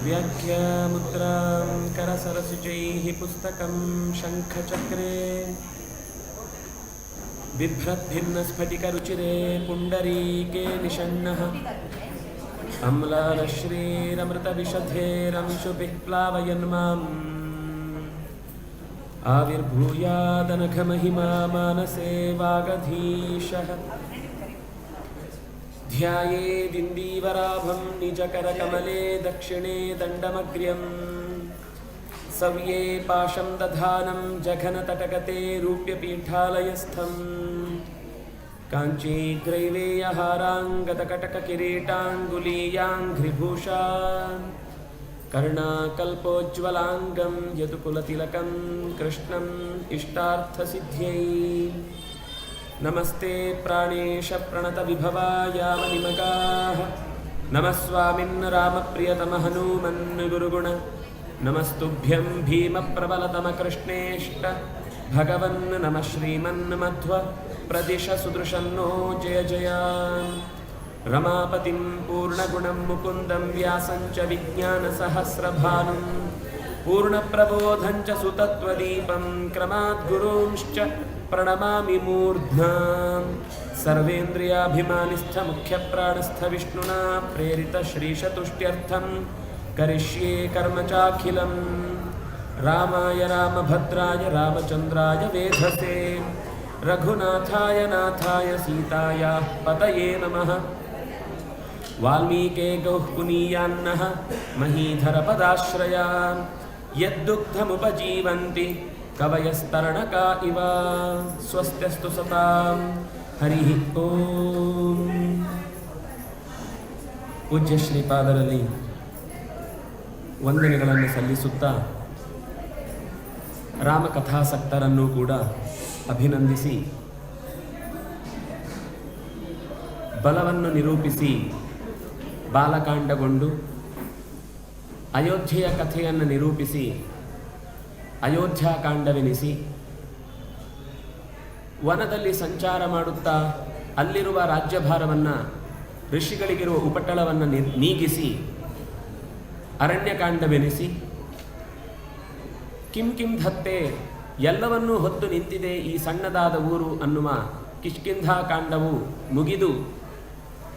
व्याख्यामुद्रां करसरसिजैः पुस्तकं शङ्खचक्रे बिभ्रद्भिन्नस्फटिकरुचिरे पुण्डरीके निषण्णः अम्लानश्रीरमृतविशधेरंशुभिः प्लावयन् माम् आविर्भूयादनघमहिमा मानसे वागधीशः ध्यायेदिन्दीवराभं निजकरकमले दक्षिणे दण्डमग्र्यं सव्ये पाशं दधानं जघनतटगते रूप्यपीठालयस्थं काञ्चीग्रैवेयहाराङ्गदकटककिरीटाङ्गुलीयाङ्घ्रिभूषा कर्णाकल्पोज्ज्वलाङ्गं यदुकुलतिलकं कृष्णम् इष्टार्थसिद्ध्यै नमस्ते प्राणेश प्रणतविभवायामनिमगाः नमः स्वामिन् रामप्रियतमहनूमन् गुरुगुण नमस्तुभ्यं भीमप्रबलतमकृष्णेष्ट भगवन् नमः श्रीमन्मध्व प्रदिश सुदृशन्नो जय जय रमापतिं पूर्णगुणं मुकुन्दं व्यासं च विज्ञानसहस्रभानुं पूर्णप्रबोधं च सुतत्वदीपं क्रमाद्गुरूंश्च प्रणमामि मूर्ध्ना सर्वेन्द्रियाभिमानिस्थमुख्यप्राणस्थविष्णुना प्रेरितश्रीशतुष्ट्यर्थं करिष्ये कर्म चाखिलं रामाय रामभद्राय रामचन्द्राय वेधसे रघुनाथाय नाथाय सीतायाः पतये नमः वाल्मीके गौःपुनीयान्नः महीधरपदाश्रयान् यद्दुग्धमुपजीवन्ति कवयस्तरणका इव स्वस्त्यस्तु सतां हरिः ಓಂ. ಪೂಜ್ಯ ಶ್ರೀಪಾದರಲ್ಲಿ ವಂದನೆಗಳನ್ನು ಸಲ್ಲಿಸುತ್ತಾ ರಾಮಕಥಾಸಕ್ತರನ್ನು ಕೂಡ ಅಭಿನಂದಿಸಿ ಬಲವನ್ನು ನಿರೂಪಿಸಿ ಬಾಲಕಾಂಡಗೊಂಡು ಅಯೋಧ್ಯೆಯ ಕಥೆಯನ್ನು ನಿರೂಪಿಸಿ ಅಯೋಧ್ಯಾಕಾಂಡವೆನಿಸಿ ವನದಲ್ಲಿ ಸಂಚಾರ ಮಾಡುತ್ತಾ ಅಲ್ಲಿರುವ ರಾಜ್ಯಭಾರವನ್ನು ಋಷಿಗಳಿಗಿರುವ ಉಪಟಳವನ್ನು ನೀಗಿಸಿ ಅರಣ್ಯಕಾಂಡವೆನಿಸಿ ಕಿಂ ಕಿಂ ಧತ್ತೆ ಎಲ್ಲವನ್ನೂ ಹೊತ್ತು ನಿಂತಿದೆ ಈ ಸಣ್ಣದಾದ ಊರು ಅನ್ನುವ ಕಿಷ್ಕಿಂಧಾಕಾಂಡವು ಮುಗಿದು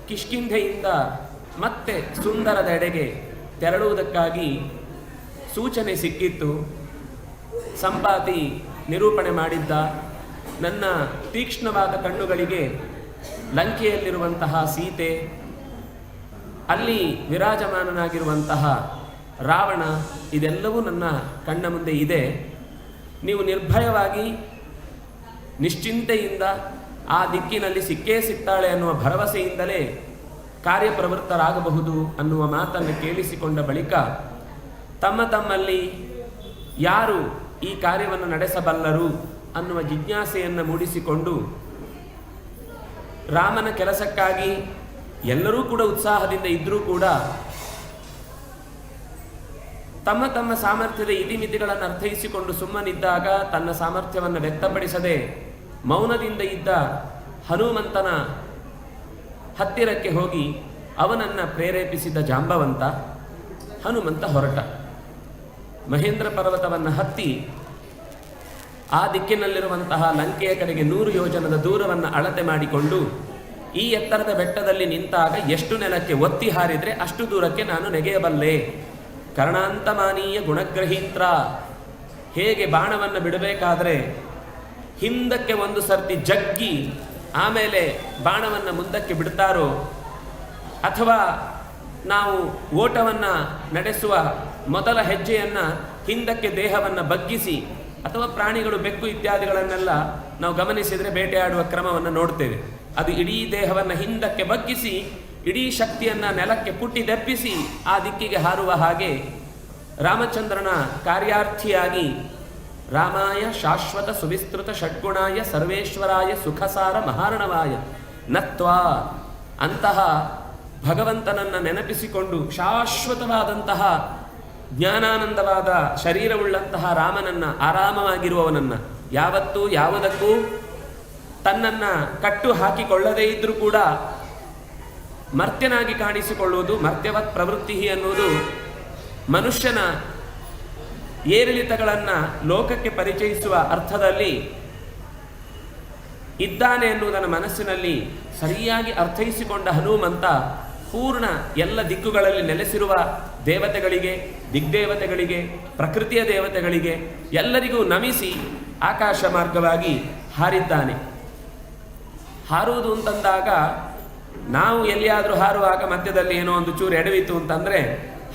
ಕಿಷ್ಕಿಂಧೆಯಿಂದ ಮತ್ತೆ ಸುಂದರದೆಡೆಗೆ ತೆರಳುವುದಕ್ಕಾಗಿ ಸೂಚನೆ ಸಿಕ್ಕಿತ್ತು. ಸಂಪಾತಿ ನಿರೂಪಣೆ ಮಾಡಿದ್ದ, ನನ್ನ ತೀಕ್ಷ್ಣವಾದ ಕಣ್ಣುಗಳಿಗೆ ಲಂಕೆಯಲ್ಲಿರುವಂತಹ ಸೀತೆ, ಅಲ್ಲಿ ವಿರಾಜಮಾನನಾಗಿರುವಂತಹ ರಾವಣ ಇದೆಲ್ಲವೂ ನನ್ನ ಕಣ್ಣ ಮುಂದೆ ಇದೆ. ನೀವು ನಿರ್ಭಯವಾಗಿ ನಿಶ್ಚಿಂತೆಯಿಂದ ಆ ದಿಕ್ಕಿನಲ್ಲಿ ಸಿಕ್ಕೇ ಸಿಗ್ತಾಳೆ ಅನ್ನುವ ಭರವಸೆಯಿಂದಲೇ ಕಾರ್ಯಪ್ರವೃತ್ತರಾಗಬಹುದು ಅನ್ನುವ ಮಾತನ್ನು ಕೇಳಿಸಿಕೊಂಡ ಬಳಿಕ ತಮ್ಮಲ್ಲಿ ಯಾರು ಈ ಕಾರ್ಯವನ್ನು ನಡೆಸಬಲ್ಲರು ಅನ್ನುವ ಜಿಜ್ಞಾಸೆಯನ್ನು ಮೂಡಿಸಿಕೊಂಡು ರಾಮನ ಕೆಲಸಕ್ಕಾಗಿ ಎಲ್ಲರೂ ಕೂಡ ಉತ್ಸಾಹದಿಂದ ಇದ್ದರೂ ಕೂಡ ತಮ್ಮ ಸಾಮರ್ಥ್ಯದ ಇತಿಮಿತಿಗಳನ್ನು ಅರ್ಥೈಸಿಕೊಂಡು ಸುಮ್ಮನಿದ್ದಾಗ ತನ್ನ ಸಾಮರ್ಥ್ಯವನ್ನು ವ್ಯಕ್ತಪಡಿಸದೆ ಮೌನದಿಂದ ಇದ್ದ ಹನುಮಂತನ ಹತ್ತಿರಕ್ಕೆ ಹೋಗಿ ಅವನನ್ನು ಪ್ರೇರೇಪಿಸಿದ ಜಾಂಬವಂತ. ಹನುಮಂತ ಹೊರಟ ಮಹೇಂದ್ರ ಪರ್ವತವನ್ನು ಹತ್ತಿ ಆ ದಿಕ್ಕಿನಲ್ಲಿರುವಂತಹ ಲಂಕೆಯ ಕಡೆಗೆ 100 ಯೋಜನದ ದೂರವನ್ನು ಅಳತೆ ಮಾಡಿಕೊಂಡು ಈ ಎತ್ತರದ ಬೆಟ್ಟದಲ್ಲಿ ನಿಂತಾಗ ಎಷ್ಟು ನೆಲಕ್ಕೆ ಒತ್ತಿ ಹಾರಿದರೆ ಅಷ್ಟು ದೂರಕ್ಕೆ ನಾನು ನೆಗೆಯಬಲ್ಲೆ. ಕರ್ಣಾಂತಮಾನೀಯ ಗುಣಗ್ರಹೀತ್ರ. ಹೇಗೆ ಬಾಣವನ್ನು ಬಿಡಬೇಕಾದ್ರೆ ಹಿಂದಕ್ಕೆ ಒಂದು ಸರ್ತಿ ಜಗ್ಗಿ ಆಮೇಲೆ ಬಾಣವನ್ನು ಮುಂದಕ್ಕೆ ಬಿಡ್ತಾರೋ, ಅಥವಾ ನಾವು ಓಟವನ್ನು ನಡೆಸುವ ಮೊದಲ ಹೆಜ್ಜೆಯನ್ನು ಹಿಂದಕ್ಕೆ ದೇಹವನ್ನು ಬಗ್ಗಿಸಿ, ಅಥವಾ ಪ್ರಾಣಿಗಳು ಬೆಕ್ಕು ಇತ್ಯಾದಿಗಳನ್ನೆಲ್ಲ ನಾವು ಗಮನಿಸಿದರೆ ಬೇಟೆಯಾಡುವ ಕ್ರಮವನ್ನು ನೋಡ್ತೇವೆ. ಅದು ಇಡೀ ದೇಹವನ್ನು ಹಿಂದಕ್ಕೆ ಬಗ್ಗಿಸಿ ಇಡೀ ಶಕ್ತಿಯನ್ನು ನೆಲಕ್ಕೆ ಪುಟ್ಟಿದೆಬ್ಬಿಸಿ ಆ ದಿಕ್ಕಿಗೆ ಹಾರುವ ಹಾಗೆ ರಾಮಚಂದ್ರನ ಕಾರ್ಯಾರ್ಥಿಯಾಗಿ ರಾಮಾಯ ಶಾಶ್ವತ ಸುವಿಸ್ತೃತ ಷಡ್ಗುಣಾಯ ಸರ್ವೇಶ್ವರಾಯ ಸುಖಸಾರ ಮಹಾರ್ಣವಾಯ ನತ್ವಾ ಅಂತಹ ಭಗವಂತನನ್ನು ನೆನಪಿಸಿಕೊಂಡು ಶಾಶ್ವತವಾದಂತಹ ಜ್ಞಾನಾನಂದವಾದ ಶರೀರವುಳ್ಳಂತಹ ರಾಮನನ್ನು, ಆರಾಮವಾಗಿರುವವನನ್ನು, ಯಾವತ್ತೂ ಯಾವುದಕ್ಕೂ ತನ್ನನ್ನು ಕಟ್ಟು ಹಾಕಿಕೊಳ್ಳದೇ ಇದ್ದರೂ ಕೂಡ ಮರ್ತ್ಯನಾಗಿ ಕಾಣಿಸಿಕೊಳ್ಳುವುದು, ಮರ್ತ್ಯವತ್ ಪ್ರವೃತ್ತಿ ಅನ್ನುವುದು ಮನುಷ್ಯನ ಏರಿಳಿತಗಳನ್ನು ಲೋಕಕ್ಕೆ ಪರಿಚಯಿಸುವ ಅರ್ಥದಲ್ಲಿ ಇದ್ದಾನೆ ಎನ್ನುವುದನ್ನು ಮನಸ್ಸಿನಲ್ಲಿ ಸರಿಯಾಗಿ ಅರ್ಥೈಸಿಕೊಂಡ ಹನುಮಂತ ಪೂರ್ಣ ಎಲ್ಲ ದಿಕ್ಕುಗಳಲ್ಲಿ ನೆಲೆಸಿರುವ ದೇವತೆಗಳಿಗೆ, ದಿಗ್ದೇವತೆಗಳಿಗೆ, ಪ್ರಕೃತಿಯ ದೇವತೆಗಳಿಗೆ ಎಲ್ಲರಿಗೂ ನಮಿಸಿ ಆಕಾಶ ಮಾರ್ಗವಾಗಿ ಹಾರಿದ್ದಾನೆ. ಹಾರುವುದು ಅಂತಂದಾಗ ನಾವು ಎಲ್ಲಿಯಾದರೂ ಹಾರುವಾಗ ಮಧ್ಯದಲ್ಲಿ ಏನೋ ಒಂದು ಚೂರು ಎಡವಿತು ಅಂತಂದರೆ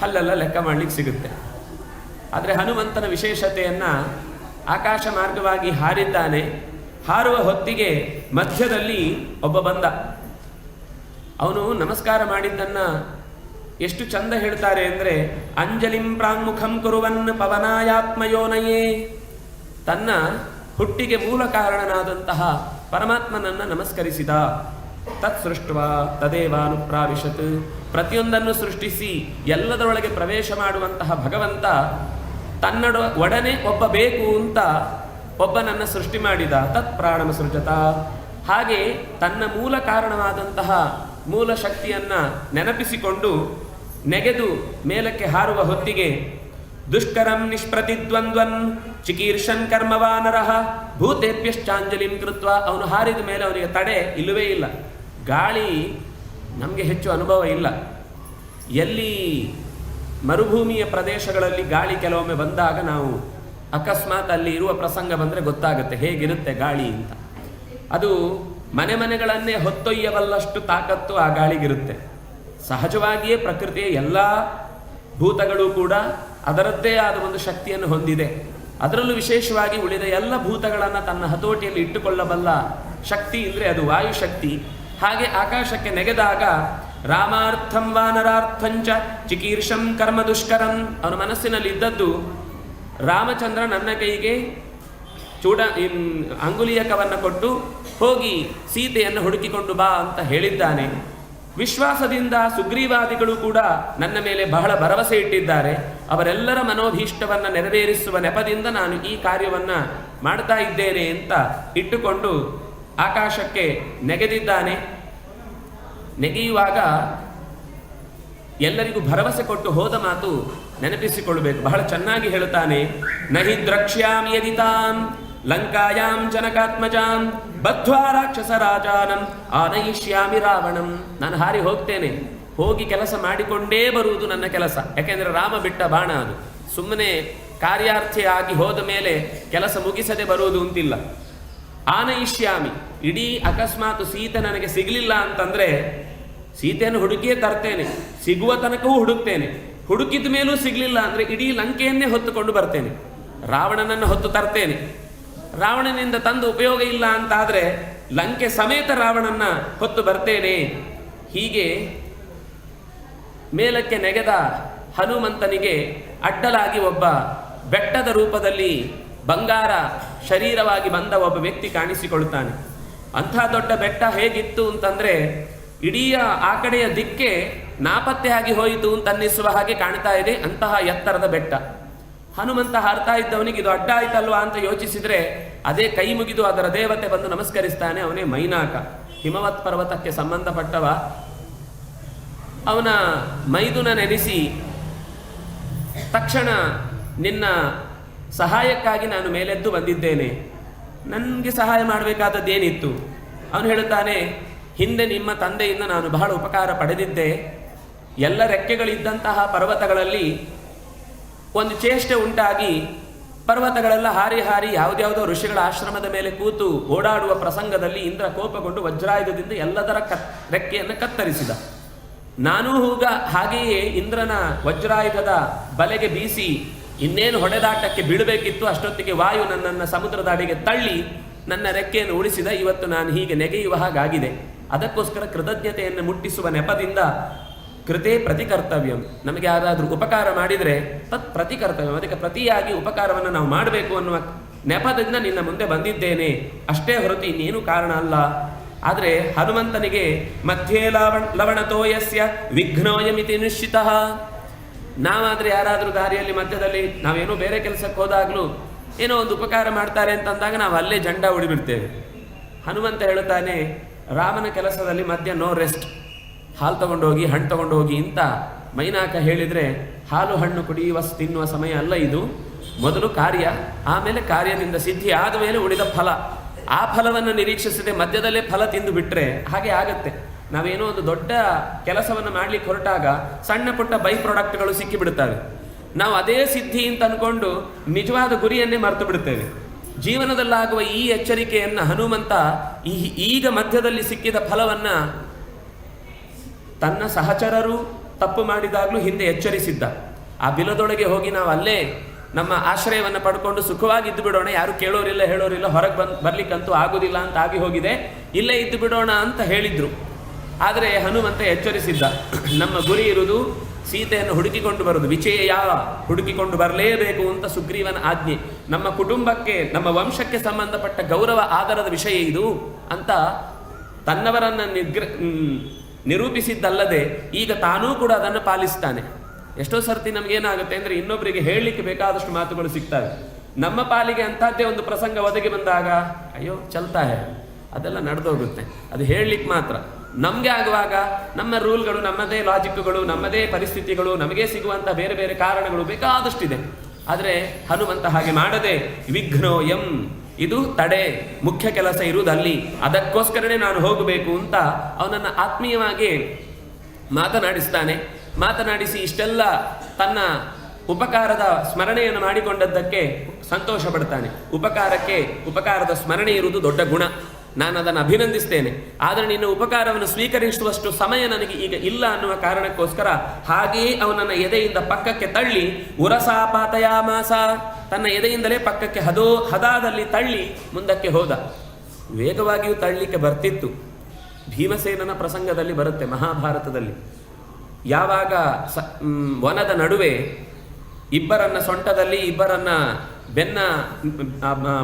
ಅಲ್ಲೆಲ್ಲ ಲೆಕ್ಕ ಮಾಡಲಿಕ್ಕೆ ಸಿಗುತ್ತೆ. ಆದರೆ ಹನುಮಂತನ ವಿಶೇಷತೆಯನ್ನು ಆಕಾಶ ಮಾರ್ಗವಾಗಿ ಹಾರಿದ್ದಾನೆ. ಹಾರುವ ಹೊತ್ತಿಗೆ ಮಧ್ಯದಲ್ಲಿ ಒಬ್ಬ ಬಂದ. ಅವನು ನಮಸ್ಕಾರ ಮಾಡಿದ್ದನ್ನು ಎಷ್ಟು ಚಂದ ಹೇಳ್ತಾರೆ ಅಂದರೆ, ಅಂಜಲಿಂ ಪ್ರಾಂಗುಖಂ ಕುರುವನ್ ಪವನಾಯಾತ್ಮಯೋನಯೇ, ತನ್ನ ಹುಟ್ಟಿಗೆ ಮೂಲ ಕಾರಣನಾದಂತಹ ಪರಮಾತ್ಮನನ್ನು ನಮಸ್ಕರಿಸಿದ. ತತ್ ಸೃಷ್ಟ್ವ ತದೇವಾನುಪ್ರಾವಿಶತ್, ಪ್ರತಿಯೊಂದನ್ನು ಸೃಷ್ಟಿಸಿ ಎಲ್ಲದರೊಳಗೆ ಪ್ರವೇಶ ಮಾಡುವಂತಹ ಭಗವಂತ ತನ್ನಡ ಒಡನೆ ಒಬ್ಬ ಬೇಕು ಅಂತ ಒಬ್ಬನನ್ನು ಸೃಷ್ಟಿ ಮಾಡಿದ. ತತ್ ಪ್ರಾಣಮ ಸೃಜತ, ಹಾಗೆ ತನ್ನ ಮೂಲ ಕಾರಣವಾದಂತಹ ಮೂಲ ಶಕ್ತಿಯನ್ನು ನೆನಪಿಸಿಕೊಂಡು ನೆಗೆದು ಮೇಲಕ್ಕೆ ಹಾರುವ ಹೊತ್ತಿಗೆ ದುಷ್ಕರಂ ನಿಷ್ಪ್ರತಿದ್ವಂದ್ವನ್ ಚಿಕೀರ್ಷನ್ ಕರ್ಮವಾನರಃ ಭೂತೇಭ್ಯಶ್ಚಾಂಜಲಿಂ ಕೃತ್ವ. ಅವನು ಹಾರಿದ ಮೇಲೆ ಅವನಿಗೆ ತಡೆ ಇಲ್ಲವೇ ಇಲ್ಲ. ಗಾಳಿ ನಮಗೆ ಹೆಚ್ಚು ಅನುಭವ ಇಲ್ಲ. ಎಲ್ಲಿ ಮರುಭೂಮಿಯ ಪ್ರದೇಶಗಳಲ್ಲಿ ಗಾಳಿ ಕೆಲವೊಮ್ಮೆ ಬಂದಾಗ ನಾವು ಅಕಸ್ಮಾತ್ ಅಲ್ಲಿ ಇರುವ ಪ್ರಸಂಗ ಬಂದರೆ ಗೊತ್ತಾಗುತ್ತೆ ಹೇಗಿರುತ್ತೆ ಗಾಳಿ ಅಂತ. ಅದು ಮನೆಗಳನ್ನೇ ಹೊತ್ತೊಯ್ಯಬಲ್ಲಷ್ಟು ತಾಕತ್ತು ಆ ಗಾಳಿಗಿರುತ್ತೆ. ಸಹಜವಾಗಿಯೇ ಪ್ರಕೃತಿಯ ಎಲ್ಲ ಭೂತಗಳು ಕೂಡ ಅದರದ್ದೇ ಆದ ಒಂದು ಶಕ್ತಿಯನ್ನು ಹೊಂದಿದೆ. ಅದರಲ್ಲೂ ವಿಶೇಷವಾಗಿ ಉಳಿದ ಎಲ್ಲ ಭೂತಗಳನ್ನು ತನ್ನ ಹತೋಟಿಯಲ್ಲಿ ಇಟ್ಟುಕೊಳ್ಳಬಲ್ಲ ಶಕ್ತಿ ಅಂದರೆ ಅದು ವಾಯುಶಕ್ತಿ. ಹಾಗೆ ಆಕಾಶಕ್ಕೆ ನೆಗೆದಾಗ ರಾಮಾರ್ಥಂ ವಾನರಾರ್ಥಂಚ ಚಿಕೀರ್ಷಂ ಕರ್ಮ ದುಷ್ಕರಂ, ಅವನ ಮನಸ್ಸಿನಲ್ಲಿ ಇದ್ದದ್ದು ರಾಮಚಂದ್ರ ನನ್ನ ಕೈಗೆ ಅಂಗುಲಿಯಕವನ್ನು ಕೊಟ್ಟು ಹೋಗಿ ಸೀತೆಯನ್ನು ಹುಡುಕಿಕೊಂಡು ಬಾ ಅಂತ ಹೇಳಿದ್ದಾನೆ. ವಿಶ್ವಾಸದಿಂದ ಸುಗ್ರೀವಾದಿಗಳು ಕೂಡ ನನ್ನ ಮೇಲೆ ಬಹಳ ಭರವಸೆ ಇಟ್ಟಿದ್ದಾರೆ. ಅವರೆಲ್ಲರ ಮನೋಭೀಷ್ಟವನ್ನು ನೆರವೇರಿಸುವ ನೆಪದಿಂದ ನಾನು ಈ ಕಾರ್ಯವನ್ನು ಮಾಡ್ತಾ ಇದ್ದೇನೆ ಅಂತ ಇಟ್ಟುಕೊಂಡು ಆಕಾಶಕ್ಕೆ ನೆಗೆದಿದ್ದಾನೆ. ನೆಗೆಯುವಾಗ ಎಲ್ಲರಿಗೂ ಭರವಸೆ ಕೊಟ್ಟು ಹೋದ ಮಾತು ನೆನಪಿಸಿಕೊಳ್ಳಬೇಕು. ಬಹಳ ಚೆನ್ನಾಗಿ ಹೇಳುತ್ತಾನೆ, ನಹಿ ದ್ರಕ್ಷ್ಯಾಮಿ ಯದಿತಾಂ ಲಂಕಾಯಾಂ ಜನಕಾತ್ಮಜಾಂ ಬದ್ಧ್ವಾ ರಾಕ್ಷಸ ರಾಜಾನಂ ಆನಯಿಷ್ಯಾಮಿ ರಾವಣಂ. ನಾನು ಹಾರಿ ಹೋಗ್ತೇನೆ, ಹೋಗಿ ಕೆಲಸ ಮಾಡಿಕೊಂಡೇ ಬರುವುದು ನನ್ನ ಕೆಲಸ. ಯಾಕೆಂದರೆ ರಾಮ ಬಿಟ್ಟ ಬಾಣ ಅದು. ಸುಮ್ಮನೆ ಕಾರ್ಯಾರ್ಥಿಯಾಗಿ ಹೋದ ಮೇಲೆ ಕೆಲಸ ಮುಗಿಸದೆ ಬರುವುದು ಅಂತಿಲ್ಲ. ಆನಯಿಷ್ಯಾಮಿ, ಇಡೀ ಅಕಸ್ಮಾತ್ ಸೀತೆ ನನಗೆ ಸಿಗಲಿಲ್ಲ ಅಂತಂದರೆ ಸೀತೆಯನ್ನು ಹುಡುಕಿಯೇ ತರ್ತೇನೆ, ಸಿಗುವ ತನಕವೂ ಹುಡುಕ್ತೇನೆ. ಹುಡುಕಿದ ಮೇಲೂ ಸಿಗಲಿಲ್ಲ ಅಂದರೆ ಇಡೀ ಲಂಕೆಯನ್ನೇ ಹೊತ್ತುಕೊಂಡು ಬರ್ತೇನೆ, ರಾವಣನನ್ನು ಹೊತ್ತು ತರ್ತೇನೆ. ರಾವಣನಿಂದ ತಂದು ಉಪಯೋಗ ಇಲ್ಲ ಅಂತಾದರೆ ಲಂಕೆ ಸಮೇತ ರಾವಣನ ಹೊತ್ತು ಬರ್ತೇನೆ. ಹೀಗೆ ಮೇಲಕ್ಕೆ ನೆಗೆದ ಹನುಮಂತನಿಗೆ ಅಡ್ಡಲಾಗಿ ಒಬ್ಬ ಬೆಟ್ಟದ ರೂಪದಲ್ಲಿ ಬಂಗಾರ ಶರೀರವಾಗಿ ಬಂದ ಒಬ್ಬ ವ್ಯಕ್ತಿ ಕಾಣಿಸಿಕೊಳ್ತಾನೆ. ಅಂಥ ದೊಡ್ಡ ಬೆಟ್ಟ ಹೇಗಿತ್ತು ಅಂತಂದರೆ ಇಡೀ ಆ ಕಡೆಯ ದಿಕ್ಕೆ ನಾಪತ್ತೆ ಆಗಿ ಹೋಯಿತು ಅಂತ ಅನ್ನಿಸುವ ಹಾಗೆ ಕಾಣ್ತಾ ಇದೆ. ಅಂತಹ ಎತ್ತರದ ಬೆಟ್ಟ. ಹನುಮಂತ ಹಾರ್ತಾ ಇದ್ದವನಿಗೆ ಇದು ಅಡ್ಡ ಆಯ್ತಲ್ವಾ ಅಂತ ಯೋಚಿಸಿದರೆ ಅದೇ ಕೈ ಮುಗಿದು ಅದರ ದೇವತೆ ಬಂದು ನಮಸ್ಕರಿಸ್ತಾನೆ. ಅವನೇ ಮೈನಾಕ, ಹಿಮವತ್ ಪರ್ವತಕ್ಕೆ ಸಂಬಂಧಪಟ್ಟವ. ಅವನ ಮೈದುನ ನೆನೆಸಿ ತಕ್ಷಣ ನಿನ್ನ ಸಹಾಯಕ್ಕಾಗಿ ನಾನು ಮೇಲೆದ್ದು ಬಂದಿದ್ದೇನೆ, ನನಗೆ ಸಹಾಯ ಮಾಡಬೇಕಾದದ್ದೇನಿತ್ತು? ಅವನು ಹೇಳುತ್ತಾನೆ, ಹಿಂದೆ ನಿಮ್ಮ ತಂದೆಯಿಂದ ನಾನು ಬಹಳ ಉಪಕಾರ ಪಡೆದಿದ್ದೆ. ಎಲ್ಲ ರೆಕ್ಕೆಗಳಿದ್ದಂತಹ ಪರ್ವತಗಳಲ್ಲಿ ಒಂದು ಚೇಷ್ಟೆ ಉಂಟಾಗಿ ಪರ್ವತಗಳೆಲ್ಲ ಹಾರಿ ಹಾರಿ ಯಾವುದ್ಯಾವುದೋ ಋಷಿಗಳ ಆಶ್ರಮದ ಮೇಲೆ ಕೂತು ಓಡಾಡುವ ಪ್ರಸಂಗದಲ್ಲಿ ಇಂದ್ರ ಕೋಪಗೊಂಡು ವಜ್ರಾಯುಧದಿಂದ ಎಲ್ಲದರ ರೆಕ್ಕೆಯನ್ನು ಕತ್ತರಿಸಿದ. ನಾನೂ ಹಾಗೆಯೇ ಇಂದ್ರನ ವಜ್ರಾಯುಧದ ಬಲೆಗೆ ಬೀಸಿ ಇನ್ನೇನು ಹೊಡೆದಾಟಕ್ಕೆ ಬೀಳಬೇಕಿತ್ತು, ಅಷ್ಟೊತ್ತಿಗೆ ವಾಯು ನನ್ನನ್ನು ಸಮುದ್ರದ ಅಡಿಗೆ ತಳ್ಳಿ ನನ್ನ ರೆಕ್ಕೆಯನ್ನು ಉಳಿಸಿದ. ಇವತ್ತು ನಾನು ಹೀಗೆ ನೆಗೆಯುವ ಹಾಗಾಗಿದೆ. ಅದಕ್ಕೋಸ್ಕರ ಕೃತಜ್ಞತೆಯನ್ನು ಮುಟ್ಟಿಸುವ ನೆಪದಿಂದ ಕೃತೆ ಪ್ರತಿಕರ್ತವ್ಯಂ, ನಮಗೆ ಯಾರಾದರೂ ಉಪಕಾರ ಮಾಡಿದರೆ ತತ್ ಪ್ರತಿಕರ್ತವ್ಯಂ, ಅದಕ್ಕೆ ಪ್ರತಿಯಾಗಿ ಉಪಕಾರವನ್ನು ನಾವು ಮಾಡಬೇಕು ಅನ್ನುವ ನೆಪದಿಂದ ನಿನ್ನ ಮುಂದೆ ಬಂದಿದ್ದೇನೆ, ಅಷ್ಟೇ ಹೊರತು ಇನ್ನೇನು ಕಾರಣ ಅಲ್ಲ. ಆದರೆ ಹನುಮಂತನಿಗೆ ಮಧ್ಯೆ ಲವಣತೋಯಸ್ಯ ವಿಘ್ನೋಯಮಿತಿ ನಿಶ್ಚಿತ. ನಾವಾದರೆ ಯಾರಾದರೂ ದಾರಿಯಲ್ಲಿ ಮಧ್ಯದಲ್ಲಿ ನಾವೇನೋ ಬೇರೆ ಕೆಲಸಕ್ಕೆ ಹೋದಾಗಲೂ ಏನೋ ಒಂದು ಉಪಕಾರ ಮಾಡ್ತಾರೆ ಅಂತಂದಾಗ ನಾವು ಅಲ್ಲೇ ಜಂಡ ಉಡಿಬಿಡ್ತೇವೆ. ಹನುಮಂತ ಹೇಳುತ್ತಾನೆ, ರಾಮನ ಕೆಲಸದಲ್ಲಿ ಮಧ್ಯ ನೋ ರೆಸ್ಟ್, ಹಾಲು ತಗೊಂಡೋಗಿ ಹಣ್ಣು ತಗೊಂಡೋಗಿ ಅಂತ ಮೈನಾಕ ಹೇಳಿದರೆ ಹಾಲು ಹಣ್ಣು ಕುಡಿಯುವ ತಿನ್ನುವ ಸಮಯ ಅಲ್ಲ ಇದು. ಮೊದಲು ಕಾರ್ಯ, ಆಮೇಲೆ ಕಾರ್ಯದಿಂದ ಸಿದ್ಧಿ ಆದ ಮೇಲೆ ಉಳಿದ ಫಲ. ಆ ಫಲವನ್ನು ನಿರೀಕ್ಷಿಸದೆ ಮಧ್ಯದಲ್ಲೇ ಫಲ ತಿಂದು ಬಿಟ್ಟರೆ ಹಾಗೆ ಆಗತ್ತೆ. ನಾವೇನೋ ಒಂದು ದೊಡ್ಡ ಕೆಲಸವನ್ನು ಮಾಡ್ಲಿಕ್ಕೆ ಹೊರಟಾಗ ಸಣ್ಣ ಪುಟ್ಟ ಬೈ ಪ್ರಾಡಕ್ಟ್ಗಳು ಸಿಕ್ಕಿಬಿಡ್ತವೆ. ನಾವು ಅದೇ ಸಿದ್ಧಿ ಅಂತ ಅಂದ್ಕೊಂಡು ನಿಜವಾದ ಗುರಿಯನ್ನೇ ಮರೆತು ಬಿಡ್ತೇವೆ. ಜೀವನದಲ್ಲಾಗುವ ಈ ಎಚ್ಚರಿಕೆಯನ್ನು ಹನುಮಂತ ಈಗ ಮಧ್ಯದಲ್ಲಿ ಸಿಕ್ಕಿದ ಫಲವನ್ನು ತನ್ನ ಸಹಚರರು ತಪ್ಪು ಮಾಡಿದಾಗಲೂ ಹಿಂದೆ ಎಚ್ಚರಿಸಿದ್ದ. ಆ ಬಿಲದೊಳಗೆ ಹೋಗಿ ನಾವು ಅಲ್ಲೇ ನಮ್ಮ ಆಶ್ರಯವನ್ನು ಪಡ್ಕೊಂಡು ಸುಖವಾಗಿ ಬಿಡೋಣ, ಯಾರು ಕೇಳೋರಿಲ್ಲ ಹೇಳೋರಿಲ್ಲ, ಹೊರಗೆ ಬರ್ಲಿಕ್ಕಂತೂ ಆಗೋದಿಲ್ಲ ಅಂತ ಆಗಿ ಹೋಗಿದೆ, ಇಲ್ಲೇ ಇದ್ದು ಬಿಡೋಣ ಅಂತ ಹೇಳಿದ್ರು. ಆದರೆ ಹನುಮಂತ ಎಚ್ಚರಿಸಿದ್ದ, ನಮ್ಮ ಗುರಿ ಇರುವುದು ಸೀತೆಯನ್ನು ಹುಡುಕಿಕೊಂಡು ಬರುವುದು, ವಿಚೇಯ ಹುಡುಕಿಕೊಂಡು ಬರಲೇಬೇಕು ಅಂತ ಸುಗ್ರೀವನ ಆಜ್ಞೆ. ನಮ್ಮ ಕುಟುಂಬಕ್ಕೆ, ನಮ್ಮ ವಂಶಕ್ಕೆ ಸಂಬಂಧಪಟ್ಟ ಗೌರವ ಆಧಾರದ ವಿಷಯ ಇದು ಅಂತ ತನ್ನವರನ್ನು ನಿರೂಪಿಸಿದ್ದಲ್ಲದೆ ಈಗ ತಾನೂ ಕೂಡ ಅದನ್ನು ಪಾಲಿಸ್ತಾನೆ. ಎಷ್ಟೋ ಸರ್ತಿ ನಮಗೇನಾಗುತ್ತೆ ಅಂದರೆ ಇನ್ನೊಬ್ಬರಿಗೆ ಹೇಳಲಿಕ್ಕೆ ಬೇಕಾದಷ್ಟು ಮಾತುಗಳು ಸಿಗ್ತವೆ. ನಮ್ಮ ಪಾಲಿಗೆ ಅಂಥದ್ದೇ ಒಂದು ಪ್ರಸಂಗ ಒದಗಿ ಬಂದಾಗ ಅಯ್ಯೋ ಚಲ್ತಾ ಹೇ, ಅದೆಲ್ಲ ನಡೆದೋಗುತ್ತೆ, ಅದು ಹೇಳಲಿಕ್ಕೆ ಮಾತ್ರ. ನಮಗೆ ಆಗುವಾಗ ನಮ್ಮ ರೂಲ್ಗಳು, ನಮ್ಮದೇ ಲಾಜಿಕ್ಗಳು, ನಮ್ಮದೇ ಪರಿಸ್ಥಿತಿಗಳು, ನಮಗೆ ಸಿಗುವಂಥ ಬೇರೆ ಬೇರೆ ಕಾರಣಗಳು ಬೇಕಾದಷ್ಟಿದೆ. ಆದರೆ ಹನುಮಂತ ಹಾಗೆ ಮಾಡದೆ ವಿಘ್ನೋ ಎಂ, ಇದು ತಡೆ, ಮುಖ್ಯ ಕೆಲಸ ಇರುವುದಲ್ಲಿ, ಅದಕ್ಕೋಸ್ಕರನೇ ನಾನು ಹೋಗಬೇಕು ಅಂತ ಅವನನ್ನು ಆತ್ಮೀಯವಾಗಿ ಮಾತನಾಡಿಸಿ ಇಷ್ಟೆಲ್ಲ ತನ್ನ ಉಪಕಾರದ ಸ್ಮರಣೆಯನ್ನು ಮಾಡಿಕೊಂಡದ್ದಕ್ಕೆ ಸಂತೋಷ ಪಡ್ತಾನೆ. ಉಪಕಾರದ ಸ್ಮರಣೆ ಇರುವುದು ದೊಡ್ಡ ಗುಣ, ನಾನು ಅದನ್ನು ಅಭಿನಂದಿಸ್ತೇನೆ. ಆದರೆ ನಿನ್ನ ಉಪಕಾರವನ್ನು ಸ್ವೀಕರಿಸುವಷ್ಟು ಸಮಯ ನನಗೆ ಈಗ ಇಲ್ಲ ಅನ್ನುವ ಕಾರಣಕ್ಕೋಸ್ಕರ ಹಾಗೆಯೇ ಅವನನ್ನು ಎದೆಯಿಂದ ಪಕ್ಕಕ್ಕೆ ತಳ್ಳಿ ಉರಸಾಪಾತಯಾಮಾಸ, ತನ್ನ ಎದೆಯಿಂದಲೇ ಪಕ್ಕಕ್ಕೆ ಹದಾದಲ್ಲಿ ತಳ್ಳಿ ಮುಂದಕ್ಕೆ ಹೋದ. ವೇಗವಾಗಿಯೂ ತಳ್ಳಲಿಕ್ಕೆ ಬರ್ತಿತ್ತು. ಭೀಮಸೇನನ ಪ್ರಸಂಗದಲ್ಲಿ ಬರುತ್ತೆ ಮಹಾಭಾರತದಲ್ಲಿ. ಯಾವಾಗ ವನದ ನಡುವೆ ಇಬ್ಬರನ್ನ ಸೊಂಟದಲ್ಲಿ, ಇಬ್ಬರನ್ನ ಬೆನ್ನ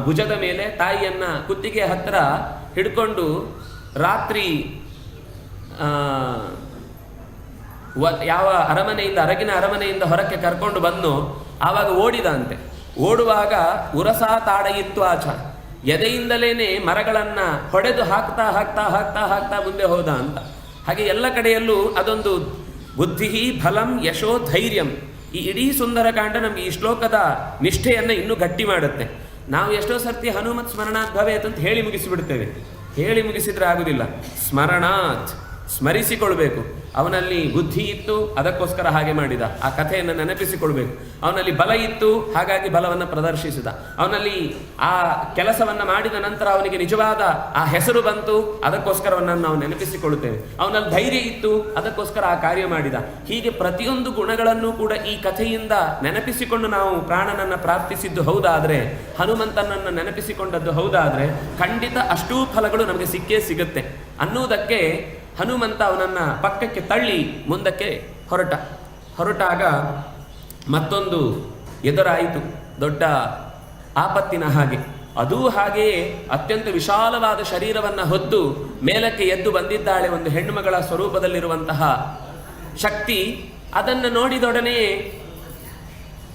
ಭುಜದ ಮೇಲೆ, ತಾಯಿಯನ್ನ ಕುತ್ತಿಗೆ ಹತ್ತಿರ ಹಿಡ್ಕೊಂಡು ರಾತ್ರಿ ಯಾವ ಅರಮನೆಯಿಂದ, ಅರಗಿನ ಅರಮನೆಯಿಂದ ಹೊರಕ್ಕೆ ಕರ್ಕೊಂಡು ಬಂದು ಆವಾಗ ಓಡಿದಂತೆ. ಓಡುವಾಗ ಉರಸಾ ತಾಡಯಿತ್ತು ಆಚ, ಎದೆಯಿಂದಲೇನೆ ಮರಗಳನ್ನ ಹೊಡೆದು ಹಾಕ್ತಾ ಹಾಕ್ತಾ ಹಾಕ್ತಾ ಹಾಕ್ತಾ ಮುಂದೆ ಹೋದ ಅಂತ. ಹಾಗೆ ಎಲ್ಲ ಕಡೆಯಲ್ಲೂ ಅದೊಂದು ಬುದ್ಧಿ, ಫಲಂ, ಯಶೋ, ಧೈರ್ಯಂ, ಈ ಇಡೀ ಸುಂದರಕಾಂಡ ನಮಗೆ ಈ ಶ್ಲೋಕದ ನಿಷ್ಠೆಯನ್ನು ಇನ್ನೂ ಗಟ್ಟಿ ಮಾಡುತ್ತೆ. ನಾವು ಎಷ್ಟೋ ಸರ್ತಿ ಹನುಮತ್ ಸ್ಮರಣಾತ್ ಭವೇತ್ ಅಂತ ಹೇಳಿ ಮುಗಿಸಿಬಿಡ್ತೇವೆ. ಹೇಳಿ ಮುಗಿಸಿದ್ರೆ ಆಗುದಿಲ್ಲ. ಸ್ಮರಣಾತ್, ಸ್ಮರಿಸಿಕೊಳ್ಬೇಕು. ಅವನಲ್ಲಿ ಬುದ್ಧಿ ಇತ್ತು, ಅದಕ್ಕೋಸ್ಕರ ಹಾಗೆ ಮಾಡಿದ. ಆ ಕಥೆಯನ್ನು ನೆನಪಿಸಿಕೊಳ್ಬೇಕು. ಅವನಲ್ಲಿ ಬಲ ಇತ್ತು, ಹಾಗಾಗಿ ಬಲವನ್ನು ಪ್ರದರ್ಶಿಸಿದ. ಅವನಲ್ಲಿ ಆ ಕೆಲಸವನ್ನು ಮಾಡಿದ ನಂತರ ಅವನಿಗೆ ನಿಜವಾದ ಆ ಹೆಸರು ಬಂತು, ಅದಕ್ಕೋಸ್ಕರವನ್ನು ನಾವು ನೆನಪಿಸಿಕೊಳ್ಳುತ್ತೇವೆ. ಅವನಲ್ಲಿ ಧೈರ್ಯ ಇತ್ತು, ಅದಕ್ಕೋಸ್ಕರ ಆ ಕಾರ್ಯ ಮಾಡಿದ. ಹೀಗೆ ಪ್ರತಿಯೊಂದು ಗುಣಗಳನ್ನು ಕೂಡ ಈ ಕಥೆಯಿಂದ ನೆನಪಿಸಿಕೊಂಡು ನಾವು ಪ್ರಾಣನನ್ನು ಪ್ರಾರ್ಥಿಸಿದ್ದು ಹೌದಾದರೆ, ಹನುಮಂತನನ್ನು ನೆನಪಿಸಿಕೊಂಡದ್ದು ಹೌದಾದರೆ, ಖಂಡಿತ ಅಷ್ಟೂ ಫಲಗಳು ನಮಗೆ ಸಿಕ್ಕೇ ಸಿಗುತ್ತೆ ಅನ್ನುವುದಕ್ಕೆ ಹನುಮಂತ ಅವನನ್ನು ಪಕ್ಕಕ್ಕೆ ತಳ್ಳಿ ಮುಂದಕ್ಕೆ ಹೊರಟಾಗ ಮತ್ತೊಂದು ಎದುರಾಯಿತು, ದೊಡ್ಡ ಆಪತ್ತಿನ ಹಾಗೆ. ಅದೂ ಹಾಗೆಯೇ ಅತ್ಯಂತ ವಿಶಾಲವಾದ ಶರೀರವನ್ನು ಹೊದ್ದು ಮೇಲಕ್ಕೆ ಎದ್ದು ಬಂದಿದ್ದಾಳೆ ಒಂದು ಹೆಣ್ಣುಮಗಳ ಸ್ವರೂಪದಲ್ಲಿರುವಂತಹ ಶಕ್ತಿ. ಅದನ್ನು ನೋಡಿದೊಡನೆಯೇ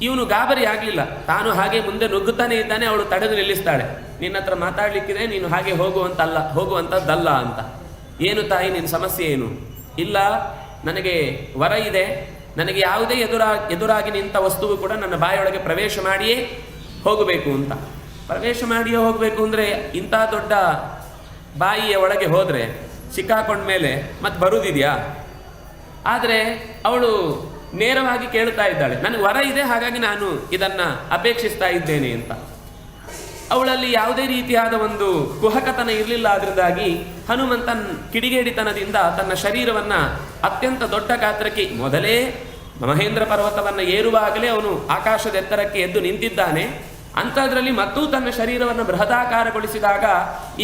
ಇವನು ಗಾಬರಿ ಆಗಲಿಲ್ಲ. ತಾನು ಹಾಗೆ ಮುಂದೆ ನುಗ್ಗುತ್ತಾನೆ ಇದ್ದಾನೆ. ಅವಳು ತಡೆದು ನಿಲ್ಲಿಸ್ತಾಳೆ. ನಿನ್ನ ಹತ್ರ ಮಾತಾಡಲಿಕ್ಕಿದೆ, ನೀನು ಹಾಗೆ ಹೋಗುವಂಥದ್ದಲ್ಲ ಅಂತ. ಏನು ತಾಯಿ, ನಿನ್ನ ಸಮಸ್ಯೆ ಏನು? ಇಲ್ಲ, ನನಗೆ ವರ ಇದೆ, ನನಗೆ ಯಾವುದೇ ಎದುರಾಗಿ ನಿಂತ ವಸ್ತುವು ಕೂಡ ನನ್ನ ಬಾಯೊಳಗೆ ಪ್ರವೇಶ ಮಾಡಿಯೇ ಹೋಗಬೇಕು ಅಂತ. ಪ್ರವೇಶ ಮಾಡಿಯೇ ಹೋಗಬೇಕು ಅಂದರೆ ಇಂಥ ದೊಡ್ಡ ಬಾಯಿಯ ಒಳಗೆ ಹೋದರೆ ಸಿಕ್ಕಾಕೊಂಡ ಮೇಲೆ ಮತ್ತೆ ಬರುವುದಿದೆಯಾ? ಆದರೆ ಅವಳು ನೇರವಾಗಿ ಕೇಳ್ತಾ ಇದ್ದಾಳೆ, ನನಗೆ ವರ ಇದೆ, ಹಾಗಾಗಿ ನಾನು ಇದನ್ನು ಅಪೇಕ್ಷಿಸ್ತಾ ಇದ್ದೇನೆ ಅಂತ. ಅವಳಲ್ಲಿ ಯಾವುದೇ ರೀತಿಯಾದ ಒಂದು ಕುಹಕತನ ಇರಲಿಲ್ಲ. ಅದರಿಂದಾಗಿ ಹನುಮಂತನ್ ಕಿಡಿಗೇಡಿತನದಿಂದ ತನ್ನ ಶರೀರವನ್ನು ಅತ್ಯಂತ ದೊಡ್ಡ ಗಾತ್ರಕ್ಕೆ, ಮೊದಲೇ ಮಹೇಂದ್ರ ಪರ್ವತವನ್ನು ಏರುವಾಗಲೇ ಅವನು ಆಕಾಶದ ಎತ್ತರಕ್ಕೆ ಎದ್ದು ನಿಂತಿದ್ದಾನೆ. ಅಂಥದ್ರಲ್ಲಿ ಮತ್ತೂ ತನ್ನ ಶರೀರವನ್ನು ಬೃಹದಾಕಾರಗೊಳಿಸಿದಾಗ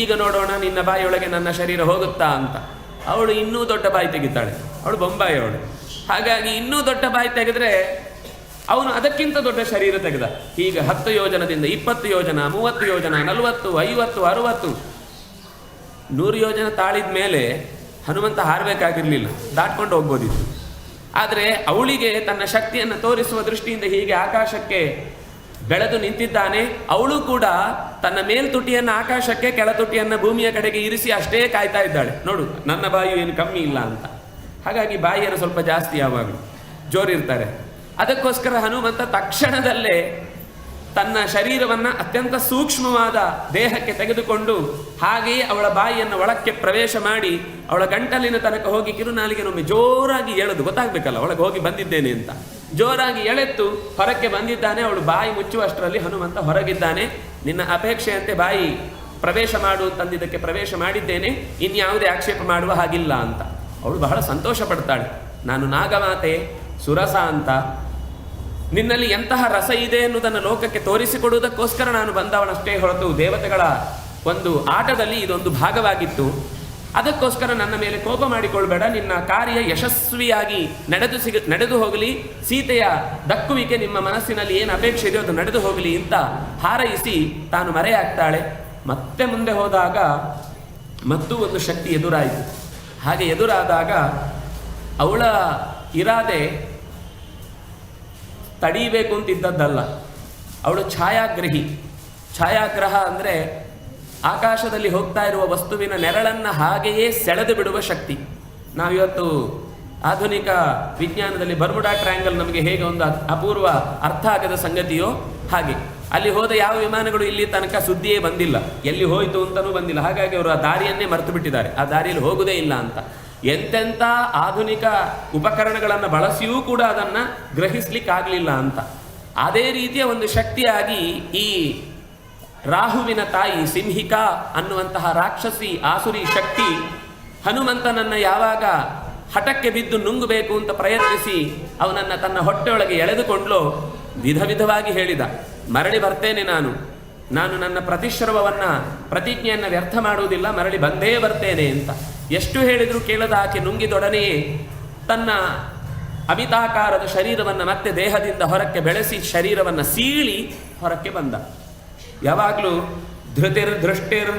ಈಗ ನೋಡೋಣ ನಿನ್ನ ಬಾಯಿಯೊಳಗೆ ನನ್ನ ಶರೀರ ಹೋಗುತ್ತಾ ಅಂತ. ಅವಳು ಇನ್ನೂ ದೊಡ್ಡ ಬಾಯಿ ತೆಗಿತಾಳೆ. ಅವಳು ಬೊಂಬಾಯಿ ಅವಳು. ಹಾಗಾಗಿ ಇನ್ನೂ ದೊಡ್ಡ ಬಾಯಿ ತೆಗೆದ್ರೆ ಅವನು ಅದಕ್ಕಿಂತ ದೊಡ್ಡ ಶರೀರ ತೆಗೆದ. ಈಗ 10 ಯೋಜನದಿಂದ 20 ಯೋಜನ, 30 ಯೋಜನ, 40, 50, 60, 100 ಯೋಜನ ತಾಳಿದ ಮೇಲೆ ಹನುಮಂತ ಹಾರಬೇಕಾಗಿರಲಿಲ್ಲ, ದಾಟ್ಕೊಂಡು ಹೋಗ್ಬೋದಿತ್ತು. ಆದರೆ ಅವಳಿಗೆ ತನ್ನ ಶಕ್ತಿಯನ್ನು ತೋರಿಸುವ ದೃಷ್ಟಿಯಿಂದ ಹೀಗೆ ಆಕಾಶಕ್ಕೆ ಬೆಳೆದು ನಿಂತಿದ್ದಾನೆ. ಅವಳು ಕೂಡ ತನ್ನ ಮೇಲ್ತುಟಿಯನ್ನು ಆಕಾಶಕ್ಕೆ, ಕೆಳತುಟಿಯನ್ನು ಭೂಮಿಯ ಕಡೆಗೆ ಇರಿಸಿ ಅಷ್ಟೇ ಕಾಯ್ತಾ ಇದ್ದಾಳೆ. ನೋಡು, ನನ್ನ ಬಾಯಿ ಏನು ಕಮ್ಮಿ ಇಲ್ಲ ಅಂತ. ಹಾಗಾಗಿ ಬಾಯಿಯನ್ನು ಸ್ವಲ್ಪ ಜಾಸ್ತಿ ಯಾವಾಗಲೂ ಜೋರಿರ್ತಾರೆ. ಅದಕ್ಕೋಸ್ಕರ ಹನುಮಂತ ತಕ್ಷಣದಲ್ಲೇ ತನ್ನ ಶರೀರವನ್ನು ಅತ್ಯಂತ ಸೂಕ್ಷ್ಮವಾದ ದೇಹಕ್ಕೆ ತೆಗೆದುಕೊಂಡು ಹಾಗೆಯೇ ಅವಳ ಬಾಯಿಯನ್ನು ಒಳಕ್ಕೆ ಪ್ರವೇಶ ಮಾಡಿ ಅವಳ ಗಂಟಲಿನ ತನಕ ಹೋಗಿ ಕಿರುನಾಲಿಗೆನೊಮ್ಮೆ ಜೋರಾಗಿ ಎಳೆದು, ಗೊತ್ತಾಗಬೇಕಲ್ಲ ಒಳಗೆ ಹೋಗಿ ಬಂದಿದ್ದೇನೆ ಅಂತ, ಜೋರಾಗಿ ಎಳೆತ್ತು ಹೊರಕ್ಕೆ ಬಂದಿದ್ದಾನೆ. ಅವಳು ಬಾಯಿ ಮುಚ್ಚುವಷ್ಟರಲ್ಲಿ ಹನುಮಂತ ಹೊರಗಿದ್ದಾನೆ. ನಿನ್ನ ಅಪೇಕ್ಷೆಯಂತೆ ಬಾಯಿ ಪ್ರವೇಶ ಮಾಡು ತಂದಿದ್ದಕ್ಕೆ ಪ್ರವೇಶ ಮಾಡಿದ್ದೇನೆ, ಇನ್ಯಾವುದೇ ಆಕ್ಷೇಪ ಮಾಡುವ ಹಾಗಿಲ್ಲ ಅಂತ. ಅವಳು ಬಹಳ ಸಂತೋಷ ಪಡ್ತಾಳೆ. ನಾನು ನಾಗಮಾತೆ ಸುರಸ ಅಂತ, ನಿನ್ನಲ್ಲಿ ಎಂತಹ ರಸ ಇದೆ ಎನ್ನುವುದನ್ನು ಲೋಕಕ್ಕೆ ತೋರಿಸಿಕೊಡುವುದಕ್ಕೋಸ್ಕರ ನಾನು ಬಂದವನಷ್ಟೇ ಹೊರತು ದೇವತೆಗಳ ಒಂದು ಆಟದಲ್ಲಿ ಇದೊಂದು ಭಾಗವಾಗಿತ್ತು. ಅದಕ್ಕೋಸ್ಕರ ನನ್ನ ಮೇಲೆ ಕೋಪ ಮಾಡಿಕೊಳ್ಬೇಡ, ನಿನ್ನ ಕಾರ್ಯ ಯಶಸ್ವಿಯಾಗಿ ನಡೆದು ಹೋಗಲಿ, ಸೀತೆಯ ದಕ್ಕುವಿಕೆ ನಿಮ್ಮ ಮನಸ್ಸಿನಲ್ಲಿ ಏನು ಅಪೇಕ್ಷೆ ಇದೆಯೋ ಅದು ನಡೆದು ಹೋಗಲಿ ಅಂತ ಹಾರೈಸಿ ತಾನು ಮರೆಯಾಗ್ತಾಳೆ. ಮತ್ತೆ ಮುಂದೆ ಹೋದಾಗ ಮತ್ತೂ ಒಂದು ಶಕ್ತಿ ಎದುರಾಯಿತು. ಹಾಗೆ ಎದುರಾದಾಗ ಅವಳ ಇರಾದೆ ತಡೀಬೇಕು ಅಂತಿದ್ದದ್ದಲ್ಲ. ಅವಳು ಛಾಯಾಗ್ರಹಿ. ಛಾಯಾಗ್ರಹ ಅಂದರೆ ಆಕಾಶದಲ್ಲಿ ಹೋಗ್ತಾ ಇರುವ ವಸ್ತುವಿನ ನೆರಳನ್ನು ಹಾಗೆಯೇ ಸೆಳೆದು ಬಿಡುವ ಶಕ್ತಿ. ನಾವಿವತ್ತು ಆಧುನಿಕ ವಿಜ್ಞಾನದಲ್ಲಿ ಬರ್ಮುಡಾ ಟ್ರಯಾಂಗಲ್ ನಮಗೆ ಹೇಗೆ ಒಂದು ಅಪೂರ್ವ ಅರ್ಥ ಆಗದ ಸಂಗತಿಯೋ ಹಾಗೆ ಅಲ್ಲಿ ಹೋದ ಯಾವ ವಿಮಾನಗಳು ಇಲ್ಲಿ ತನಕ ಸುದ್ದಿಯೇ ಬಂದಿಲ್ಲ, ಎಲ್ಲಿ ಹೋಯಿತು ಅಂತಲೂ ಬಂದಿಲ್ಲ. ಹಾಗಾಗಿ ಅವರು ಆ ದಾರಿಯನ್ನೇ ಮರೆತು ಬಿಟ್ಟಿದ್ದಾರೆ, ಆ ದಾರಿಯಲ್ಲಿ ಹೋಗುವುದೇ ಇಲ್ಲ ಅಂತ. ಎಂತೆಂಥ ಆಧುನಿಕ ಉಪಕರಣಗಳನ್ನು ಬಳಸಿಯೂ ಕೂಡ ಅದನ್ನು ಗ್ರಹಿಸ್ಲಿಕ್ಕಾಗಲಿಲ್ಲ ಅಂತ. ಅದೇ ರೀತಿಯ ಒಂದು ಶಕ್ತಿಯಾಗಿ ಈ ರಾಹುವಿನ ತಾಯಿ ಸಿಂಹಿಕಾ ಅನ್ನುವಂತಹ ರಾಕ್ಷಸಿ ಆಸುರಿ ಶಕ್ತಿ ಹನುಮಂತನನ್ನು ಯಾವಾಗ ಹಠಕ್ಕೆ ಬಿದ್ದು ನುಂಗಬೇಕು ಅಂತ ಪ್ರಯತ್ನಿಸಿ ಅವನನ್ನು ತನ್ನ ಹೊಟ್ಟೆಯೊಳಗೆ ಎಳೆದುಕೊಂಡ್ಲೋ ವಿಧ ವಿಧವಾಗಿ ಹೇಳಿದ, ಮರಳಿ ಬರ್ತೇನೆ ನಾನು ನನ್ನ ಪ್ರತಿಜ್ಞೆಯನ್ನು ವ್ಯರ್ಥ ಮಾಡುವುದಿಲ್ಲ, ಮರಳಿ ಬಂದೇ ಬರ್ತೇನೆ ಅಂತ. ಎಷ್ಟು ಹೇಳಿದರೂ ಕೇಳದ ಆಕೆ ನುಂಗಿದೊಡನೆಯೇ ತನ್ನ ಅಮಿತಾಕಾರದ ಶರೀರವನ್ನು ಮತ್ತೆ ದೇಹದಿಂದ ಹೊರಕ್ಕೆ ಬೆಳೆಸಿ ಶರೀರವನ್ನು ಸೀಳಿ ಹೊರಕ್ಕೆ ಬಂದ. ಯಾವಾಗಲೂ ಧೃತಿರ್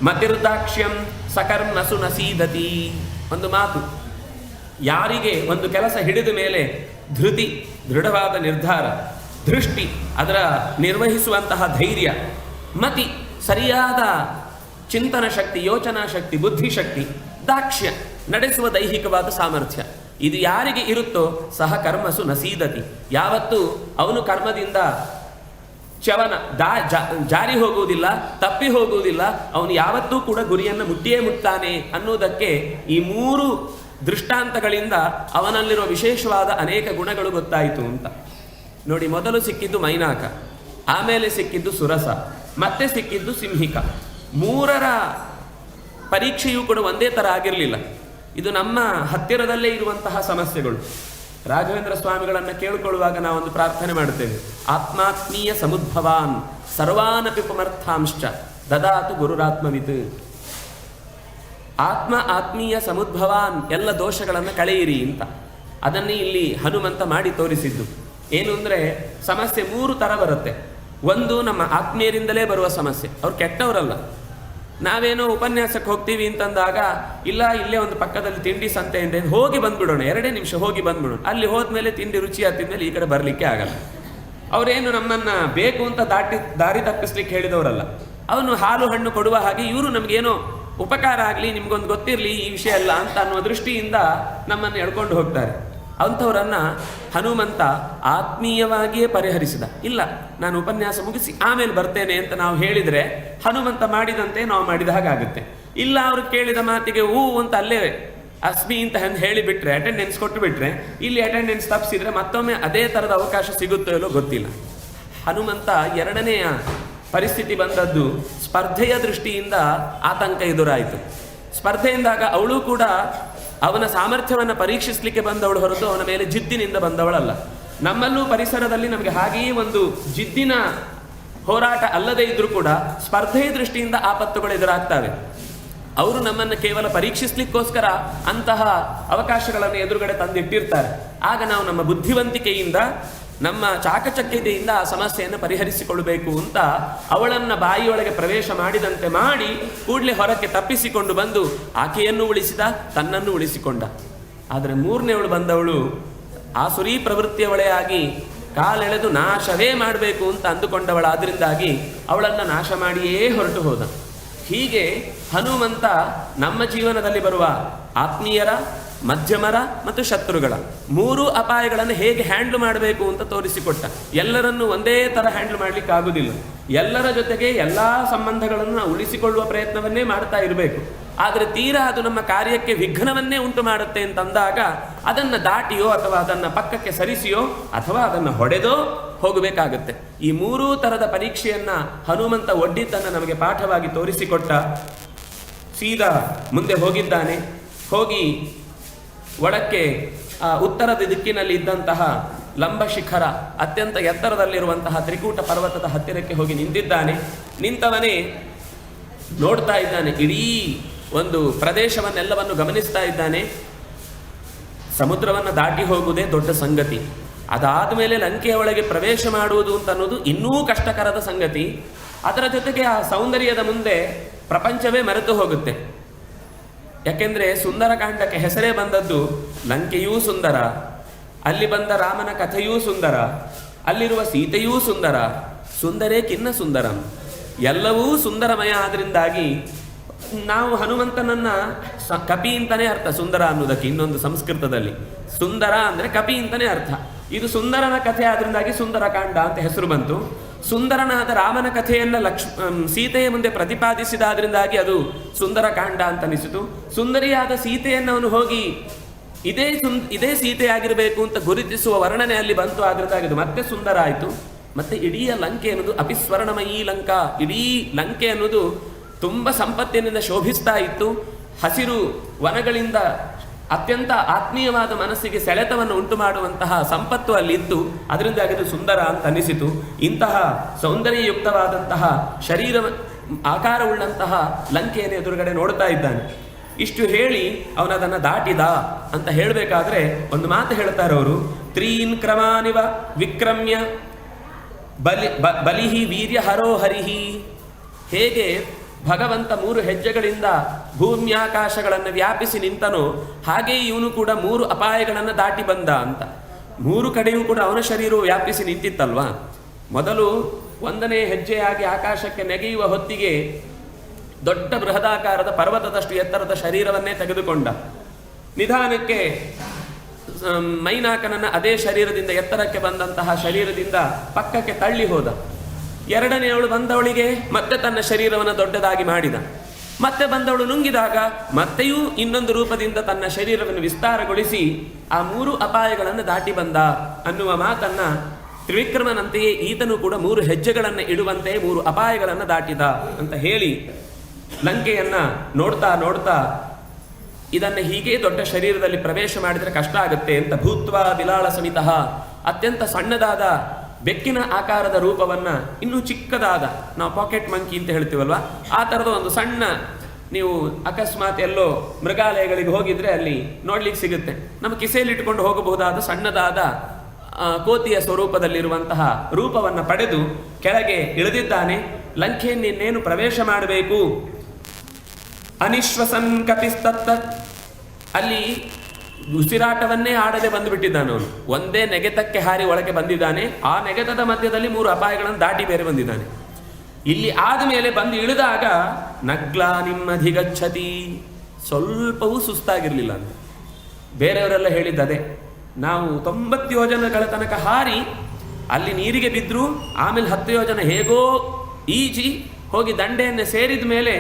ಮತಿರ್ದಾಕ್ಷ್ಯಂ ಸಕರ್ಮಸು ನಸೀದತಿ ಒಂದು ಮಾತು. ಯಾರಿಗೆ ಒಂದು ಕೆಲಸ ಹಿಡಿದ ಮೇಲೆ ಧೃತಿ, ದೃಢವಾದ ನಿರ್ಧಾರ, ದೃಷ್ಟಿ, ಅದರ ನಿರ್ವಹಿಸುವಂತಹ ಧೈರ್ಯ, ಮತಿ, ಸರಿಯಾದ ಚಿಂತನ ಶಕ್ತಿ, ಯೋಚನಾ ಶಕ್ತಿ, ಬುದ್ಧಿಶಕ್ತಿ, ದಾಕ್ಷ್ಯ, ನಡೆಸುವ ದೈಹಿಕವಾದ ಸಾಮರ್ಥ್ಯ, ಇದು ಯಾರಿಗೆ ಇರುತ್ತೋ ಸಹ ಕರ್ಮಸು ನಸೀದತಿ, ಯಾವತ್ತೂ ಅವನು ಕರ್ಮದಿಂದ ಜಾರಿ ಹೋಗುವುದಿಲ್ಲ, ತಪ್ಪಿ ಹೋಗುವುದಿಲ್ಲ, ಅವನು ಯಾವತ್ತೂ ಕೂಡ ಗುರಿಯನ್ನು ಮುಟ್ಟಿಯೇ ಮುಟ್ತಾನೆ ಅನ್ನುವುದಕ್ಕೆ ಈ 3 ದೃಷ್ಟಾಂತಗಳಿಂದ ಅವನಲ್ಲಿರುವ ವಿಶೇಷವಾದ ಅನೇಕ ಗುಣಗಳು ಗೊತ್ತಾಯಿತು ಅಂತ. ನೋಡಿ, ಮೊದಲು ಸಿಕ್ಕಿದ್ದು ಮೈನಾಕ, ಆಮೇಲೆ ಸಿಕ್ಕಿದ್ದು ಸುರಸ, ಮತ್ತೆ ಸಿಕ್ಕಿದ್ದು ಸಿಂಹಿಕ. 3ರ ಪರೀಕ್ಷೆಯೂ ಕೂಡ ಒಂದೇ ಥರ ಆಗಿರಲಿಲ್ಲ. ಇದು ನಮ್ಮ ಹತ್ತಿರದಲ್ಲೇ ಇರುವಂತಹ ಸಮಸ್ಯೆಗಳು. ರಾಘವೇಂದ್ರ ಸ್ವಾಮಿಗಳನ್ನು ಕೇಳಿಕೊಳ್ಳುವಾಗ ನಾವೊಂದು ಪ್ರಾರ್ಥನೆ ಮಾಡುತ್ತೇವೆ, ಆತ್ಮಾತ್ಮೀಯ ಸಮುದ್ಭವಾನ್ ಸರ್ವಾನಪಿ ಪುಮರ್ಥಾಂಶ್ಚ ದದಾತು ಗುರುರಾತ್ಮವಿತ್. ಆತ್ಮೀಯ ಸಮುದ್ಭವಾನ್, ಎಲ್ಲ ದೋಷಗಳನ್ನು ಕಳೆಯಿರಿ ಅಂತ. ಅದನ್ನೇ ಇಲ್ಲಿ ಹನುಮಂತ ಮಾಡಿ ತೋರಿಸಿದ್ದು. ಏನು ಅಂದರೆ ಸಮಸ್ಯೆ 3 ಥರ ಬರುತ್ತೆ. ಒಂದು, ನಮ್ಮ ಆತ್ಮೀಯರಿಂದಲೇ ಬರುವ ಸಮಸ್ಯೆ. ಅವ್ರು ಕೆಟ್ಟವರಲ್ಲ. ನಾವೇನೋ ಉಪನ್ಯಾಸಕ್ಕೆ ಹೋಗ್ತೀವಿ ಅಂತಂದಾಗ, ಇಲ್ಲ ಇಲ್ಲೇ ಒಂದು ಪಕ್ಕದಲ್ಲಿ ತಿಂಡಿ ಸಂತೆ ಇದೆ, ಹೋಗಿ ಬಂದ್ಬಿಡೋಣ, 2 ನಿಮಿಷ ಹೋಗಿ ಬಂದ್ಬಿಡೋಣ. ಅಲ್ಲಿ ಹೋದ್ಮೇಲೆ ತಿಂಡಿ ರುಚಿ ಹತ್ತಿದ್ಮೇಲೆ ಈ ಕಡೆ ಬರಲಿಕ್ಕೆ ಆಗಲ್ಲ. ಅವರೇನು ನಮ್ಮನ್ನು ಬೇಕು ಅಂತ ದಾರಿ ತಪ್ಪಿಸ್ಲಿಕ್ಕೆ ಹೇಳಿದವರಲ್ಲ. ಅವನು ಹಾಲು ಹಣ್ಣು ಕೊಡುವ ಹಾಗೆ ಇವರು ನಮಗೇನೋ ಉಪಕಾರ ಆಗಲಿ, ನಿಮ್ಗೊಂದು ಗೊತ್ತಿರಲಿ ಈ ವಿಷಯ ಅಲ್ಲ ಅಂತ ಅನ್ನುವ ದೃಷ್ಟಿಯಿಂದ ನಮ್ಮನ್ನು ಎಳ್ಕೊಂಡು ಹೋಗ್ತಾರೆ. ಅಂಥವರನ್ನು ಹನುಮಂತ ಆತ್ಮೀಯವಾಗಿಯೇ ಪರಿಹರಿಸಿದ. ಇಲ್ಲ, ನಾನು ಉಪನ್ಯಾಸ ಮುಗಿಸಿ ಆಮೇಲೆ ಬರ್ತೇನೆ ಅಂತ ನಾವು ಹೇಳಿದರೆ ಹನುಮಂತ ಮಾಡಿದಂತೆ ನಾವು ಮಾಡಿದ ಹಾಗಾಗುತ್ತೆ. ಇಲ್ಲ, ಅವರು ಕೇಳಿದ ಮಾತಿಗೆ ಅಂತ ಅಲ್ಲೇ ಅಸ್ಮಿ ಅಂತ ಹೇಳಿಬಿಟ್ರೆ, ಅಟೆಂಡೆನ್ಸ್ ಕೊಟ್ಟು ಬಿಟ್ರೆ, ಇಲ್ಲಿ ಅಟೆಂಡೆನ್ಸ್ ತಪ್ಪಿಸಿದ್ರೆ ಮತ್ತೊಮ್ಮೆ ಅದೇ ಥರದ ಅವಕಾಶ ಸಿಗುತ್ತೋ ಇಲ್ಲೋ ಗೊತ್ತಿಲ್ಲ. ಹನುಮಂತ 2ನೆಯ ಪರಿಸ್ಥಿತಿ ಬಂದದ್ದು ಸ್ಪರ್ಧೆಯ ದೃಷ್ಟಿಯಿಂದ ಆತಂಕ ಎದುರಾಯಿತು. ಸ್ಪರ್ಧೆಯಿಂದಾಗ ಅವಳು ಕೂಡ ಅವನ ಸಾಮರ್ಥ್ಯವನ್ನು ಪರೀಕ್ಷಿಸಲಿಕ್ಕೆ ಬಂದವಳು ಹೊರತು ಅವನ ಮೇಲೆ ಜಿದ್ದಿನಿಂದ ಬಂದವಳಲ್ಲ. ನಮ್ಮಲ್ಲೂ ಪರಿಸರದಲ್ಲಿ ನಮಗೆ ಹಾಗೆಯೇ ಒಂದು ಜಿದ್ದಿನ ಹೋರಾಟ ಅಲ್ಲದೇ ಇದ್ರೂ ಕೂಡ ಸ್ಪರ್ಧೆಯ ದೃಷ್ಟಿಯಿಂದ ಆಪತ್ತುಗಳು ಎದುರಾಗ್ತವೆ. ಅವರು ನಮ್ಮನ್ನು ಕೇವಲ ಪರೀಕ್ಷಿಸಲಿಕ್ಕೋಸ್ಕರ ಅಂತಹ ಅವಕಾಶಗಳನ್ನು ಎದುರುಗಡೆ ತಂದಿಟ್ಟಿರ್ತಾರೆ. ಆಗ ನಾವು ನಮ್ಮ ಬುದ್ಧಿವಂತಿಕೆಯಿಂದ, ನಮ್ಮ ಚಾಕಚಕ್ಯತೆಯಿಂದ ಆ ಸಮಸ್ಯೆಯನ್ನು ಪರಿಹರಿಸಿಕೊಳ್ಳಬೇಕು ಅಂತ ಅವಳನ್ನು ಬಾಯಿಯೊಳಗೆ ಪ್ರವೇಶ ಮಾಡಿದಂತೆ ಮಾಡಿ ಕೂಡಲೇ ಹೊರಕ್ಕೆ ತಪ್ಪಿಸಿಕೊಂಡು ಬಂದು ಆಕೆಯನ್ನು ಉಳಿಸಿದ, ತನ್ನನ್ನು ಉಳಿಸಿಕೊಂಡ. ಆದರೆ 3ನೇವಳು ಬಂದವಳು ಆಸುರಿ ಪ್ರವೃತ್ತಿಯವಳೇ ಆಗಿ ಕಾಲೆಳೆದು ನಾಶವೇ ಮಾಡಬೇಕು ಅಂತ ಅಂದುಕೊಂಡವಳಾದ್ರಿಂದಾಗಿ ಅವಳನ್ನು ನಾಶ ಮಾಡಿಯೇ ಹೊರಟು ಹೋದ. ಹೀಗೆ ಹನುಮಂತ ನಮ್ಮ ಜೀವನದಲ್ಲಿ ಬರುವ ಆತ್ಮೀಯರ, ಮಧ್ಯಮರ ಮತ್ತು ಶತ್ರುಗಳ 3 ಅಪಾಯಗಳನ್ನು ಹೇಗೆ ಹ್ಯಾಂಡ್ಲ್ ಮಾಡಬೇಕು ಅಂತ ತೋರಿಸಿಕೊಟ್ಟ. ಎಲ್ಲರನ್ನೂ ಒಂದೇ ಥರ ಹ್ಯಾಂಡ್ಲ್ ಮಾಡಲಿಕ್ಕೆ ಆಗುವುದಿಲ್ಲ. ಎಲ್ಲರ ಜೊತೆಗೆ ಎಲ್ಲ ಸಂಬಂಧಗಳನ್ನು ಉಳಿಸಿಕೊಳ್ಳುವ ಪ್ರಯತ್ನವನ್ನೇ ಮಾಡ್ತಾ ಇರಬೇಕು. ಆದರೆ ತೀರಾ ಅದು ನಮ್ಮ ಕಾರ್ಯಕ್ಕೆ ವಿಘ್ನವನ್ನೇ ಉಂಟು ಮಾಡುತ್ತೆ ಅಂತಂದಾಗ ಅದನ್ನು ದಾಟಿಯೋ ಅಥವಾ ಅದನ್ನು ಪಕ್ಕಕ್ಕೆ ಸರಿಸಿಯೋ ಅಥವಾ ಅದನ್ನು ಹೊಡೆದೋ ಹೋಗಬೇಕಾಗುತ್ತೆ. ಈ 3 ಥರದ ಪರೀಕ್ಷೆಯನ್ನು ಹನುಮಂತ ಒಡ್ಡಿದ್ದನ್ನು ನಮಗೆ ಪಾಠವಾಗಿ ತೋರಿಸಿಕೊಟ್ಟ. ಸೀದಾ ಮುಂದೆ ಹೋಗಿದ್ದಾನೆ. ಹೋಗಿ ಒಳಕ್ಕೆ ಉತ್ತರದ ದಿಕ್ಕಿನಲ್ಲಿ ಇದ್ದಂತಹ ಲಂಬ ಶಿಖರ, ಅತ್ಯಂತ ಎತ್ತರದಲ್ಲಿರುವಂತಹ ತ್ರಿಕೂಟ ಪರ್ವತದ ಹತ್ತಿರಕ್ಕೆ ಹೋಗಿ ನಿಂತಿದ್ದಾನೆ. ನಿಂತವನೇ ನೋಡ್ತಾ ಇದ್ದಾನೆ. ಇಡೀ ಒಂದು ಪ್ರದೇಶವನ್ನೆಲ್ಲವನ್ನು ಗಮನಿಸ್ತಾ ಇದ್ದಾನೆ. ಸಮುದ್ರವನ್ನು ದಾಟಿ ಹೋಗುವುದೇ ದೊಡ್ಡ ಸಂಗತಿ. ಅದಾದ ಮೇಲೆ ಲಂಕೆಯ ಒಳಗೆ ಪ್ರವೇಶ ಮಾಡುವುದು ಅಂತ ಅನ್ನೋದು ಇನ್ನೂ ಕಷ್ಟಕರದ ಸಂಗತಿ. ಅದರ ಜೊತೆಗೆ ಆ ಸೌಂದರ್ಯದ ಮುಂದೆ ಪ್ರಪಂಚವೇ ಮರೆತು ಹೋಗುತ್ತೆ. ಯಾಕೆಂದರೆ ಸುಂದರಕಾಂಡಕ್ಕೆ ಹೆಸರೇ ಬಂದದ್ದು ಲಂಕೆಯೂ ಸುಂದರ, ಅಲ್ಲಿ ಬಂದ ರಾಮನ ಕಥೆಯೂ ಸುಂದರ, ಅಲ್ಲಿರುವ ಸೀತೆಯೂ ಸುಂದರ, ಸುಂದರೇ ಕಿನ್ನ ಸುಂದರಂ, ಎಲ್ಲವೂ ಸುಂದರಮಯ. ಆದ್ರಿಂದಾಗಿ ನಾವು ಹನುಮಂತನನ್ನ ಕಪಿ ಅಂತಲೇ ಅರ್ಥ ಸುಂದರ ಅನ್ನೋದಕ್ಕೆ. ಇನ್ನೊಂದು ಸಂಸ್ಕೃತದಲ್ಲಿ ಸುಂದರ ಅಂದರೆ ಕಪಿ ಅಂತಲೇ ಅರ್ಥ. ಇದು ಸುಂದರನ ಕಥೆ ಆದ್ರಿಂದಾಗಿ ಸುಂದರಕಾಂಡ ಅಂತ ಹೆಸರು ಬಂತು. ಸುಂದರನಾದ ರಾಮನ ಕಥೆಯನ್ನು ಸೀತೆಯ ಮುಂದೆ ಪ್ರತಿಪಾದಿಸಿದಾದ್ರಿಂದಾಗಿ ಅದು ಸುಂದರಕಾಂಡ ಅಂತ ಅನಿಸಿತು. ಸುಂದರಿಯಾದ ಸೀತೆಯನ್ನು ಅವನು ಹೋಗಿ ಇದೇ ಸೀತೆಯಾಗಿರಬೇಕು ಅಂತ ಗುರುತಿಸುವ ವರ್ಣನೆ ಅಲ್ಲಿ ಬಂತು. ಆದ್ರಿಂದಾಗಿ ಅದು ಮತ್ತೆ ಸುಂದರ ಆಯಿತು. ಮತ್ತೆ ಇಡೀ ಲಂಕೆ ಅನ್ನೋದು ಅಪಿಸ್ವರ್ಣಮಯೀ ಲಂಕಾ, ಇಡೀ ಲಂಕೆ ಅನ್ನೋದು ತುಂಬ ಸಂಪತ್ತಿನಿಂದ ಶೋಭಿಸ್ತಾ ಇತ್ತು. ಹಸಿರು ವನಗಳಿಂದ ಅತ್ಯಂತ ಆತ್ಮೀಯವಾದ ಮನಸ್ಸಿಗೆ ಸೆಳೆತವನ್ನು ಉಂಟು ಮಾಡುವಂತಹ ಸಂಪತ್ತು ಅಲ್ಲಿತ್ತು. ಅದರಿಂದಾಗಿ ಅದು ಸುಂದರ ಅಂತ ಅನಿಸಿತು. ಇಂತಹ ಸೌಂದರ್ಯಯುಕ್ತವಾದಂತಹ ಶರೀರ ಆಕಾರವುಳ್ಳಂತಹ ಲಂಕೆಯನ್ನು ಎದುರುಗಡೆ ನೋಡ್ತಾ ಇದ್ದಾನೆ. ಇಷ್ಟು ಹೇಳಿ ಅವನದನ್ನು ದಾಟಿದ ಅಂತ ಹೇಳಬೇಕಾದ್ರೆ ಒಂದು ಮಾತು ಹೇಳ್ತಾರೆ ಅವರು. 3 ಕ್ರಮಾನಿವ ವಿಕ್ರಮ್ಯ ಬಲಿಹಿ ವೀರ್ಯ ಹರೋ ಹರಿಹಿ. ಹೇಗೆ ಭಗವಂತ 3 ಹೆಜ್ಜೆಗಳಿಂದ ಭೂಮ್ಯಾಕಾಶಗಳನ್ನು ವ್ಯಾಪಿಸಿ ನಿಂತನೋ ಹಾಗೆ ಇವನು ಕೂಡ 3 ಅಪಾಯಗಳನ್ನು ದಾಟಿ ಬಂದ ಅಂತ. 3 ಕಡೆಯೂ ಕೂಡ ಅವನ ಶರೀರವು ವ್ಯಾಪಿಸಿ ನಿಂತಿತ್ತಲ್ವಾ. ಮೊದಲು 1ನೇ ಹೆಜ್ಜೆಯಾಗಿ ಆಕಾಶಕ್ಕೆ ನೆಗೆಯುವ ಹೊತ್ತಿಗೆ ದೊಡ್ಡ ಬೃಹದಾಕಾರದ ಪರ್ವತದಷ್ಟು ಎತ್ತರದ ಶರೀರವನ್ನೇ ತೆಗೆದುಕೊಂಡ. ನಿಧಾನಕ್ಕೆ ಮೈನಾಕನನ್ನ ಅದೇ ಶರೀರದಿಂದ ಎತ್ತರಕ್ಕೆ ಬಂದಂತಹ ಶರೀರದಿಂದ ಪಕ್ಕಕ್ಕೆ ತಳ್ಳಿ ಹೋದ. 2ನೇವಳು ಬಂದವಳಿಗೆ ಮತ್ತೆ ತನ್ನ ಶರೀರವನ್ನು ದೊಡ್ಡದಾಗಿ ಮಾಡಿದ. ಮತ್ತೆ ಬಂದವಳು ನುಂಗಿದಾಗ ಮತ್ತೆಯೂ ಇನ್ನೊಂದು ರೂಪದಿಂದ ತನ್ನ ಶರೀರವನ್ನು ವಿಸ್ತಾರಗೊಳಿಸಿ ಆ 3 ಅಪಾಯಗಳನ್ನು ದಾಟಿ ಬಂದ ಅನ್ನುವ ಮಾತನ್ನ ತ್ರಿವಿಕ್ರಮನಂತೆಯೇ ಈತನು ಕೂಡ 3 ಹೆಜ್ಜೆಗಳನ್ನು ಇಡುವಂತೆ 3 ಅಪಾಯಗಳನ್ನು ದಾಟಿದ ಅಂತ ಹೇಳಿ ಲಂಕೆಯನ್ನ ನೋಡ್ತಾ ನೋಡ್ತಾ ಇದನ್ನು ಹೀಗೆ ದೊಡ್ಡ ಶರೀರದಲ್ಲಿ ಪ್ರವೇಶ ಮಾಡಿದರೆ ಕಷ್ಟ ಆಗುತ್ತೆ ಅಂತ ಭೂತ್ವ ಬಿಲಾಳ ಸಮಿತಃ ಅತ್ಯಂತ ಸಣ್ಣದಾದ ಬೆಕ್ಕಿನ ಆಕಾರದ ರೂಪವನ್ನು ಇನ್ನೂ ಚಿಕ್ಕದಾದ, ನಾವು ಪಾಕೆಟ್ ಮಂಕಿ ಅಂತ ಹೇಳ್ತೀವಲ್ವ, ಆ ಥರದ ಒಂದು ಸಣ್ಣ, ನೀವು ಅಕಸ್ಮಾತ್ ಎಲ್ಲೋ ಮೃಗಾಲಯಗಳಿಗೆ ಹೋಗಿದ್ರೆ ಅಲ್ಲಿ ನೋಡ್ಲಿಕ್ಕೆ ಸಿಗುತ್ತೆ. ನಮ್ಮ ಕಿಸೆಯಲ್ಲಿ ಇಟ್ಕೊಂಡು ಹೋಗಬಹುದಾದ ಸಣ್ಣದಾದ ಕೋತಿಯ ಸ್ವರೂಪದಲ್ಲಿರುವಂತಹ ರೂಪವನ್ನು ಪಡೆದು ಕೆಳಗೆ ಇಳಿದಿದ್ದಾನೆ. ಲಂಕೆಯನ್ನೇನು ಪ್ರವೇಶ ಮಾಡಬೇಕು. ಅನಿಶ್ವಸನ್ ಕಪಿಸ್ತತ್ತ, ಅಲ್ಲಿ ಉಸಿರಾಟವನ್ನೇ ಆಡದೆ ಬಂದುಬಿಟ್ಟಿದ್ದಾನೆ ಅವನು. ಒಂದೇ ನೆಗೆತಕ್ಕೆ ಹಾರಿ ಒಳಗೆ ಬಂದಿದ್ದಾನೆ. ಆ ನೆಗೆತದ ಮಧ್ಯದಲ್ಲಿ 3 ಅಪಾಯಗಳನ್ನು ದಾಟಿ ಬೇರೆ ಬಂದಿದ್ದಾನೆ. ಇಲ್ಲಿ ಆದಮೇಲೆ ಬಂದು ಇಳಿದಾಗ ನಗ್ಲಾ ನಿಮ್ಮಧಿಗಚ್ಚತಿ, ಸ್ವಲ್ಪವೂ ಸುಸ್ತಾಗಿರಲಿಲ್ಲ ಅಂತ. ಬೇರೆಯವರೆಲ್ಲ ಹೇಳಿದ್ದದೆ, ನಾವು 90 ಯೋಜನೆಗಳ ತನಕ ಹಾರಿ ಅಲ್ಲಿ ನೀರಿಗೆ ಬಿದ್ದರು, ಆಮೇಲೆ 10 ಯೋಜನೆ ಹೇಗೋ ಈಜಿ ಹೋಗಿ ದಂಡೆಯನ್ನು ಸೇರಿದ ಮೇಲೆ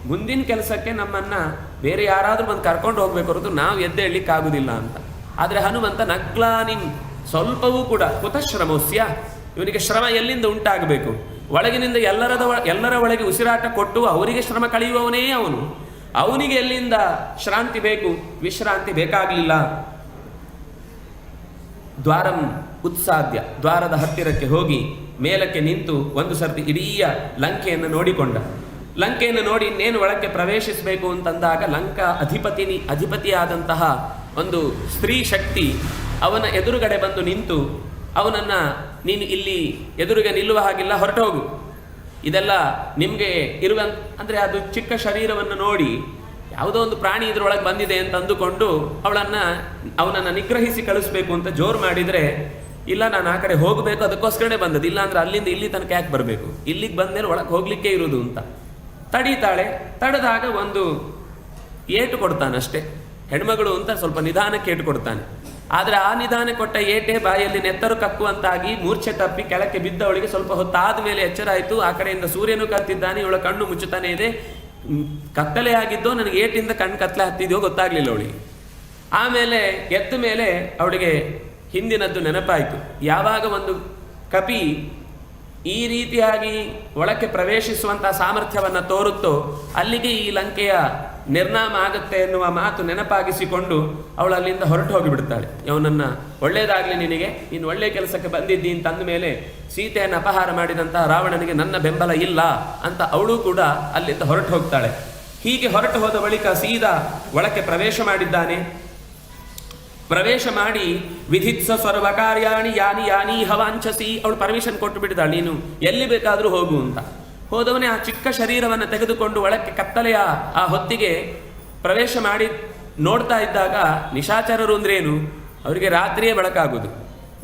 ಮುಂದಿನ ಕೆಲಸಕ್ಕೆ ನಮ್ಮನ್ನು ಬೇರೆ ಯಾರಾದರೂ ಬಂದು ಕರ್ಕೊಂಡು ಹೋಗ್ಬೇಕು ಹೊರತು ನಾವು ಎದ್ದೇಳಲಿಕ್ಕಾಗೋದಿಲ್ಲ ಅಂತ. ಆದರೆ ಹನುಮಂತ ನಗ್ಲಾನಿನ್, ಸ್ವಲ್ಪವೂ ಕೂಡ ಕುತಶ್ರಮಸ್ಯ, ಇವನಿಗೆ ಶ್ರಮ ಎಲ್ಲಿಂದ ಉಂಟಾಗಬೇಕು? ಒಳಗಿನಿಂದ ಎಲ್ಲರ ಒಳಗೆ ಉಸಿರಾಟ ಕೊಟ್ಟು ಅವರಿಗೆ ಶ್ರಮ ಕಳೆಯುವವನೇ ಅವನು. ಅವನಿಗೆ ಎಲ್ಲಿಂದ ಶ್ರಾಂತಿ ಬೇಕು? ವಿಶ್ರಾಂತಿ ಬೇಕಾಗಲಿಲ್ಲ. ದ್ವಾರಂ ಉತ್ಸಾದ್ಯ, ದ್ವಾರದ ಹತ್ತಿರಕ್ಕೆ ಹೋಗಿ ಮೇಲಕ್ಕೆ ನಿಂತು ಒಂದು ಸರ್ತಿ ಇಡೀ ಲಂಕೆಯನ್ನು ನೋಡಿಕೊಂಡ. ಲಂಕೆಯನ್ನು ನೋಡಿ ಇನ್ನೇನು ಒಳಕ್ಕೆ ಪ್ರವೇಶಿಸಬೇಕು ಅಂತಂದಾಗ ಲಂಕಾ ಅಧಿಪತಿಯಾದಂತಹ ಒಂದು ಸ್ತ್ರೀ ಶಕ್ತಿ ಅವನ ಎದುರುಗಡೆ ಬಂದು ನಿಂತು ಅವನನ್ನು, ನೀನು ಇಲ್ಲಿ ಎದುರಿಗೆ ನಿಲ್ಲುವ ಹಾಗಿಲ್ಲ, ಹೊರಟು ಹೋಗು, ಇದೆಲ್ಲ ನಿಮಗೆ ಅಂದರೆ ಅದು ಚಿಕ್ಕ ಶರೀರವನ್ನು ನೋಡಿ ಯಾವುದೋ ಒಂದು ಪ್ರಾಣಿ ಇದರೊಳಗೆ ಬಂದಿದೆ ಅಂತ ಅಂದುಕೊಂಡು ಅವನನ್ನು ನಿಗ್ರಹಿಸಿ ಕಳಿಸ್ಬೇಕು ಅಂತ ಜೋರು ಮಾಡಿದರೆ ಇಲ್ಲ ನಾನು ಆ ಕಡೆ ಹೋಗಬೇಕು, ಅದಕ್ಕೋಸ್ಕರನೇ ಬಂದದ್ದು, ಇಲ್ಲ ಅಂದ್ರೆ ಅಲ್ಲಿಂದ ಇಲ್ಲಿ ತನಕ ಯಾಕೆ ಬರಬೇಕು, ಇಲ್ಲಿಗೆ ಬಂದ್ಮೇಲೆ ಒಳಗೆ ಹೋಗ್ಲಿಕ್ಕೆ ಇರುವುದು ಅಂತ ತಡೀತಾಳೆ. ತಡೆದಾಗ ಒಂದು ಏಟು ಕೊಡ್ತಾನಷ್ಟೇ, ಹೆಣ್ಮಗಳು ಅಂತ ಸ್ವಲ್ಪ ನಿಧಾನಕ್ಕೆ ಏಟು ಕೊಡ್ತಾನೆ. ಆದರೆ ಆ ನಿಧಾನ ಕೊಟ್ಟ ಏಟೆ ಬಾಯಲ್ಲಿ ನೆತ್ತರು ಕಕ್ಕುವಂತಾಗಿ ಮೂರ್ಛೆ ತಪ್ಪಿ ಕೆಳಕ್ಕೆ ಬಿದ್ದವಳಿಗೆ ಸ್ವಲ್ಪ ಹೊತ್ತಾದ ಮೇಲೆ ಎಚ್ಚರ ಆಯಿತು. ಆ ಕಡೆಯಿಂದ ಸೂರ್ಯನು ಕತ್ತಿದ್ದಾನೆ, ಇವಳ ಕಣ್ಣು ಮುಚ್ಚುತ್ತಾನೆ ಇದೆ. ಕತ್ತಲೆ ಆಗಿದ್ದೋ ನನಗೆ ಏಟಿಂದ ಕಣ್ಣು ಕತ್ತಲೆ ಹತ್ತಿದೆಯೋ ಗೊತ್ತಾಗ್ಲಿಲ್ಲ ಅವಳಿಗೆ. ಆಮೇಲೆ ಎದ್ದ ಮೇಲೆ ಅವಳಿಗೆ ಹಿಂದಿನದ್ದು ನೆನಪಾಯಿತು. ಯಾವಾಗ ಒಂದು ಕಪಿ ಈ ರೀತಿಯಾಗಿ ಒಳಕ್ಕೆ ಪ್ರವೇಶಿಸುವಂತಹ ಸಾಮರ್ಥ್ಯವನ್ನು ತೋರುತ್ತೋ ಅಲ್ಲಿಗೆ ಈ ಲಂಕೆಯ ನಿರ್ನಾಮ ಆಗುತ್ತೆ ಎನ್ನುವ ಮಾತು ನೆನಪಾಗಿಸಿಕೊಂಡು ಅವಳು ಅಲ್ಲಿಂದ ಹೊರಟು ಹೋಗಿಬಿಡ್ತಾಳೆ. ಅವನನ್ನ ಒಳ್ಳೇದಾಗ್ಲಿ ನಿನಗೆ, ನೀನು ಒಳ್ಳೆ ಕೆಲಸಕ್ಕೆ ಬಂದಿದ್ದಿ ಅಂತಂದ ಮೇಲೆ ಸೀತೆಯನ್ನು ಅಪಹಾರ ಮಾಡಿದಂತಹ ರಾವಣನಿಗೆ ನನ್ನ ಬೆಂಬಲ ಇಲ್ಲ ಅಂತ ಅವಳು ಕೂಡ ಅಲ್ಲಿಂದ ಹೊರಟು ಹೋಗ್ತಾಳೆ. ಹೀಗೆ ಹೊರಟು ಹೋದ ಬಳಿಕ ಸೀದಾ ಒಳಕ್ಕೆ ಪ್ರವೇಶ ಮಾಡಿದ್ದಾನೆ. ಪ್ರವೇಶ ಮಾಡಿ ವಿಧಿತ್ಸ ಸರ್ವಕಾರ್ಯಾಣಿ ಯಾನಿ ಯಾನಿ ಹವಾಂಛಸಿ, ಅವಳು ಪರ್ಮಿಷನ್ ಕೊಟ್ಟು ಬಿಟ್ಟಿದ್ದಾಳೆ, ನೀನು ಎಲ್ಲಿ ಬೇಕಾದರೂ ಹೋಗು ಅಂತ. ಹೋದವನೇ ಆ ಚಿಕ್ಕ ಶರೀರವನ್ನು ತೆಗೆದುಕೊಂಡು ಒಳಕ್ಕೆ ಕತ್ತಲೆಯ ಆ ಹೊತ್ತಿಗೆ ಪ್ರವೇಶ ಮಾಡಿ ನೋಡ್ತಾ ಇದ್ದಾಗ, ನಿಶಾಚರರು ಅಂದ್ರೇನು, ಅವರಿಗೆ ರಾತ್ರಿಯೇ ಬೆಳಕಾಗುವುದು.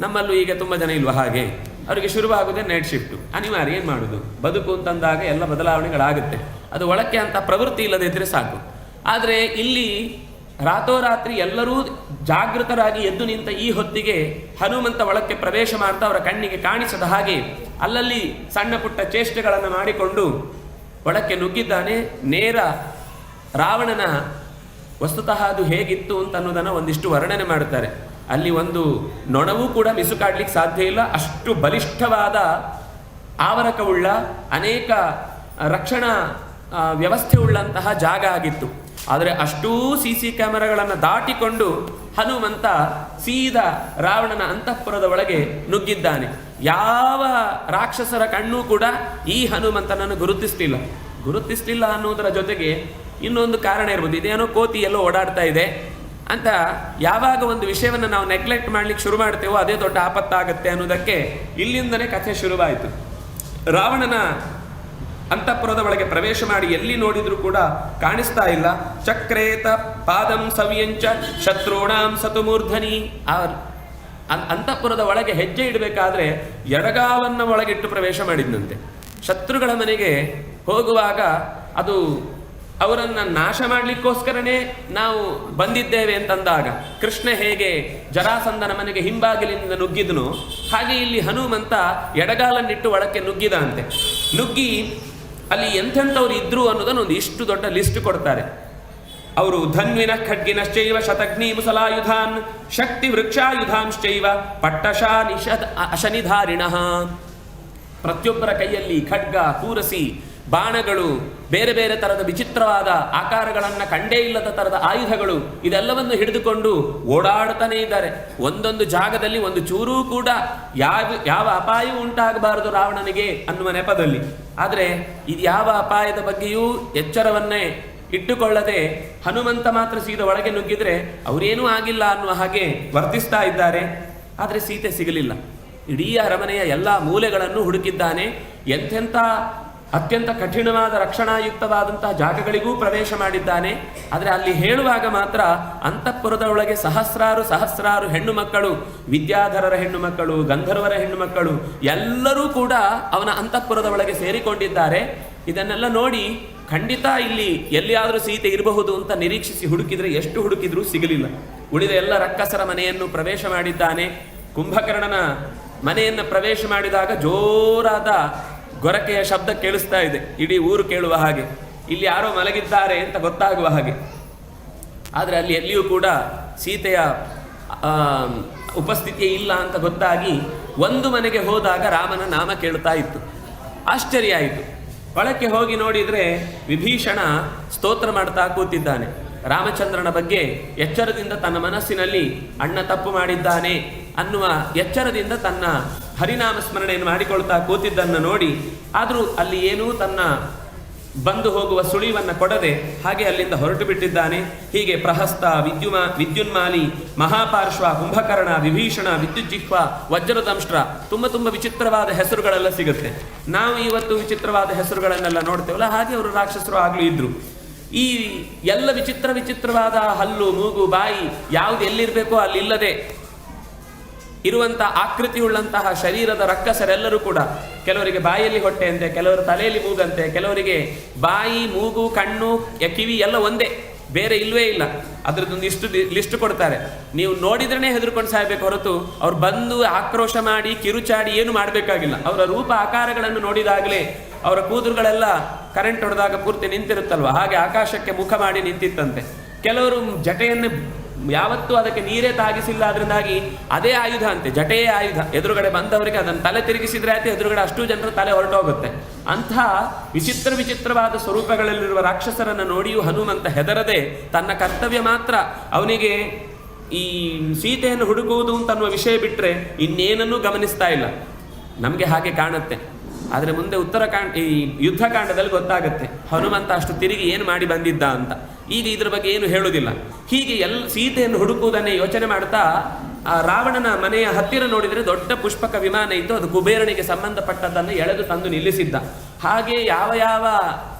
ನಮ್ಮಲ್ಲೂ ಈಗ ತುಂಬ ಜನ ಇಲ್ವ ಹಾಗೆ, ಅವರಿಗೆ ಶುರುವಾಗುವುದೇ ನೈಟ್ ಶಿಫ್ಟು, ಅನಿವಾರ್ಯ, ಏನು ಮಾಡೋದು, ಬದುಕು ಅಂತಂದಾಗ ಎಲ್ಲ ಬದಲಾವಣೆಗಳಾಗುತ್ತೆ. ಅದು ಒಳಕ್ಕೆ ಅಂತ ಪ್ರವೃತ್ತಿ ಇಲ್ಲದೆ ಇದ್ರೆ ಸಾಕು. ಆದರೆ ಇಲ್ಲಿ ರಾತೋರಾತ್ರಿ ಎಲ್ಲರೂ ಜಾಗೃತರಾಗಿ ಎದ್ದು ನಿಂತ ಈ ಹೊತ್ತಿಗೆ ಹನುಮಂತ ಒಳಕ್ಕೆ ಪ್ರವೇಶ ಮಾಡ್ತಾ ಅವರ ಕಣ್ಣಿಗೆ ಕಾಣಿಸದ ಹಾಗೆ ಅಲ್ಲಲ್ಲಿ ಸಣ್ಣ ಪುಟ್ಟ ಚೇಷ್ಟೆಗಳನ್ನು ಮಾಡಿಕೊಂಡು ಒಳಕ್ಕೆ ನುಗ್ಗಿದ್ದಾನೆ. ನೇರ ರಾವಣನ ವಸ್ತುತಃ ಅದು ಹೇಗಿತ್ತು ಅಂತ ಅನ್ನೋದನ್ನು ಒಂದಿಷ್ಟು ವರ್ಣನೆ ಮಾಡುತ್ತಾರೆ. ಅಲ್ಲಿ ಒಂದು ನೊಣವೂ ಕೂಡ ಮಿಸುಕಾಡ್ಲಿಕ್ಕೆ ಸಾಧ್ಯ ಇಲ್ಲ, ಅಷ್ಟು ಬಲಿಷ್ಠವಾದ ಆವರಕವುಳ್ಳ ಅನೇಕ ರಕ್ಷಣಾ ವ್ಯವಸ್ಥೆ ಉಳ್ಳಂತಹ ಜಾಗ ಆಗಿತ್ತು. ಆದರೆ ಅಷ್ಟೂ CC ಕ್ಯಾಮೆರಾಗಳನ್ನು ದಾಟಿಕೊಂಡು ಹನುಮಂತ ಸೀದಾ ರಾವಣನ ಅಂತಃಪುರದ ಒಳಗೆ ನುಗ್ಗಿದ್ದಾನೆ. ಯಾವ ರಾಕ್ಷಸರ ಕಣ್ಣೂ ಕೂಡ ಈ ಹನುಮಂತನನ್ನು ಗುರುತಿಸಲಿಲ್ಲ ಅನ್ನೋದರ ಜೊತೆಗೆ ಇನ್ನೊಂದು ಕಾರಣ ಇರ್ಬೋದು, ಇದೇನೋ ಕೋತಿ ಎಲ್ಲೋ ಓಡಾಡ್ತಾ ಇದೆ ಅಂತ ಯಾವಾಗ ಒಂದು ವಿಷಯವನ್ನು ನಾವು ನೆಗ್ಲೆಕ್ಟ್ ಮಾಡ್ಲಿಕ್ಕೆ ಶುರು ಮಾಡ್ತೇವೋ ಅದೇ ದೊಡ್ಡ ಆಪತ್ತಾಗತ್ತೆ ಅನ್ನೋದಕ್ಕೆ ಇಲ್ಲಿಂದನೇ ಕಥೆ ಶುರುವಾಯಿತು. ರಾವಣನ ಅಂತಃಪುರದ ಒಳಗೆ ಪ್ರವೇಶ ಮಾಡಿ ಎಲ್ಲಿ ನೋಡಿದ್ರು ಕೂಡ ಕಾಣಿಸ್ತಾ ಇಲ್ಲ. ಚಕ್ರೇತ ಪಾದಂ ಸವ್ಯಂಚ ಶತ್ರುಣಾಂ ಸತುಮೂರ್ಧನಿ. ಆ ಅಂತಃಪುರದ ಒಳಗೆ ಹೆಜ್ಜೆ ಇಡಬೇಕಾದ್ರೆ ಎಡಗಾವನ್ನ ಒಳಗಿಟ್ಟು ಪ್ರವೇಶ ಮಾಡಿದ್ನಂತೆ. ಶತ್ರುಗಳ ಮನೆಗೆ ಹೋಗುವಾಗ ಅದು ಅವರನ್ನು ನಾಶ ಮಾಡಲಿಕ್ಕೋಸ್ಕರನೇ ನಾವು ಬಂದಿದ್ದೇವೆ ಅಂತಂದಾಗ ಕೃಷ್ಣ ಹೇಗೆ ಜರಾಸಂಧನ ಮನೆಗೆ ಹಿಂಬಾಗಿಲಿನಿಂದ ನುಗ್ಗಿದನು, ಹಾಗೆ ಇಲ್ಲಿ ಹನುಮಂತ ಎಡಗಾಲನ್ನಿಟ್ಟು ಒಳಕ್ಕೆ ನುಗ್ಗಿದಂತೆ. ನುಗ್ಗಿ ಅಲ್ಲಿ ಎಂಥೆಂಥವ್ರು ಇದ್ರು ಅನ್ನೋದನ್ನು ಒಂದು ಇಷ್ಟು ದೊಡ್ಡ ಲಿಸ್ಟ್ ಕೊಡ್ತಾರೆ ಅವರು. ಧನ್ವಿನ ಖಡ್ಗಿನಶ್ಚೈವ ಶತಗ್ನಿ ಮುಸಲಾಯುಧಾನ್ ಶಕ್ತಿ ವೃಕ್ಷಾಯುಧಾಂಶ್ಚೈವ ಪಟ್ಟಶಾ ನಿಷದ್ ಅಶನಿಧಾರಿಣಃ. ಪ್ರತಿಯೊಬ್ಬರ ಕೈಯಲ್ಲಿ ಖಡ್ಗ, ಕೂರಸಿ, ಬಾಣಗಳು, ಬೇರೆ ಬೇರೆ ತರದ ವಿಚಿತ್ರವಾದ ಆಕಾರಗಳನ್ನು ಕಂಡೇ ಇಲ್ಲದ ತರದ ಆಯುಧಗಳು, ಇದೆಲ್ಲವನ್ನು ಹಿಡಿದುಕೊಂಡು ಓಡಾಡ್ತಾನೆ ಇದ್ದಾರೆ. ಒಂದೊಂದು ಜಾಗದಲ್ಲಿ ಒಂದು ಚೂರೂ ಕೂಡ ಯಾವ ಅಪಾಯವೂ ಉಂಟಾಗಬಾರದು ರಾವಣನಿಗೆ ಅನ್ನುವ ನೆಪದಲ್ಲಿ. ಆದರೆ ಇದು ಯಾವ ಅಪಾಯದ ಬಗ್ಗೆಯೂ ಎಚ್ಚರವನ್ನೇ ಇಟ್ಟುಕೊಳ್ಳದೆ ಹನುಮಂತ ಮಾತ್ರ ಸೀದಾ ಒಳಗೆ ನುಗ್ಗಿದ್ರೆ ಅವರೇನೂ ಆಗಿಲ್ಲ ಅನ್ನುವ ಹಾಗೆ ವರ್ತಿಸ್ತಾ ಇದ್ದಾರೆ. ಆದರೆ ಸೀತೆ ಸಿಗಲಿಲ್ಲ. ಇಡೀ ಅರಮನೆಯ ಎಲ್ಲ ಮೂಲೆಗಳನ್ನು ಹುಡುಕಿದ್ದಾನೆ. ಎಂಥೆಂಥ ಅತ್ಯಂತ ಕಠಿಣವಾದ ರಕ್ಷಣಾಯುಕ್ತವಾದಂತಹ ಜಾಗಗಳಿಗೂ ಪ್ರವೇಶ ಮಾಡಿದ್ದಾನೆ. ಆದರೆ ಅಲ್ಲಿ ಹೇಳುವಾಗ ಮಾತ್ರ ಅಂತಃಪುರದ ಒಳಗೆ ಸಹಸ್ರಾರು ಹೆಣ್ಣು ಮಕ್ಕಳು, ವಿದ್ಯಾಧರರ ಹೆಣ್ಣು ಮಕ್ಕಳು, ಗಂಧರ್ವರ ಹೆಣ್ಣು ಮಕ್ಕಳು ಎಲ್ಲರೂ ಕೂಡ ಅವನ ಅಂತಃಪುರದ ಒಳಗೆ ಸೇರಿಕೊಂಡಿದ್ದಾರೆ. ಇದನ್ನೆಲ್ಲ ನೋಡಿ ಖಂಡಿತ ಇಲ್ಲಿ ಎಲ್ಲಿಯಾದರೂ ಸೀತೆ ಇರಬಹುದು ಅಂತ ನಿರೀಕ್ಷಿಸಿ ಹುಡುಕಿದ್ರೆ ಎಷ್ಟು ಹುಡುಕಿದ್ರೂ ಸಿಗಲಿಲ್ಲ. ಉಳಿದ ಎಲ್ಲ ರಕ್ಕಸರ ಮನೆಯನ್ನು ಪ್ರವೇಶ ಮಾಡಿದ್ದಾನೆ. ಕುಂಭಕರ್ಣನ ಮನೆಯನ್ನು ಪ್ರವೇಶ ಮಾಡಿದಾಗ ಜೋರಾದ ಗೊರಕೆಯ ಶಬ್ದ ಕೇಳಿಸ್ತಾ ಇದೆ, ಇಡೀ ಊರು ಕೇಳುವ ಹಾಗೆ, ಇಲ್ಲಿ ಯಾರೋ ಮಲಗಿದ್ದಾರೆ ಅಂತ ಗೊತ್ತಾಗುವ ಹಾಗೆ. ಆದರೆ ಅಲ್ಲಿ ಎಲ್ಲಿಯೂ ಕೂಡ ಸೀತೆಯ ಉಪಸ್ಥಿತಿ ಇಲ್ಲ ಅಂತ ಗೊತ್ತಾಗಿ ಒಂದು ಮನೆಗೆ ಹೋದಾಗ ರಾಮನ ನಾಮ ಕೇಳ್ತಾ ಇತ್ತು. ಆಶ್ಚರ್ಯ ಆಯಿತು. ಒಳಕ್ಕೆ ಹೋಗಿ ನೋಡಿದರೆ ವಿಭೀಷಣ ಸ್ತೋತ್ರ ಮಾಡ್ತಾ ಕೂತಿದ್ದಾನೆ. ರಾಮಚಂದ್ರನ ಬಗ್ಗೆ ಎಚ್ಚರದಿಂದ ತನ್ನ ಮನಸ್ಸಿನಲ್ಲಿ ಅಣ್ಣ ತಪ್ಪು ಮಾಡಿದ್ದಾನೆ ಅನ್ನುವ ಎಚ್ಚರದಿಂದ ತನ್ನ ಹರಿನಾಮ ಸ್ಮರಣೆಯನ್ನು ಮಾಡಿಕೊಳ್ತಾ ಕೂತಿದ್ದನ್ನು ನೋಡಿ, ಆದರೂ ಅಲ್ಲಿ ಏನೂ ತನ್ನ ಬಂದು ಹೋಗುವ ಸುಳಿವನ್ನು ಕೊಡದೆ ಹಾಗೆ ಅಲ್ಲಿಂದ ಹೊರಟು ಬಿಟ್ಟಿದ್ದಾನೆ. ಹೀಗೆ ಪ್ರಹಸ್ತ, ವಿದ್ಯುನ್ಮಾಲಿ, ಮಹಾಪಾರ್ಶ್ವ, ಕುಂಭಕರ್ಣ, ವಿಭೀಷಣ, ವಿದ್ಯುಜ್ಜಿಹ್ವ, ವಜ್ರದಂಷ್ಟ್ರ, ತುಂಬ ವಿಚಿತ್ರವಾದ ಹೆಸರುಗಳೆಲ್ಲ ಸಿಗುತ್ತೆ. ನಾವು ಇವತ್ತು ವಿಚಿತ್ರವಾದ ಹೆಸರುಗಳನ್ನೆಲ್ಲ ನೋಡ್ತೇವಲ್ಲ, ಹಾಗೆ ಅವರು ರಾಕ್ಷಸರು ಆಗಲೂ ಇದ್ರು. ಈ ಎಲ್ಲ ವಿಚಿತ್ರವಾದ ಹಲ್ಲು, ಮೂಗು, ಬಾಯಿ ಯಾವುದು ಎಲ್ಲಿರಬೇಕೋ ಅಲ್ಲಿಲ್ಲದೆ ಇರುವಂಥ ಆಕೃತಿಯುಳ್ಳಂತಹ ಶರೀರದ ರಕ್ಕಸರೆಲ್ಲರೂ ಕೂಡ ಕೆಲವರಿಗೆ ಬಾಯಲ್ಲಿ ಹೊಟ್ಟೆ ಅಂತೆ, ಕೆಲವರು ತಲೆಯಲ್ಲಿ ಮೂಗಂತೆ, ಕೆಲವರಿಗೆ ಬಾಯಿ, ಮೂಗು, ಕಣ್ಣು, ಕಿವಿ ಎಲ್ಲ ಒಂದೇ, ಬೇರೆ ಇಲ್ವೇ ಇಲ್ಲ. ಅದ್ರದ್ದೊಂದು ಲಿಸ್ಟ್ ಕೊಡ್ತಾರೆ. ನೀವು ನೋಡಿದ್ರೇ ಹೆದರ್ಕೊಂಡು ಸಾಯ್ಬೇಕು ಹೊರತು ಅವ್ರು ಬಂದು ಆಕ್ರೋಶ ಮಾಡಿ ಕಿರುಚಾಡಿ ಏನು ಮಾಡಬೇಕಾಗಿಲ್ಲ. ಅವರ ರೂಪ ಆಕಾರಗಳನ್ನು ನೋಡಿದಾಗಲೇ ಅವರ ಕೂದಲುಗಳೆಲ್ಲ ಕರೆಂಟ್ ಹೊಡೆದಾಗ ಪೂರ್ತಿ ನಿಂತಿರುತ್ತಲ್ವ, ಹಾಗೆ ಆಕಾಶಕ್ಕೆ ಮುಖ ಮಾಡಿ ನಿಂತಿತ್ತಂತೆ. ಕೆಲವರು ಜಟೆಯನ್ನು ಯಾವತ್ತೂ ಅದಕ್ಕೆ ನೀರೇ ತಾಗಿಸಿಲ್ಲ, ಅದರಿಂದಾಗಿ ಅದೇ ಆಯುಧ ಅಂತೆ, ಜಟೆಯೇ ಆಯುಧ. ಎದುರುಗಡೆ ಬಂದವರಿಗೆ ಅದನ್ನು ತಲೆ ತಿರುಗಿಸಿದ್ರೆ ಆಯ್ತು, ಎದುರುಗಡೆ ಅಷ್ಟು ಜನರ ತಲೆ ಹೊರಟೋಗುತ್ತೆ. ಅಂಥ ವಿಚಿತ್ರವಾದ ಸ್ವರೂಪಗಳಲ್ಲಿರುವ ರಾಕ್ಷಸರನ್ನು ನೋಡಿಯೂ ಹನುಮಂತ ಹೆದರದೆ ತನ್ನ ಕರ್ತವ್ಯ ಮಾತ್ರ, ಅವನಿಗೆ ಈ ಸೀತೆಯನ್ನು ಹುಡುಕುವುದು ಅಂತನ್ನುವ ವಿಷಯ ಬಿಟ್ಟರೆ ಇನ್ನೇನನ್ನೂ ಗಮನಿಸ್ತಾ ಇಲ್ಲ. ನಮಗೆ ಹಾಗೆ ಕಾಣುತ್ತೆ, ಆದರೆ ಮುಂದೆ ಈ ಯುದ್ಧಕಾಂಡದಲ್ಲಿ ಗೊತ್ತಾಗುತ್ತೆ ಹನುಮಂತ ಅಷ್ಟು ತಿರುಗಿ ಏನು ಮಾಡಿ ಬಂದಿದ್ದ ಅಂತ. ಈಗ ಇದ್ರ ಬಗ್ಗೆ ಏನು ಹೇಳುವುದಿಲ್ಲ. ಹೀಗೆ ಸೀತೆಯನ್ನು ಹುಡುಕುವುದನ್ನೇ ಯೋಚನೆ ಮಾಡ್ತಾ ಆ ರಾವಣನ ಮನೆಯ ಹತ್ತಿರ ನೋಡಿದರೆ ದೊಡ್ಡ ಪುಷ್ಪಕ ವಿಮಾನ ಇತ್ತು, ಅದು ಕುಬೇರನಿಗೆ ಸಂಬಂಧಪಟ್ಟದ್ದನ್ನು ಎಳೆದು ತಂದು ನಿಲ್ಲಿಸಿದ್ದ. ಹಾಗೆ ಯಾವ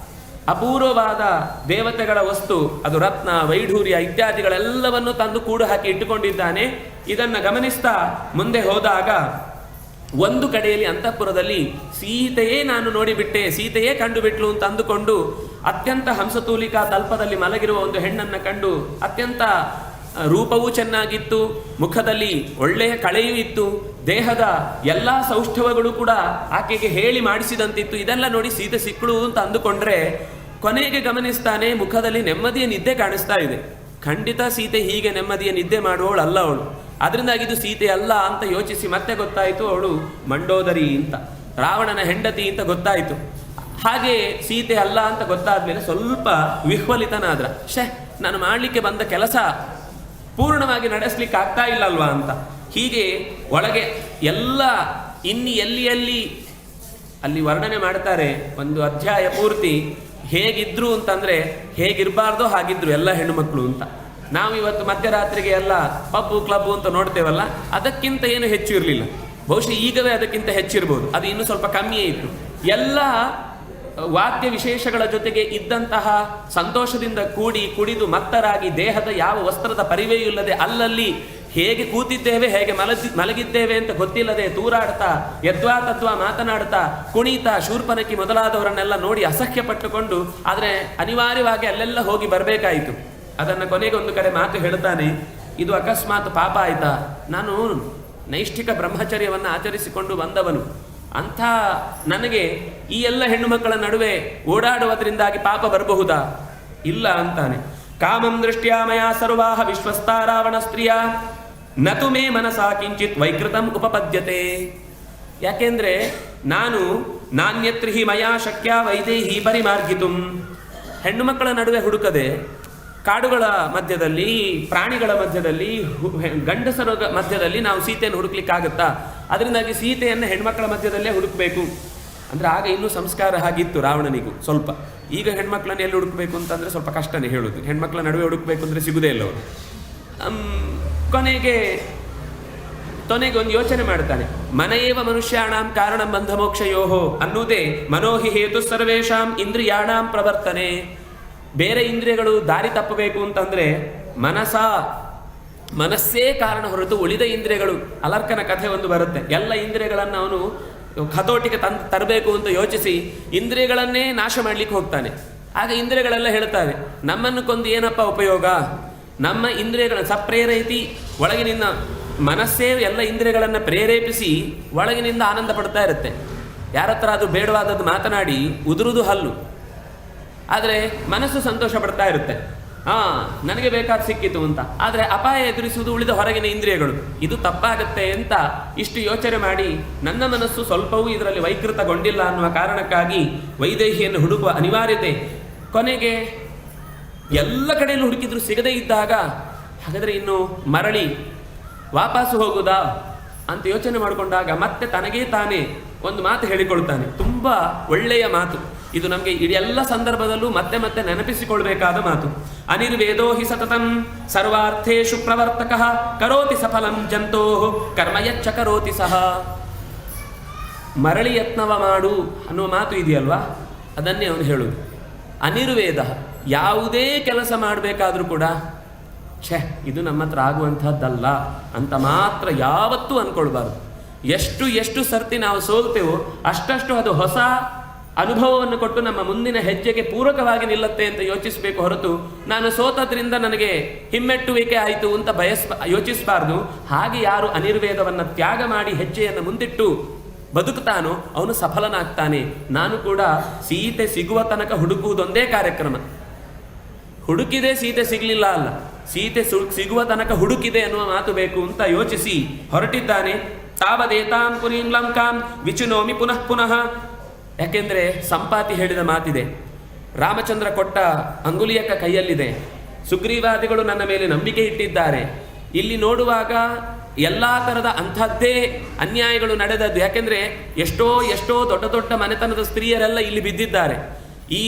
ಅಪೂರ್ವವಾದ ದೇವತೆಗಳ ವಸ್ತು, ಅದು ರತ್ನ, ವೈಢೂರ್ಯ ಇತ್ಯಾದಿಗಳೆಲ್ಲವನ್ನು ತಂದು ಕೂಡು ಹಾಕಿ ಇಟ್ಟುಕೊಂಡಿದ್ದಾನೆ. ಇದನ್ನು ಗಮನಿಸ್ತಾ ಮುಂದೆ ಹೋದಾಗ ಒಂದು ಕಡೆಯಲ್ಲಿ ಅಂತಃಪುರದಲ್ಲಿ ಸೀತೆಯೇ ನಾನು ನೋಡಿಬಿಟ್ಟೆ, ಸೀತೆಯೇ ಕಂಡುಬಿಟ್ಲು ಅಂತ ಅಂದುಕೊಂಡು ಅತ್ಯಂತ ಹಂಸತೂಲಿಕಾ ತಲ್ಪದಲ್ಲಿ ಮಲಗಿರುವ ಒಂದು ಹೆಣ್ಣನ್ನು ಕಂಡು, ಅತ್ಯಂತ ರೂಪವೂ ಚೆನ್ನಾಗಿತ್ತು, ಮುಖದಲ್ಲಿ ಒಳ್ಳೆಯ ಕಳೆಯೂ ಇತ್ತು, ದೇಹದ ಎಲ್ಲ ಸೌಷ್ಠವಗಳು ಕೂಡ ಆಕೆಗೆ ಹೇಳಿ ಮಾಡಿಸಿದಂತಿತ್ತು. ಇದೆಲ್ಲ ನೋಡಿ ಸೀತೆ ಸಿಕ್ಕಳು ಅಂತ ಅಂದುಕೊಂಡ್ರೆ ಕೊನೆಗೆ ಗಮನಿಸ್ತಾನೆ ಮುಖದಲ್ಲಿ ನೆಮ್ಮದಿಯ ನಿದ್ದೆ ಕಾಣಿಸ್ತಾ ಇದೆ. ಖಂಡಿತ ಸೀತೆ ಹೀಗೆ ನೆಮ್ಮದಿಯ ನಿದ್ದೆ ಮಾಡುವವಳು ಅಲ್ಲ ಅವಳು. ಅದರಿಂದಾಗಿ ಇದು ಸೀತೆ ಅಲ್ಲ ಅಂತ ಯೋಚಿಸಿ ಮತ್ತೆ ಗೊತ್ತಾಯಿತು ಅವಳು ಮಂಡೋದರಿ ಅಂತ, ರಾವಣನ ಹೆಂಡತಿ ಅಂತ ಗೊತ್ತಾಯಿತು. ಹಾಗೆ ಸೀತೆ ಅಲ್ಲ ಅಂತ ಗೊತ್ತಾದ್ಮೇಲೆ ಸ್ವಲ್ಪ ವಿಹ್ವಲಿತನಾದ್ರ. ನಾನು ಮಾಡಲಿಕ್ಕೆ ಬಂದ ಕೆಲಸ ಪೂರ್ಣವಾಗಿ ನಡೆಸಲಿಕ್ಕೆ ಆಗ್ತಾ ಇಲ್ಲಲ್ವಾ ಅಂತ. ಹೀಗೆ ಒಳಗೆ ಎಲ್ಲ ಎಲ್ಲಿ ಅಲ್ಲಿ ವರ್ಣನೆ ಮಾಡ್ತಾರೆ ಒಂದು ಅಧ್ಯಾಯ ಪೂರ್ತಿ. ಹೇಗಿದ್ರು ಅಂತಂದ್ರೆ ಹೇಗಿರಬಾರ್ದೋ ಹಾಗಿದ್ರು ಎಲ್ಲ ಹೆಣ್ಣುಮಕ್ಕಳು ಅಂತ. ನಾವು ಇವತ್ತು ಮಧ್ಯರಾತ್ರಿಗೆ ಎಲ್ಲ ಪಬ್ಬು ಕ್ಲಬ್ಬು ಅಂತ ನೋಡ್ತೇವಲ್ಲ, ಅದಕ್ಕಿಂತ ಏನು ಹೆಚ್ಚು ಇರಲಿಲ್ಲ. ಬಹುಶಃ ಈಗವೇ ಅದಕ್ಕಿಂತ ಹೆಚ್ಚಿರ್ಬೋದು, ಅದು ಇನ್ನೂ ಸ್ವಲ್ಪ ಕಮ್ಮಿಯೇ ಇತ್ತು. ಎಲ್ಲ ವಾದ್ಯ ವಿಶೇಷಗಳ ಜೊತೆಗೆ ಇದ್ದಂತಹ ಸಂತೋಷದಿಂದ ಕುಡಿದು ಮತ್ತರಾಗಿ ದೇಹದ ಯಾವ ವಸ್ತ್ರದ ಪರಿವೆಯೂ ಇಲ್ಲದೆ ಅಲ್ಲಲ್ಲಿ ಹೇಗೆ ಕೂತಿದ್ದೇವೆ, ಹೇಗೆ ಮಲಗಿದ್ದೇವೆ ಅಂತ ಗೊತ್ತಿಲ್ಲದೆ ತೂರಾಡ್ತಾ ಯದ್ವಾ ತದ್ವಾ ಮಾತನಾಡ್ತಾ ಕುಣಿತಾ ಶೂರ್ಪನಖಿ ಮೊದಲಾದವರನ್ನೆಲ್ಲ ನೋಡಿ ಅಸಹ್ಯ ಪಟ್ಟುಕೊಂಡು, ಆದರೆ ಅನಿವಾರ್ಯವಾಗಿ ಅಲ್ಲೆಲ್ಲ ಹೋಗಿ ಬರಬೇಕಾಯಿತು. ಅದನ್ನು ಕೊನೆಗೆ ಒಂದು ಕಡೆ ಮಾತು ಹೇಳ್ತಾನೆ, ಇದು ಅಕಸ್ಮಾತ್ ಪಾಪ ಆಯ್ತಾ? ನಾನು ನೈಷ್ಠಿಕ ಬ್ರಹ್ಮಚರ್ಯವನ್ನು ಆಚರಿಸಿಕೊಂಡು ಬಂದವನು, ಅಂಥ ನನಗೆ ಈ ಎಲ್ಲ ಹೆಣ್ಣು ಮಕ್ಕಳ ನಡುವೆ ಓಡಾಡುವುದರಿಂದಾಗಿ ಪಾಪ ಬರಬಹುದಾ? ಇಲ್ಲ ಅಂತಾನೆ. ಕಾಮಂ ದೃಷ್ಟ್ಯಾ ಮಯಾ ಸರ್ವಾಹ ವಿಶ್ವಸ್ತಾ ರಾವಣ ಸ್ತ್ರೀಯ ನತು ಮೇ ಮನಸಾ ಕಿಂಚಿತ್ ವೈಕೃತಂ ಉಪಪದ್ಯತೆ. ಯಾಕೆಂದ್ರೆ ನಾನ್ಯತ್ರಿ ಹಿ ಮಯಾ ಶಕ್ಯ ವೈದೇಹಿ ಪರಿಮಾರ್ಗಿತುಂ. ಹೆಣ್ಣು ಮಕ್ಕಳ ನಡುವೆ ಹುಡುಕದೆ ಕಾಡುಗಳ ಮಧ್ಯದಲ್ಲಿ, ಪ್ರಾಣಿಗಳ ಮಧ್ಯದಲ್ಲಿ, ಗಂಡಸರ ಮಧ್ಯದಲ್ಲಿ ನಾವು ಸೀತೆಯನ್ನು ಹುಡುಕ್ಲಿಕ್ಕಾಗತ್ತಾ? ಅದರಿಂದಾಗಿ ಸೀತೆಯನ್ನು ಹೆಣ್ಮಕ್ಕಳ ಮಧ್ಯದಲ್ಲೇ ಹುಡುಕಬೇಕು ಅಂದರೆ ಆಗ ಇನ್ನೂ ಸಂಸ್ಕಾರ ಹಾಗಿತ್ತು ರಾವಣನಿಗೂ ಸ್ವಲ್ಪ. ಈಗ ಹೆಣ್ಮಕ್ಳನ್ನ ಎಲ್ಲಿ ಹುಡುಕಬೇಕು ಅಂತಂದರೆ ಸ್ವಲ್ಪ ಕಷ್ಟನೇ ಹೇಳೋದು. ಹೆಣ್ಮಕ್ಳ ನಡುವೆ ಹುಡುಕಬೇಕು ಅಂದರೆ ಸಿಗುದೇ ಇಲ್ಲ ಅವರು. ಕೊನೆಗೆ ಒಂದು ಯೋಚನೆ ಮಾಡ್ತಾನೆ. ಮನೆಯೇವ ಮನುಷ್ಯಾಣಾಂ ಕಾರಣಂ ಬಂಧ ಮೋಕ್ಷಯೋಹೋ ಅನ್ನುವುದೇ ಮನೋಹಿ ಹೇತು ಸರ್ವೇಷಾಂ ಇಂದ್ರಿಯಾಣಾಂ ಪ್ರವರ್ತನೆ. ಬೇರೆ ಇಂದ್ರಿಯಗಳು ದಾರಿ ತಪ್ಪಬೇಕು ಅಂತಂದರೆ ಮನಸ್ಸೇ ಕಾರಣ ಹೊರತು ಉಳಿದ ಇಂದ್ರಿಯಗಳು, ಅಲರ್ಕನ ಕಥೆ ಒಂದು ಬರುತ್ತೆ, ಎಲ್ಲ ಇಂದ್ರಿಯಗಳನ್ನು ಅವನು ಹತೋಟಿಗೆ ತರಬೇಕು ಅಂತ ಯೋಚಿಸಿ ಇಂದ್ರಿಯಗಳನ್ನೇ ನಾಶ ಮಾಡಲಿಕ್ಕೆ ಹೋಗ್ತಾನೆ. ಆಗ ಇಂದ್ರಿಯಗಳೆಲ್ಲ ಹೇಳ್ತಾವೆ, ನಮ್ಮನ್ನು ಕೊಂದು ಏನಪ್ಪ ಉಪಯೋಗ? ನಮ್ಮ ಇಂದ್ರಿಯಗಳ ಸಪ್ರೇರೈತಿ, ಒಳಗಿನಿಂದ ಮನಸ್ಸೇ ಎಲ್ಲ ಇಂದ್ರಿಯಗಳನ್ನು ಪ್ರೇರೇಪಿಸಿ ಒಳಗಿನಿಂದ ಆನಂದ ಪಡ್ತಾ ಇರುತ್ತೆ. ಯಾರತ್ರ ಅದು ಬೇಡವಾದದ್ದು ಮಾತನಾಡಿ ಉದುರುದು ಹಲ್ಲು, ಆದರೆ ಮನಸ್ಸು ಸಂತೋಷ ಪಡ್ತಾ ಇರುತ್ತೆ. ನನಗೆ ಬೇಕಾದ ಸಿಕ್ಕಿತು ಅಂತ. ಆದರೆ ಅಪಾಯ ಎದುರಿಸುವುದು ಉಳಿದ ಹೊರಗಿನ ಇಂದ್ರಿಯಗಳು. ಇದು ತಪ್ಪಾಗತ್ತೆ ಅಂತ ಇಷ್ಟು ಯೋಚನೆ ಮಾಡಿ ನನ್ನ ಮನಸ್ಸು ಸ್ವಲ್ಪವೂ ಇದರಲ್ಲಿ ವೈಕೃತಗೊಂಡಿಲ್ಲ ಅನ್ನುವ ಕಾರಣಕ್ಕಾಗಿ ವೈದೇಹಿಯನ್ನು ಹುಡುಕುವ ಅನಿವಾರ್ಯತೆ. ಕೊನೆಗೆ ಎಲ್ಲ ಕಡೆಯಲ್ಲೂ ಹುಡುಕಿದ್ರು ಸಿಗದೇ ಇದ್ದಾಗ ಹಾಗಾದರೆ ಇನ್ನು ಮರಳಿ ವಾಪಸ್ಸು ಹೋಗುವುದಾ ಅಂತ ಯೋಚನೆ ಮಾಡಿಕೊಂಡಾಗ ಮತ್ತೆ ತನಗೇ ತಾನೇ ಒಂದು ಮಾತು ಹೇಳಿಕೊಳ್ತಾನೆ. ತುಂಬ ಒಳ್ಳೆಯ ಮಾತು ಇದು. ನಮಗೆ ಎಲ್ಲ ಸಂದರ್ಭದಲ್ಲೂ ಮತ್ತೆ ಮತ್ತೆ ನೆನಪಿಸಿಕೊಳ್ಬೇಕಾದ ಮಾತು. ಅನಿರ್ವೇದೋ ಹಿ ಸತತಂ ಸರ್ವಾರ್ಥೇಷು ಪ್ರವರ್ತಕಃ ಕರೋತಿ ಸಫಲಂ ಜಂತೋ ಕರ್ಮಯಚ್ಚ ಕರೋತಿ ಸಹ. ಮರಳಿ ಯತ್ನವ ಮಾಡು ಅನ್ನುವ ಮಾತು ಇದೆಯಲ್ವಾ, ಅದನ್ನೇ ಅವನು ಹೇಳುವುದು. ಅನಿರ್ವೇದ, ಯಾವುದೇ ಕೆಲಸ ಮಾಡಬೇಕಾದ್ರೂ ಕೂಡ ಛೆ ಇದು ನಮ್ಮ ಹತ್ರ ಆಗುವಂಥದ್ದಲ್ಲ ಅಂತ ಮಾತ್ರ ಯಾವತ್ತೂ ಅಂದ್ಕೊಳ್ಬಾರ್ದು. ಎಷ್ಟು ಸರ್ತಿ ನಾವು ಸೋಲ್ತೇವೋ ಅಷ್ಟಷ್ಟು ಅದು ಹೊಸ ಅನುಭವವನ್ನು ಕೊಟ್ಟು ನಮ್ಮ ಮುಂದಿನ ಹೆಜ್ಜೆಗೆ ಪೂರಕವಾಗಿ ನಿಲ್ಲುತ್ತೆ ಅಂತ ಯೋಚಿಸಬೇಕು ಹೊರತು ನಾನು ಸೋತದ್ರಿಂದ ನನಗೆ ಹಿಮ್ಮೆಟ್ಟುವಿಕೆ ಆಯಿತು ಅಂತ ಯೋಚಿಸಬಾರ್ದು. ಹಾಗೆ ಯಾರು ಅನಿರ್ವೇದವನ್ನು ತ್ಯಾಗ ಮಾಡಿ ಹೆಜ್ಜೆಯನ್ನು ಮುಂದಿಟ್ಟು ಬದುಕ್ತಾನೋ ಅವನು ಸಫಲನಾಗ್ತಾನೆ. ನಾನು ಕೂಡ ಸೀತೆ ಸಿಗುವ ತನಕ ಹುಡುಕುವುದೊಂದೇ ಕಾರ್ಯಕ್ರಮ. ಹುಡುಕಿದೆ ಸೀತೆ ಸಿಗಲಿಲ್ಲ ಅಲ್ಲ, ಸೀತೆ ಸಿಗುವ ತನಕ ಹುಡುಕಿದೆ ಅನ್ನುವ ಮಾತು ಬೇಕು ಅಂತ ಯೋಚಿಸಿ ಹೊರಟಿದ್ದಾನೆ. ತಾವದೇತಾಂ ಪುರೀಂ ಲಂಕಾಂ ವಿಚುನೋಮಿ ಪುನಃ ಪುನಃ. ಯಾಕೆಂದರೆ ಸಂಪಾತಿ ಹೇಳಿದ ಮಾತಿದೆ, ರಾಮಚಂದ್ರ ಕೊಟ್ಟ ಅಂಗುಲಿಯಕ್ಕ ಕೈಯಲ್ಲಿದೆ, ಸುಗ್ರೀವಾದಿಗಳು ನನ್ನ ಮೇಲೆ ನಂಬಿಕೆ ಇಟ್ಟಿದ್ದಾರೆ. ಇಲ್ಲಿ ನೋಡುವಾಗ ಎಲ್ಲ ಥರದ ಅಂಥದ್ದೇ ಅನ್ಯಾಯಗಳು ನಡೆದದ್ದು. ಯಾಕೆಂದರೆ ಎಷ್ಟೋ ದೊಡ್ಡ ದೊಡ್ಡ ಮನೆತನದ ಸ್ತ್ರೀಯರೆಲ್ಲ ಇಲ್ಲಿ ಬಿದ್ದಿದ್ದಾರೆ. ಈ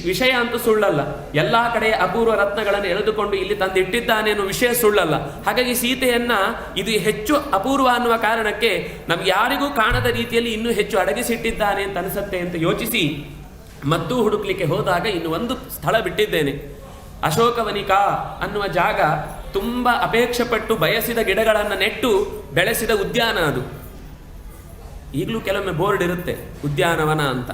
ವಿಷಯ ಅಂತೂ ಸುಳ್ಳಲ್ಲ. ಎಲ್ಲ ಕಡೆ ಅಪೂರ್ವ ರತ್ನಗಳನ್ನು ಎಳೆದುಕೊಂಡು ಇಲ್ಲಿ ತಂದಿಟ್ಟಿದ್ದಾನೆ ಅನ್ನೋ ವಿಷಯ ಸುಳ್ಳಲ್ಲ. ಹಾಗಾಗಿ ಸೀತೆಯನ್ನ ಇದು ಹೆಚ್ಚು ಅಪೂರ್ವ ಅನ್ನುವ ಕಾರಣಕ್ಕೆ ನಮ್ಗೆ ಯಾರಿಗೂ ಕಾಣದ ರೀತಿಯಲ್ಲಿ ಇನ್ನೂ ಹೆಚ್ಚು ಅಡಗಿಸಿಟ್ಟಿದ್ದಾನೆ ಅಂತ ಅನಿಸುತ್ತೆ ಅಂತ ಯೋಚಿಸಿ ಮತ್ತೂ ಹುಡುಕ್ಲಿಕ್ಕೆ ಹೋದಾಗ ಇನ್ನು ಒಂದು ಸ್ಥಳ ಬಿಟ್ಟಿದ್ದೇನೆ. ಅಶೋಕವನಿಕಾ ಅನ್ನುವ ಜಾಗ ತುಂಬ ಅಪೇಕ್ಷೆ ಪಟ್ಟು ಬಯಸಿದ ಗಿಡಗಳನ್ನು ನೆಟ್ಟು ಬೆಳೆಸಿದ ಉದ್ಯಾನ ಅದು. ಈಗಲೂ ಕೆಲವೊಮ್ಮೆ ಬೋರ್ಡ್ ಇರುತ್ತೆ ಉದ್ಯಾನವನ ಅಂತ.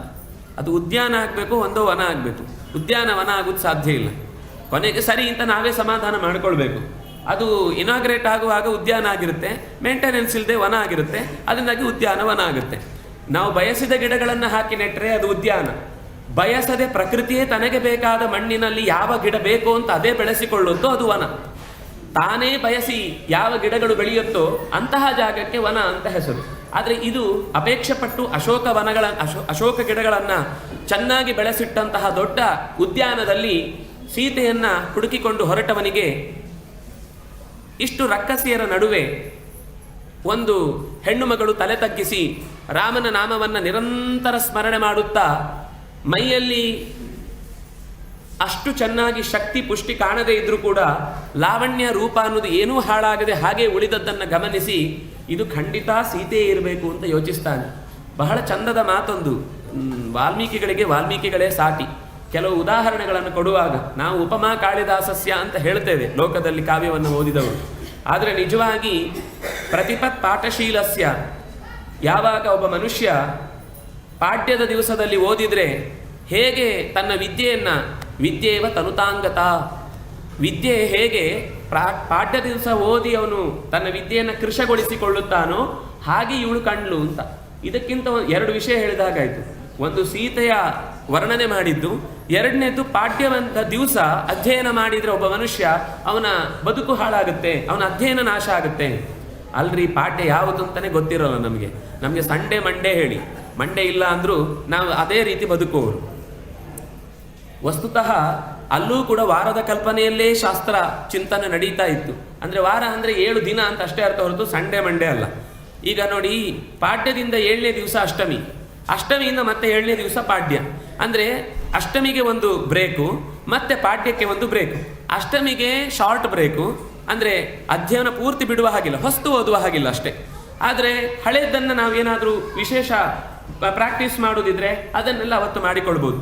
ಅದು ಉದ್ಯಾನ ಆಗಬೇಕು, ಒಂದೋ ವನ ಆಗಬೇಕು. ಉದ್ಯಾನವನ ಆಗೋದು ಸಾಧ್ಯ ಇಲ್ಲ. ಕೊನೆಗೆ ಸರಿ ಅಂತ ನಾವೇ ಸಮಾಧಾನ ಮಾಡಿಕೊಳ್ಬೇಕು. ಅದು ಇನಾಗ್ರೇಟ್ ಆಗುವಾಗ ಉದ್ಯಾನ ಆಗಿರುತ್ತೆ, ಮೇಂಟೆನೆನ್ಸ್ ಇಲ್ಲದೆ ವನ ಆಗಿರುತ್ತೆ, ಅದರಿಂದಾಗಿ ಉದ್ಯಾನವನ ಆಗುತ್ತೆ. ನಾವು ಬಯಸಿದ ಗಿಡಗಳನ್ನು ಹಾಕಿ ನೆಟ್ಟರೆ ಅದು ಉದ್ಯಾನ. ಬಯಸದೆ ಪ್ರಕೃತಿಯೇ ತನಗೆ ಬೇಕಾದ ಮಣ್ಣಿನಲ್ಲಿ ಯಾವ ಗಿಡ ಬೇಕೋ ಅಂತ ಅದೇ ಬೆಳೆಸಿಕೊಳ್ಳುತ್ತೋ ಅದು ವನ. ತಾನೇ ಬಯಸಿ ಯಾವ ಗಿಡಗಳು ಬೆಳೆಯುತ್ತೋ ಅಂತಹ ಜಾಗಕ್ಕೆ ವನ ಅಂತ ಹೆಸರು. ಆದರೆ ಇದು ಅಪೇಕ್ಷೆ ಪಟ್ಟು ಅಶೋಕ ಗಿಡಗಳನ್ನು ಚೆನ್ನಾಗಿ ಬೆಳೆಸಿಟ್ಟಂತಹ ದೊಡ್ಡ ಉದ್ಯಾನದಲ್ಲಿ ಸೀತೆಯನ್ನ ಹುಡುಕಿಕೊಂಡು ಹೊರಟವನಿಗೆ ಇಷ್ಟು ರಕ್ಕಸಿಯರ ನಡುವೆ ಒಂದು ಹೆಣ್ಣು ಮಗಳು ತಲೆ ತಗ್ಗಿಸಿ ರಾಮನ ನಾಮವನ್ನು ನಿರಂತರ ಸ್ಮರಣೆ ಮಾಡುತ್ತಾ ಮೈಯಲ್ಲಿ ಅಷ್ಟು ಚೆನ್ನಾಗಿ ಶಕ್ತಿ ಪುಷ್ಟಿ ಕಾಣದೇ ಇದ್ರೂ ಕೂಡ ಲಾವಣ್ಯ ರೂಪ ಅನ್ನೋದು ಏನೂ ಹಾಳಾಗದೆ ಹಾಗೆ ಉಳಿದದ್ದನ್ನು ಗಮನಿಸಿ ಇದು ಖಂಡಿತ ಸೀತೆಯೇ ಇರಬೇಕು ಅಂತ ಯೋಚಿಸ್ತಾನೆ. ಬಹಳ ಚಂದದ ಮಾತೊಂದು. ವಾಲ್ಮೀಕಿಗಳೇ ಸಾಟಿ. ಕೆಲವು ಉದಾಹರಣೆಗಳನ್ನು ಕೊಡುವಾಗ ನಾವು ಉಪಮಾ ಕಾಳಿದಾಸಸ್ಯ ಅಂತ ಹೇಳ್ತೇವೆ ಲೋಕದಲ್ಲಿ ಕಾವ್ಯವನ್ನು ಓದಿದವರು. ಆದರೆ ನಿಜವಾಗಿ ಪ್ರತಿಪತ್ ಪಾಠಶೀಲಸ್ಯ, ಯಾವಾಗ ಒಬ್ಬ ಮನುಷ್ಯ ಪಾಠ್ಯದ ದಿವಸದಲ್ಲಿ ಓದಿದರೆ ಹೇಗೆ ತನ್ನ ವಿದ್ಯೆಯವ ತನುತಾಂಗತ, ವಿದ್ಯೆ ಹೇಗೆ ಪಾಠ್ಯ ದಿವಸ ಓದಿ ಅವನು ತನ್ನ ವಿದ್ಯೆಯನ್ನು ಕೃಶಗೊಳಿಸಿಕೊಳ್ಳುತ್ತಾನೋ ಹಾಗೆ ಇವಳು ಕಂಡ್ಲು ಅಂತ. ಇದಕ್ಕಿಂತ ಎರಡು ವಿಷಯ ಹೇಳಿದಾಗಾಯಿತು. ಒಂದು ಸೀತೆಯ ವರ್ಣನೆ ಮಾಡಿದ್ದು, ಎರಡನೇದು ಪಾಠ್ಯವಂತ ದಿವಸ ಅಧ್ಯಯನ ಮಾಡಿದರೆ ಒಬ್ಬ ಮನುಷ್ಯ ಅವನ ಬದುಕು ಹಾಳಾಗುತ್ತೆ, ಅವನ ಅಧ್ಯಯನ ನಾಶ ಆಗುತ್ತೆ. ಅಲ್ರಿ ಪಾಠ್ಯ ಯಾವುದು ಅಂತಲೇ ಗೊತ್ತಿರೋಲ್ಲ ನಮಗೆ ಸಂಡೇ ಮಂಡೇ ಹೇಳಿ, ಮಂಡೇ ಇಲ್ಲ ಅಂದರೂ ನಾವು ಅದೇ ರೀತಿ ಬದುಕುವವರು. ವಸ್ತುತಃ ಅಲ್ಲೂ ಕೂಡ ವಾರದ ಕಲ್ಪನೆಯಲ್ಲೇ ಶಾಸ್ತ್ರ ಚಿಂತನೆ ನಡೀತಾ ಇತ್ತು. ಅಂದರೆ ವಾರ ಅಂದರೆ 7 ದಿನ ಅಂತ ಅಷ್ಟೇ ಅರ್ಥ ಹೊರತು ಸಂಡೇ ಮಂಡೇ ಅಲ್ಲ. ಈಗ ನೋಡಿ, ಪಾಡ್ಯದಿಂದ 7ನೇ ದಿವಸ ಅಷ್ಟಮಿ, ಅಷ್ಟಮಿಯಿಂದ ಮತ್ತೆ 7ನೇ ದಿವಸ ಪಾಡ್ಯ. ಅಂದರೆ ಅಷ್ಟಮಿಗೆ ಒಂದು ಬ್ರೇಕು, ಮತ್ತೆ ಪಾಡ್ಯಕ್ಕೆ ಒಂದು ಬ್ರೇಕು. ಅಷ್ಟಮಿಗೆ ಶಾರ್ಟ್ ಬ್ರೇಕು, ಅಂದರೆ ಅಧ್ಯಯನ ಪೂರ್ತಿ ಬಿಡುವ ಹಾಗಿಲ್ಲ, ಹೊಸ್ತು ಓದುವ ಹಾಗಿಲ್ಲ ಅಷ್ಟೇ. ಆದರೆ ಹಳೆಯದನ್ನು ನಾವೇನಾದರೂ ವಿಶೇಷ ಪ್ರಾಕ್ಟೀಸ್ ಮಾಡೋದಿದ್ರೆ ಅದನ್ನೆಲ್ಲ ಅವತ್ತು ಮಾಡಿಕೊಳ್ಬೋದು.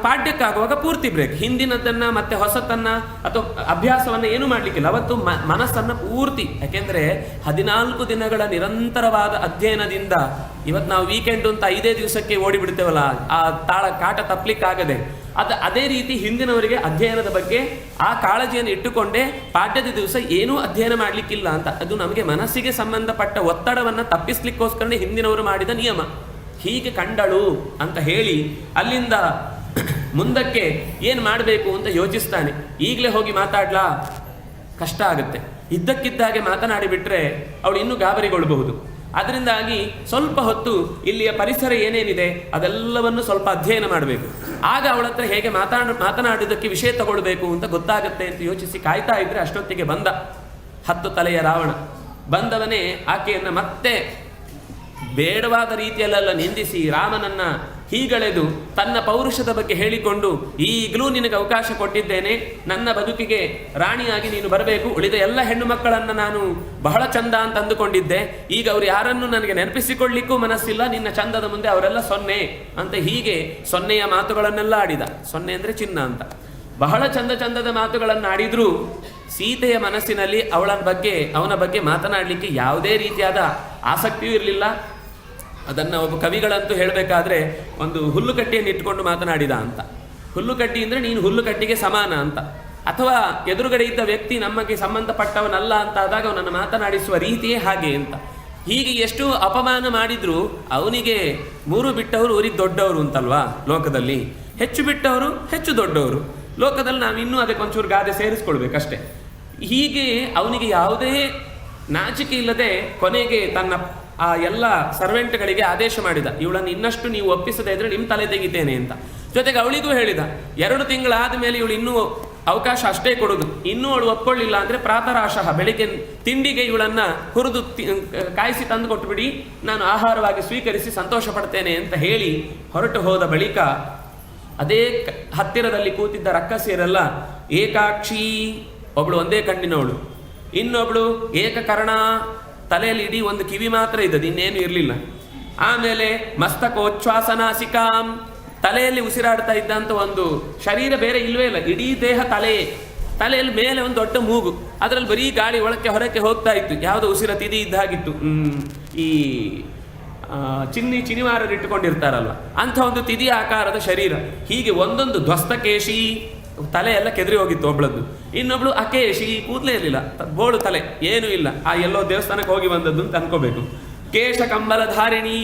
ಪಾಠ್ಯಕ್ಕಾಗುವಾಗ ಪೂರ್ತಿ ಬ್ರೇಕ್, ಹಿಂದಿನದನ್ನು ಮತ್ತೆ ಹೊಸತನ್ನು ಅಥವಾ ಅಭ್ಯಾಸವನ್ನು ಏನೂ ಮಾಡಲಿಕ್ಕಿಲ್ಲ. ಅವತ್ತು ಮನಸ್ಸನ್ನು ಪೂರ್ತಿ, ಯಾಕೆಂದರೆ 14 ದಿನಗಳ ನಿರಂತರವಾದ ಅಧ್ಯಯನದಿಂದ ಇವತ್ತು ನಾವು ವೀಕೆಂಡ್ ಅಂತ 5 ದಿವಸಕ್ಕೆ ಓಡಿಬಿಡ್ತೇವಲ್ಲ, ಆ ಕಾಟ ತಪ್ಪಲಿಕ್ಕಾಗದೆ ಅದೇ ರೀತಿ ಹಿಂದಿನವರಿಗೆ ಅಧ್ಯಯನದ ಬಗ್ಗೆ ಆ ಕಾಳಜಿಯನ್ನು ಇಟ್ಟುಕೊಂಡೇ ಪಾಠ್ಯದ ದಿವಸ ಏನೂ ಅಧ್ಯಯನ ಮಾಡಲಿಕ್ಕಿಲ್ಲ ಅಂತ. ಅದು ನಮಗೆ ಮನಸ್ಸಿಗೆ ಸಂಬಂಧಪಟ್ಟ ಒತ್ತಡವನ್ನು ತಪ್ಪಿಸ್ಲಿಕ್ಕೋಸ್ಕರನೇ ಹಿಂದಿನವರು ಮಾಡಿದ ನಿಯಮ. ಹೀಗೆ ಕಂಡಳು ಅಂತ ಹೇಳಿ ಅಲ್ಲಿಂದ ಮುಂದಕ್ಕೆ ಏನು ಮಾಡಬೇಕು ಅಂತ ಯೋಚಿಸ್ತಾನೆ. ಈಗಲೇ ಹೋಗಿ ಮಾತಾಡ್ಲಾ, ಕಷ್ಟ ಆಗುತ್ತೆ. ಇದ್ದಕ್ಕಿದ್ದಾಗೆ ಮಾತನಾಡಿಬಿಟ್ರೆ ಅವಳು ಇನ್ನೂ ಗಾಬರಿಗೊಳ್ಳಬಹುದು. ಅದರಿಂದಾಗಿ ಸ್ವಲ್ಪ ಹೊತ್ತು ಇಲ್ಲಿಯ ಪರಿಸರ ಏನೇನಿದೆ ಅದೆಲ್ಲವನ್ನು ಸ್ವಲ್ಪ ಅಧ್ಯಯನ ಮಾಡಬೇಕು. ಆಗ ಅವಳ ಹತ್ರ ಹೇಗೆ ಮಾತನಾಡೋದಕ್ಕೆ ವಿಷಯ ತಗೊಳ್ಬೇಕು ಅಂತ ಗೊತ್ತಾಗುತ್ತೆ ಅಂತ ಯೋಚಿಸಿ ಕಾಯ್ತಾ ಇದ್ರೆ ಅಷ್ಟೊತ್ತಿಗೆ ಬಂದ 10 ತಲೆಯ ರಾವಣ. ಬಂದವನೇ ಆಕೆಯನ್ನು ಮತ್ತೆ ಬೇಡವಾದ ರೀತಿಯಲ್ಲೆಲ್ಲ ನಿಂದಿಸಿ ರಾಮನನ್ನ ಹೀಗಳೆದು ತನ್ನ ಪೌರುಷದ ಬಗ್ಗೆ ಹೇಳಿಕೊಂಡು, ಈಗಲೂ ನಿನಗೆ ಅವಕಾಶ ಕೊಟ್ಟಿದ್ದೇನೆ, ನನ್ನ ಬದುಕಿಗೆ ರಾಣಿಯಾಗಿ ನೀನು ಬರಬೇಕು, ಉಳಿದ ಎಲ್ಲ ಹೆಣ್ಣು ಮಕ್ಕಳನ್ನು ನಾನು ಬಹಳ ಚಂದ ಅಂತ ಅಂದುಕೊಂಡಿದ್ದೆ, ಈಗ ಅವರು ಯಾರನ್ನು ನನಗೆ ನೆನಪಿಸಿಕೊಳ್ಳಿಕ್ಕೂ ಮನಸ್ಸಿಲ್ಲ, ನಿನ್ನ ಚಂದದ ಮುಂದೆ ಅವರೆಲ್ಲ 0 ಅಂತ ಹೀಗೆ 0ಯ ಮಾತುಗಳನ್ನೆಲ್ಲ ಆಡಿದ. 0 ಅಂದರೆ ಚಿನ್ನ ಅಂತ. ಬಹಳ ಚಂದದ ಮಾತುಗಳನ್ನು ಆಡಿದರೂ ಸೀತೆಯ ಮನಸ್ಸಿನಲ್ಲಿ ಅವನ ಬಗ್ಗೆ ಮಾತನಾಡಲಿಕ್ಕೆ ಯಾವುದೇ ರೀತಿಯಾದ ಆಸಕ್ತಿಯೂ ಇರಲಿಲ್ಲ. ಅದನ್ನು ಒಬ್ಬ ಕವಿಗಳಂತೂ ಹೇಳಬೇಕಾದ್ರೆ ಒಂದು ಹುಲ್ಲುಕಟ್ಟಿಯನ್ನು ಇಟ್ಕೊಂಡು ಮಾತನಾಡಿದ ಅಂತ. ಹುಲ್ಲುಕಟ್ಟಿ ಅಂದರೆ ನೀನು ಹುಲ್ಲುಕಟ್ಟಿಗೆ ಸಮಾನ ಅಂತ, ಅಥವಾ ಎದುರುಗಡೆ ಇದ್ದ ವ್ಯಕ್ತಿ ನಮಗೆ ಸಂಬಂಧಪಟ್ಟವನಲ್ಲ ಅಂತ ಆದಾಗ ಅವನನ್ನು ಮಾತನಾಡಿಸುವ ರೀತಿಯೇ ಹಾಗೆ ಅಂತ. ಹೀಗೆ ಎಷ್ಟು ಅಪಮಾನ ಮಾಡಿದರೂ ಅವನಿಗೆ 3 ಬಿಟ್ಟವರು ಊರಿಗೆ ದೊಡ್ಡವರು ಅಂತಲ್ವಾ ಲೋಕದಲ್ಲಿ, ಹೆಚ್ಚು ಬಿಟ್ಟವರು ಹೆಚ್ಚು ದೊಡ್ಡವರು ಲೋಕದಲ್ಲಿ. ನಾವಿನ್ನೂ ಅದಕ್ಕೊಂಚೂರು ಗಾದೆ ಸೇರಿಸ್ಕೊಳ್ಬೇಕಷ್ಟೆ. ಹೀಗೆ ಅವನಿಗೆ ಯಾವುದೇ ನಾಚಿಕೆ ಇಲ್ಲದೆ ಕೊನೆಗೆ ತನ್ನ ಆ ಎಲ್ಲ ಸರ್ವೆಂಟ್ಗಳಿಗೆ ಆದೇಶ ಮಾಡಿದ, ಇವಳನ್ನು ಇನ್ನಷ್ಟು ನೀವು ಒಪ್ಪಿಸದೇ ಇದ್ರೆ ನಿಮ್ಮ ತಲೆ ತೆಗಿತೇನೆ ಅಂತ. ಜೊತೆಗೆ ಅವಳಿಗೂ ಹೇಳಿದ, 2 ತಿಂಗಳಾದ ಮೇಲೆ ಇವಳು ಇನ್ನೂ ಅವಕಾಶ ಅಷ್ಟೇ ಕೊಡೋದು, ಇನ್ನೂ ಅವಳು ಒಪ್ಕೊಳ್ಳಿಲ್ಲ ಅಂದರೆ ಪ್ರಾತರಾಶಃ ಬೆಳಿಗ್ಗೆ ತಿಂಡಿಗೆ ಇವಳನ್ನು ಹುರಿದು ಕಾಯಿಸಿ ತಂದು ಕೊಟ್ಟುಬಿಡಿ, ನಾನು ಆಹಾರವಾಗಿ ಸ್ವೀಕರಿಸಿ ಸಂತೋಷ ಪಡ್ತೇನೆ ಅಂತ ಹೇಳಿ ಹೊರಟು ಹೋದ ಬಳಿಕ ಅದೇ ಹತ್ತಿರದಲ್ಲಿ ಕೂತಿದ್ದ ರಕ್ಕಸಿಯರೆಲ್ಲ ಏಕಾಕ್ಷಿ, ಒಬ್ಳು ಒಂದೇ ಕಣ್ಣಿನವಳು, ಇನ್ನೊಬ್ಳು ಏಕಕರ್ಣ, ತಲೆಯಲ್ಲಿ ಇಡೀ ಒಂದು ಕಿವಿ ಮಾತ್ರ ಇದ್ದದ್ದು, ಇನ್ನೇನು ಇರಲಿಲ್ಲ. ಆಮೇಲೆ ಮಸ್ತಕೋಚ್ಛ್ವಾಸನಾಸಿಕಾಂ, ತಲೆಯಲ್ಲಿ ಉಸಿರಾಡ್ತಾ ಇದ್ದಂಥ ಒಂದು ಶರೀರ ಬೇರೆ ಇಲ್ಲವೇ ಇಲ್ಲ, ಇಡೀ ದೇಹ ತಲೆಯಲ್ಲಿ ಮೇಲೆ ಒಂದು ದೊಡ್ಡ ಮೂಗು, ಅದರಲ್ಲಿ ಬರೀ ಗಾಳಿ ಒಳಕ್ಕೆ ಹೊರಕ್ಕೆ ಹೋಗ್ತಾ ಇತ್ತು, ಯಾವುದೋ ಉಸಿರ ತಿದಿ ಇದ್ದಾಗಿತ್ತು. ಈ ಚಿನಿವಾರರು ಇಟ್ಟುಕೊಂಡಿರ್ತಾರಲ್ವ ಅಂಥ ಒಂದು ತಿದಿಯ ಆಕಾರದ ಶರೀರ. ಹೀಗೆ ಒಂದೊಂದು ಧ್ವಸ್ತಕೇಶಿ, ತಲೆ ಎಲ್ಲ ಕೆದರಿ ಹೋಗಿತ್ತು ಒಬ್ಳದ್ದು. ಇನ್ನೊಬ್ಳು ಅಕೇಶಿ, ಕೂದಲೇ ಇರಲಿಲ್ಲ, ಬೋಳು ತಲೆ, ಏನೂ ಇಲ್ಲ, ಆ ಎಲ್ಲೋ ದೇವಸ್ಥಾನಕ್ಕೆ ಹೋಗಿ ಬಂದದ್ದು ಅಂತ ಅನ್ಕೋಬೇಕು. ಕೇಶ ಕಂಬಲಧಾರಿಣಿ,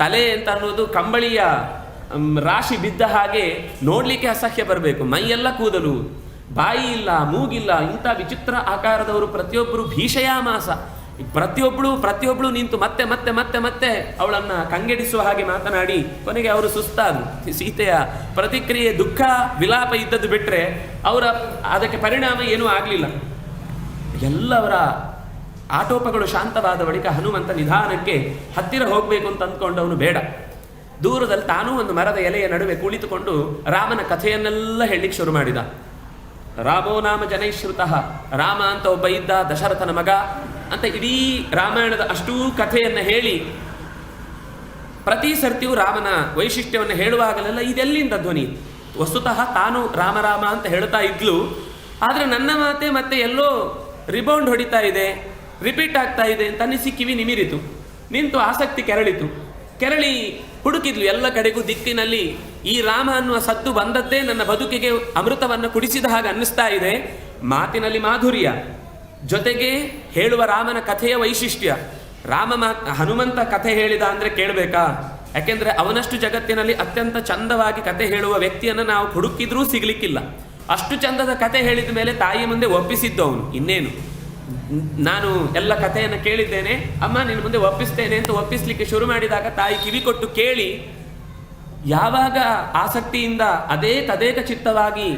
ತಲೆ ಅಂತ ಅನ್ನೋದು ಕಂಬಳಿಯ ರಾಶಿ ಬಿದ್ದ ಹಾಗೆ ನೋಡ್ಲಿಕ್ಕೆ ಅಸಹ್ಯ ಬರಬೇಕು, ಮೈಯೆಲ್ಲ ಕೂದಲು, ಬಾಯಿ ಇಲ್ಲ, ಮೂಗಿಲ್ಲ, ಇಂಥ ವಿಚಿತ್ರ ಆಕಾರದವರು ಪ್ರತಿಯೊಬ್ಬರು ಭೀಷಯಾಮಾಸ, ಪ್ರತಿಯೊಬ್ಬಳು ನಿಂತು ಮತ್ತೆ ಮತ್ತೆ ಮತ್ತೆ ಮತ್ತೆ ಅವಳನ್ನು ಕಂಗೆಡಿಸುವ ಹಾಗೆ ಮಾತನಾಡಿ ಕೊನೆಗೆ ಅವರು ಸುಸ್ತಾದರು. ಸೀತೆಯ ಪ್ರತಿಕ್ರಿಯೆ ದುಃಖ ವಿಲಾಪ ಇದ್ದದ್ದು ಬಿಟ್ಟರೆ ಅದಕ್ಕೆ ಪರಿಣಾಮ ಏನೂ ಆಗಲಿಲ್ಲ. ಎಲ್ಲವರ ಆಟೋಪಗಳು ಶಾಂತವಾದ ಬಳಿಕ ಹನುಮಂತ ನಿಧಾನಕ್ಕೆ ಹತ್ತಿರ ಹೋಗಬೇಕು ಅಂತ ಅಂದ್ಕೊಂಡವನು ಬೇಡ, ದೂರದಲ್ಲಿ ತಾನೂ ಒಂದು ಮರದ ಎಲೆಯ ನಡುವೆ ಕುಳಿತುಕೊಂಡು ರಾಮನ ಕಥೆಯನ್ನೆಲ್ಲ ಹೇಳಲಿಕ್ಕೆ ಶುರು ಮಾಡಿದ. ರಾಮೋ ನಾಮ ಜನೈಶ್ರುತಃ, ರಾಮ ಅಂತ ಒಬ್ಬ ಇದ್ದ, ದಶರಥನ ಮಗ ಅಂತ ಇಡೀ ರಾಮಾಯಣದ ಅಷ್ಟೂ ಕಥೆಯನ್ನು ಹೇಳಿ ಪ್ರತಿ ಸರ್ತಿಯೂ ರಾಮನ ವೈಶಿಷ್ಟ್ಯವನ್ನು ಹೇಳುವಾಗಲೆಲ್ಲ ಇದೆಲ್ಲಿಂದ ಧ್ವನಿ, ವಸ್ತುತಃ ತಾನು ರಾಮ ರಾಮ ಅಂತ ಹೇಳ್ತಾ ಇದ್ಲು, ಆದರೆ ನನ್ನ ಮಾತೆ ಮತ್ತೆ ಎಲ್ಲೋ ರಿಬೌಂಡ್ ಹೊಡಿತಾ ಇದೆ, ರಿಪೀಟ್ ಆಗ್ತಾ ಇದೆ ಅಂತ ಅನ್ನಿಸಿ ಕಿವಿ ನಿಮಿರಿತು, ನಿಂತು ಆಸಕ್ತಿ ಕೆರಳಿ ಹುಡುಕಿದ್ಲು ಎಲ್ಲ ಕಡೆಗೂ. ದಿಕ್ಕಿನಲ್ಲಿ ಈ ರಾಮ ಅನ್ನುವ ಸದ್ದು ಬಂದದ್ದೇ ನನ್ನ ಬದುಕಿಗೆ ಅಮೃತವನ್ನು ಕುಡಿಸಿದ ಹಾಗೆ ಅನ್ನಿಸ್ತಾ ಇದೆ. ಮಾತಿನಲ್ಲಿ ಮಾಧುರ್ಯ, ಜೊತೆಗೆ ಹೇಳುವ ರಾಮನ ಕಥೆಯ ವೈಶಿಷ್ಟ್ಯ. ಹನುಮಂತ ಕಥೆ ಹೇಳಿದ ಅಂದರೆ ಕೇಳಬೇಕಾ? ಯಾಕೆಂದರೆ ಅವನಷ್ಟು ಜಗತ್ತಿನಲ್ಲಿ ಅತ್ಯಂತ ಚಂದವಾಗಿ ಕಥೆ ಹೇಳುವ ವ್ಯಕ್ತಿಯನ್ನು ನಾವು ಹುಡುಕಿದ್ರೂ ಸಿಗಲಿಕ್ಕಿಲ್ಲ. ಅಷ್ಟು ಚಂದದ ಕಥೆ ಹೇಳಿದ ಮೇಲೆ ತಾಯಿ ಮುಂದೆ ಒಪ್ಪಿಸಿದ್ದು ಅವನು. ಇನ್ನೇನು, ನಾನು ಎಲ್ಲ ಕಥೆಯನ್ನು ಕೇಳಿದ್ದೇನೆ ಅಮ್ಮ, ನಿನ್ನ ಮುಂದೆ ಒಪ್ಪಿಸ್ತೇನೆ ಅಂತ ಒಪ್ಪಿಸ್ಲಿಕ್ಕೆ ಶುರು ಮಾಡಿದಾಗ ತಾಯಿ ಕಿವಿ ಕೊಟ್ಟು ಕೇಳಿ ಯಾವಾಗ ಆಸಕ್ತಿಯಿಂದ ಅದೇ ತದೇಕ ಚಿತ್ತವಾಗಿ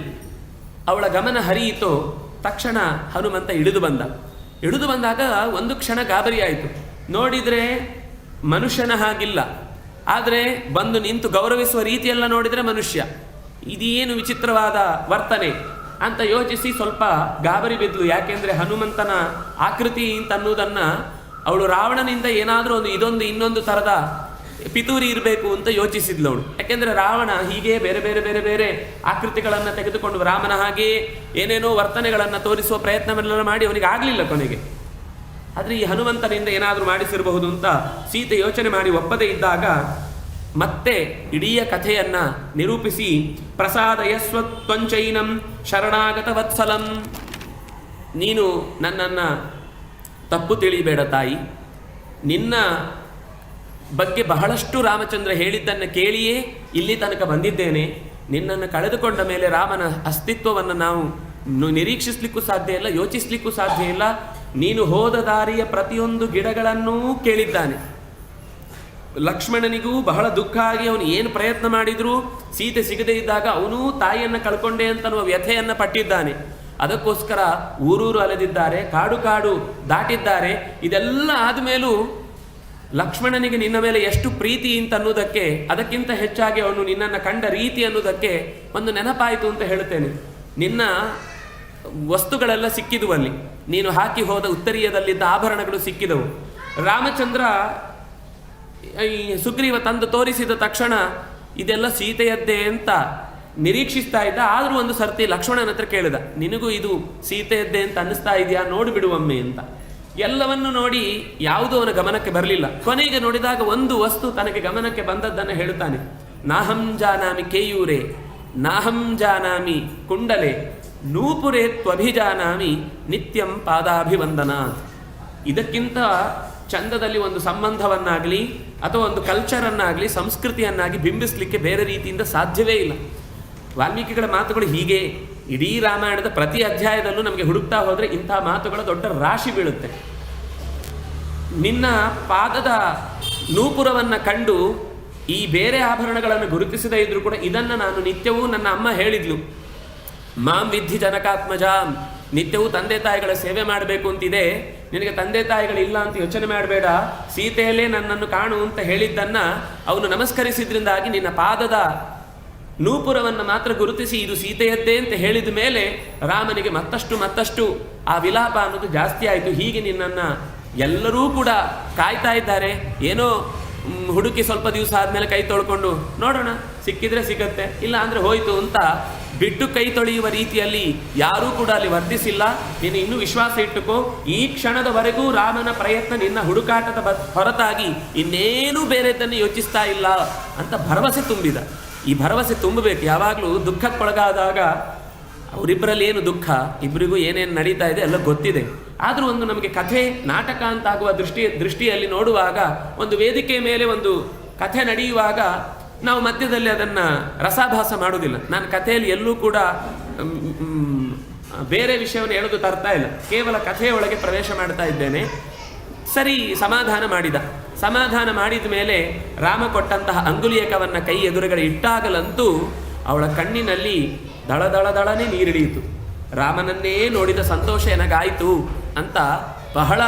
ಅವಳ ಗಮನ ಹರಿಯಿತೋ ತಕ್ಷಣ ಹನುಮಂತ ಇಳಿದು ಬಂದಾಗ ಒಂದು ಕ್ಷಣ ಗಾಬರಿಯಾಯಿತು. ನೋಡಿದರೆ ಮನುಷ್ಯನ ಹಾಗಿಲ್ಲ, ಆದರೆ ಬಂದು ನಿಂತು ಗೌರವಿಸುವ ರೀತಿಯೆಲ್ಲ ನೋಡಿದರೆ ಮನುಷ್ಯ, ಇದೇನು ವಿಚಿತ್ರವಾದ ವರ್ತನೆ ಅಂತ ಯೋಚಿಸಿ ಸ್ವಲ್ಪ ಗಾಬರಿ ಬಿದ್ಲು. ಯಾಕೆಂದರೆ ಹನುಮಂತನ ಆಕೃತಿ ಅಂತ ಅನ್ನೋದನ್ನು ಅವಳು ರಾವಣನಿಂದ ಏನಾದರೂ ಇನ್ನೊಂದು ಥರದ ಪಿತೂರಿ ಇರಬೇಕು ಅಂತ ಯೋಚಿಸಿದ್ಲು ಅವಳು. ಯಾಕೆಂದರೆ ರಾವಣ ಹೀಗೆ ಬೇರೆ ಬೇರೆ ಬೇರೆ ಬೇರೆ ಆಕೃತಿಗಳನ್ನು ತೆಗೆದುಕೊಂಡು ರಾಮನ ಹಾಗೆಯೇ ಏನೇನೋ ವರ್ತನೆಗಳನ್ನು ತೋರಿಸುವ ಪ್ರಯತ್ನವೆಲ್ಲ ಮಾಡಿ ಅವನಿಗೆ ಆಗಲಿಲ್ಲ ಕೊನೆಗೆ. ಆದರೆ ಈ ಹನುಮಂತನಿಂದ ಏನಾದರೂ ಮಾಡಿಸಿರಬಹುದು ಅಂತ ಸೀತೆ ಯೋಚನೆ ಮಾಡಿ ಒಪ್ಪದೇ ಇದ್ದಾಗ ಮತ್ತೆ ಇಡೀ ಕಥೆಯನ್ನು ನಿರೂಪಿಸಿ ಪ್ರಸಾದಯಸ್ವತ್ವಂಚೈನಂ ಶರಣಾಗತ ವತ್ಸಲಂ, ನೀನು ನನ್ನನ್ನು ತಪ್ಪು ತಿಳಿಬೇಡ ತಾಯಿ, ನಿನ್ನ ಬಗ್ಗೆ ಬಹಳಷ್ಟು ರಾಮಚಂದ್ರ ಹೇಳಿದ್ದನ್ನು ಕೇಳಿಯೇ ಇಲ್ಲಿ ತನಕ ಬಂದಿದ್ದೇನೆ. ನಿನ್ನನ್ನು ಕಳೆದುಕೊಂಡ ಮೇಲೆ ರಾಮನ ಅಸ್ತಿತ್ವವನ್ನು ನಾವು ನಿರೀಕ್ಷಿಸಲಿಕ್ಕೂ ಸಾಧ್ಯ ಇಲ್ಲ, ಯೋಚಿಸಲಿಕ್ಕೂ ಸಾಧ್ಯ ಇಲ್ಲ. ನೀನು ಹೋದ ದಾರಿಯ ಪ್ರತಿಯೊಂದು ಗಿಡಗಳನ್ನೂ ಕೇಳಿದ್ದಾನೆ. ಲಕ್ಷ್ಮಣನಿಗೂ ಬಹಳ ದುಃಖ ಆಗಿ ಅವನು ಏನು ಪ್ರಯತ್ನ ಮಾಡಿದರೂ ಸೀತೆ ಸಿಗದೇ ಇದ್ದಾಗ ಅವನೂ ತಾಯಿಯನ್ನು ಕಳ್ಕೊಂಡೆ ಅಂತನ್ನುವ ವ್ಯಥೆಯನ್ನು ಪಟ್ಟಿದ್ದಾನೆ. ಅದಕ್ಕೋಸ್ಕರ ಊರೂರು ಅಲೆದಿದ್ದಾರೆ, ಕಾಡು ದಾಟಿದ್ದಾರೆ. ಇದೆಲ್ಲ ಆದಮೇಲೂ ಲಕ್ಷ್ಮಣನಿಗೆ ನಿನ್ನ ಮೇಲೆ ಎಷ್ಟು ಪ್ರೀತಿ ಅಂತ ಅನ್ನೋದಕ್ಕೆ, ಅದಕ್ಕಿಂತ ಹೆಚ್ಚಾಗಿ ಅವನು ನಿನ್ನನ್ನು ಕಂಡ ರೀತಿ ಅನ್ನೋದಕ್ಕೆ ಒಂದು ನೆನಪಾಯಿತು ಅಂತ ಹೇಳುತ್ತೇನೆ. ನಿನ್ನ ವಸ್ತುಗಳೆಲ್ಲ ಸಿಕ್ಕಿದುವು, ಅಲ್ಲಿ ನೀನು ಹಾಕಿ ಹೋದ ಉತ್ತರೀಯದಲ್ಲಿದ್ದ ಆಭರಣಗಳು ಸಿಕ್ಕಿದವು. ರಾಮಚಂದ್ರ ಈ ಸುಗ್ರೀವ ತಂದು ತೋರಿಸಿದ ತಕ್ಷಣ ಇದೆಲ್ಲ ಸೀತೆಯದ್ದೇ ಅಂತ ನಿರೀಕ್ಷಿಸ್ತಾ ಇದ್ದ. ಆದರೂ ಒಂದು ಸರ್ತಿ ಲಕ್ಷ್ಮಣನ ಹತ್ರ ಕೇಳಿದ, ನಿನಗೂ ಇದು ಸೀತೆಯದ್ದೇ ಅಂತ ಅನ್ನಿಸ್ತಾ ಇದೆಯಾ, ನೋಡಿಬಿಡುವೊಮ್ಮೆ ಅಂತ. ಎಲ್ಲವನ್ನು ನೋಡಿ ಯಾವುದೂ ಅವನ ಗಮನಕ್ಕೆ ಬರಲಿಲ್ಲ. ಕೊನೆಗೆ ನೋಡಿದಾಗ ಒಂದು ವಸ್ತು ತನಗೆ ಗಮನಕ್ಕೆ ಬಂದದ್ದನ್ನು ಹೇಳುತ್ತಾನೆ. ನಾಹಂ ಜಾನಾಮಿ ಕೇಯೂರೆ, ನಾಹಂ ಜಾನಾಮಿ ಕುಂಡಲೆ, ನೂಪುರೇ ತ್ವಭಿಜಾನಾಮಿ ನಿತ್ಯಂ ಪಾದಾಭಿವಂದನ. ಇದಕ್ಕಿಂತ ಚಂದದಲ್ಲಿ ಒಂದು ಸಂಬಂಧವನ್ನಾಗಲಿ ಅಥವಾ ಒಂದು ಕಲ್ಚರನ್ನಾಗಲಿ ಸಂಸ್ಕೃತಿಯನ್ನಾಗಿ ಬಿಂಬಿಸಲಿಕ್ಕೆ ಬೇರೆ ರೀತಿಯಿಂದ ಸಾಧ್ಯವೇ ಇಲ್ಲ. ವಾಲ್ಮೀಕಿಗಳ ಮಾತುಗಳು ಹೀಗೆ ಇಡೀ ರಾಮಾಯಣದ ಪ್ರತಿ ಅಧ್ಯಾಯದಲ್ಲೂ ನಮಗೆ ಹುಡುಕ್ತಾ ಹೋದರೆ ಇಂಥ ಮಾತುಗಳ ದೊಡ್ಡ ರಾಶಿ ಬೀಳುತ್ತೆ. ನಿನ್ನ ಪಾದದ ನೂಪುರವನ್ನು ಕಂಡು ಈ ಬೇರೆ ಆಭರಣಗಳನ್ನು ಗುರುತಿಸದೇ ಇದ್ರೂ ಕೂಡ ಇದನ್ನು ನಾನು ನಿತ್ಯವೂ ನನ್ನ ಅಮ್ಮ ಹೇಳಿದ್ಲು, ಮಾಂ ವಿದ್ಧಿ ಜನಕಾತ್ಮಜಾಂ, ನಿತ್ಯವೂ ತಂದೆ ತಾಯಿಗಳ ಸೇವೆ ಮಾಡಬೇಕು ಅಂತಿದೆ, ನಿನಗೆ ತಂದೆ ತಾಯಿಗಳಿಲ್ಲ ಅಂತ ಯೋಚನೆ ಮಾಡಬೇಡ, ಸೀತೆಯಲ್ಲೇ ನನ್ನನ್ನು ಕಾಣು ಅಂತ ಹೇಳಿದ್ದನ್ನು ಅವನು ನಮಸ್ಕರಿಸಿದ್ರಿಂದಾಗಿ ನಿನ್ನ ಪಾದದ ನೂಪುರವನ್ನು ಮಾತ್ರ ಗುರುತಿಸಿ ಇದು ಸೀತೆಯದ್ದೇ ಅಂತ ಹೇಳಿದ ಮೇಲೆ ರಾಮನಿಗೆ ಮತ್ತಷ್ಟು ಆ ವಿಲಾಪ ಅನ್ನೋದು ಜಾಸ್ತಿ ಆಯಿತು. ಹೀಗೆ ನಿನ್ನನ್ನು ಎಲ್ಲರೂ ಕೂಡ ಕಾಯ್ತಾ ಇದ್ದಾರೆ, ಏನೋ ಹುಡುಕಿ ಸ್ವಲ್ಪ ದಿವಸ ಆದಮೇಲೆ ಕೈ ತೊಳ್ಕೊಂಡು ನೋಡೋಣ, ಸಿಕ್ಕಿದ್ರೆ ಸಿಗತ್ತೆ, ಇಲ್ಲ ಅಂದರೆ ಹೋಯಿತು ಅಂತ ಬಿಟ್ಟು ಕೈ ತೊಳೆಯುವ ರೀತಿಯಲ್ಲಿ ಯಾರೂ ಕೂಡ ಅಲ್ಲಿ ವರ್ತಿಸಿಲ್ಲ. ನೀನು ಇನ್ನೂ ವಿಶ್ವಾಸ ಇಟ್ಟುಕೋ, ಈ ಕ್ಷಣದವರೆಗೂ ರಾಮನ ಪ್ರಯತ್ನ ನಿನ್ನ ಹುಡುಕಾಟದ ಹೊರತಾಗಿ ಇನ್ನೇನೂ ಬೇರೆದನ್ನು ಯೋಚಿಸ್ತಾ ಇಲ್ಲ ಅಂತ ಭರವಸೆ ತುಂಬಿದ. ಈ ಭರವಸೆ ತುಂಬಬೇಕು. ಯಾವಾಗಲೂ ದುಃಖಕ್ಕೊಳಗಾದಾಗ ಅವರಿಬ್ಬರಲ್ಲಿ ಏನು ದುಃಖ, ಇಬ್ಬರಿಗೂ ಏನೇನು ನಡೀತಾ ಇದೆ ಎಲ್ಲ ಗೊತ್ತಿದೆ. ಆದರೂ ಒಂದು ನಮಗೆ ಕಥೆ ನಾಟಕ ಅಂತಾಗುವ ದೃಷ್ಟಿಯಲ್ಲಿ ನೋಡುವಾಗ, ಒಂದು ವೇದಿಕೆ ಮೇಲೆ ಒಂದು ಕಥೆ ನಡೆಯುವಾಗ ನಾವು ಮಧ್ಯದಲ್ಲಿ ಅದನ್ನು ರಸಾಭಾಸ ಮಾಡುವುದಿಲ್ಲ. ನಾನು ಕಥೆಯಲ್ಲಿ ಎಲ್ಲೂ ಕೂಡ ಬೇರೆ ವಿಷಯವನ್ನು ಹೇಳೋದು ತರ್ತಾ ಇಲ್ಲ, ಕೇವಲ ಕಥೆಯೊಳಗೆ ಪ್ರವೇಶ ಮಾಡ್ತಾ ಇದ್ದೇನೆ. ಸರಿ, ಸಮಾಧಾನ ಮಾಡಿದ ಮೇಲೆ ರಾಮ ಕೊಟ್ಟಂತಹ ಅಂಗುಲಿಯಕವನ್ನು ಕೈ ಎದುರುಗಡೆ ಇಟ್ಟಾಗಲಂತೂ ಅವಳ ಕಣ್ಣಿನಲ್ಲಿ ದಳದಳದಳನೆ ನೀರಿಡಿಯಿತು. ರಾಮನನ್ನೇ ನೋಡಿದ ಸಂತೋಷ ನನಗಾಯಿತು ಅಂತ ಬಹಳ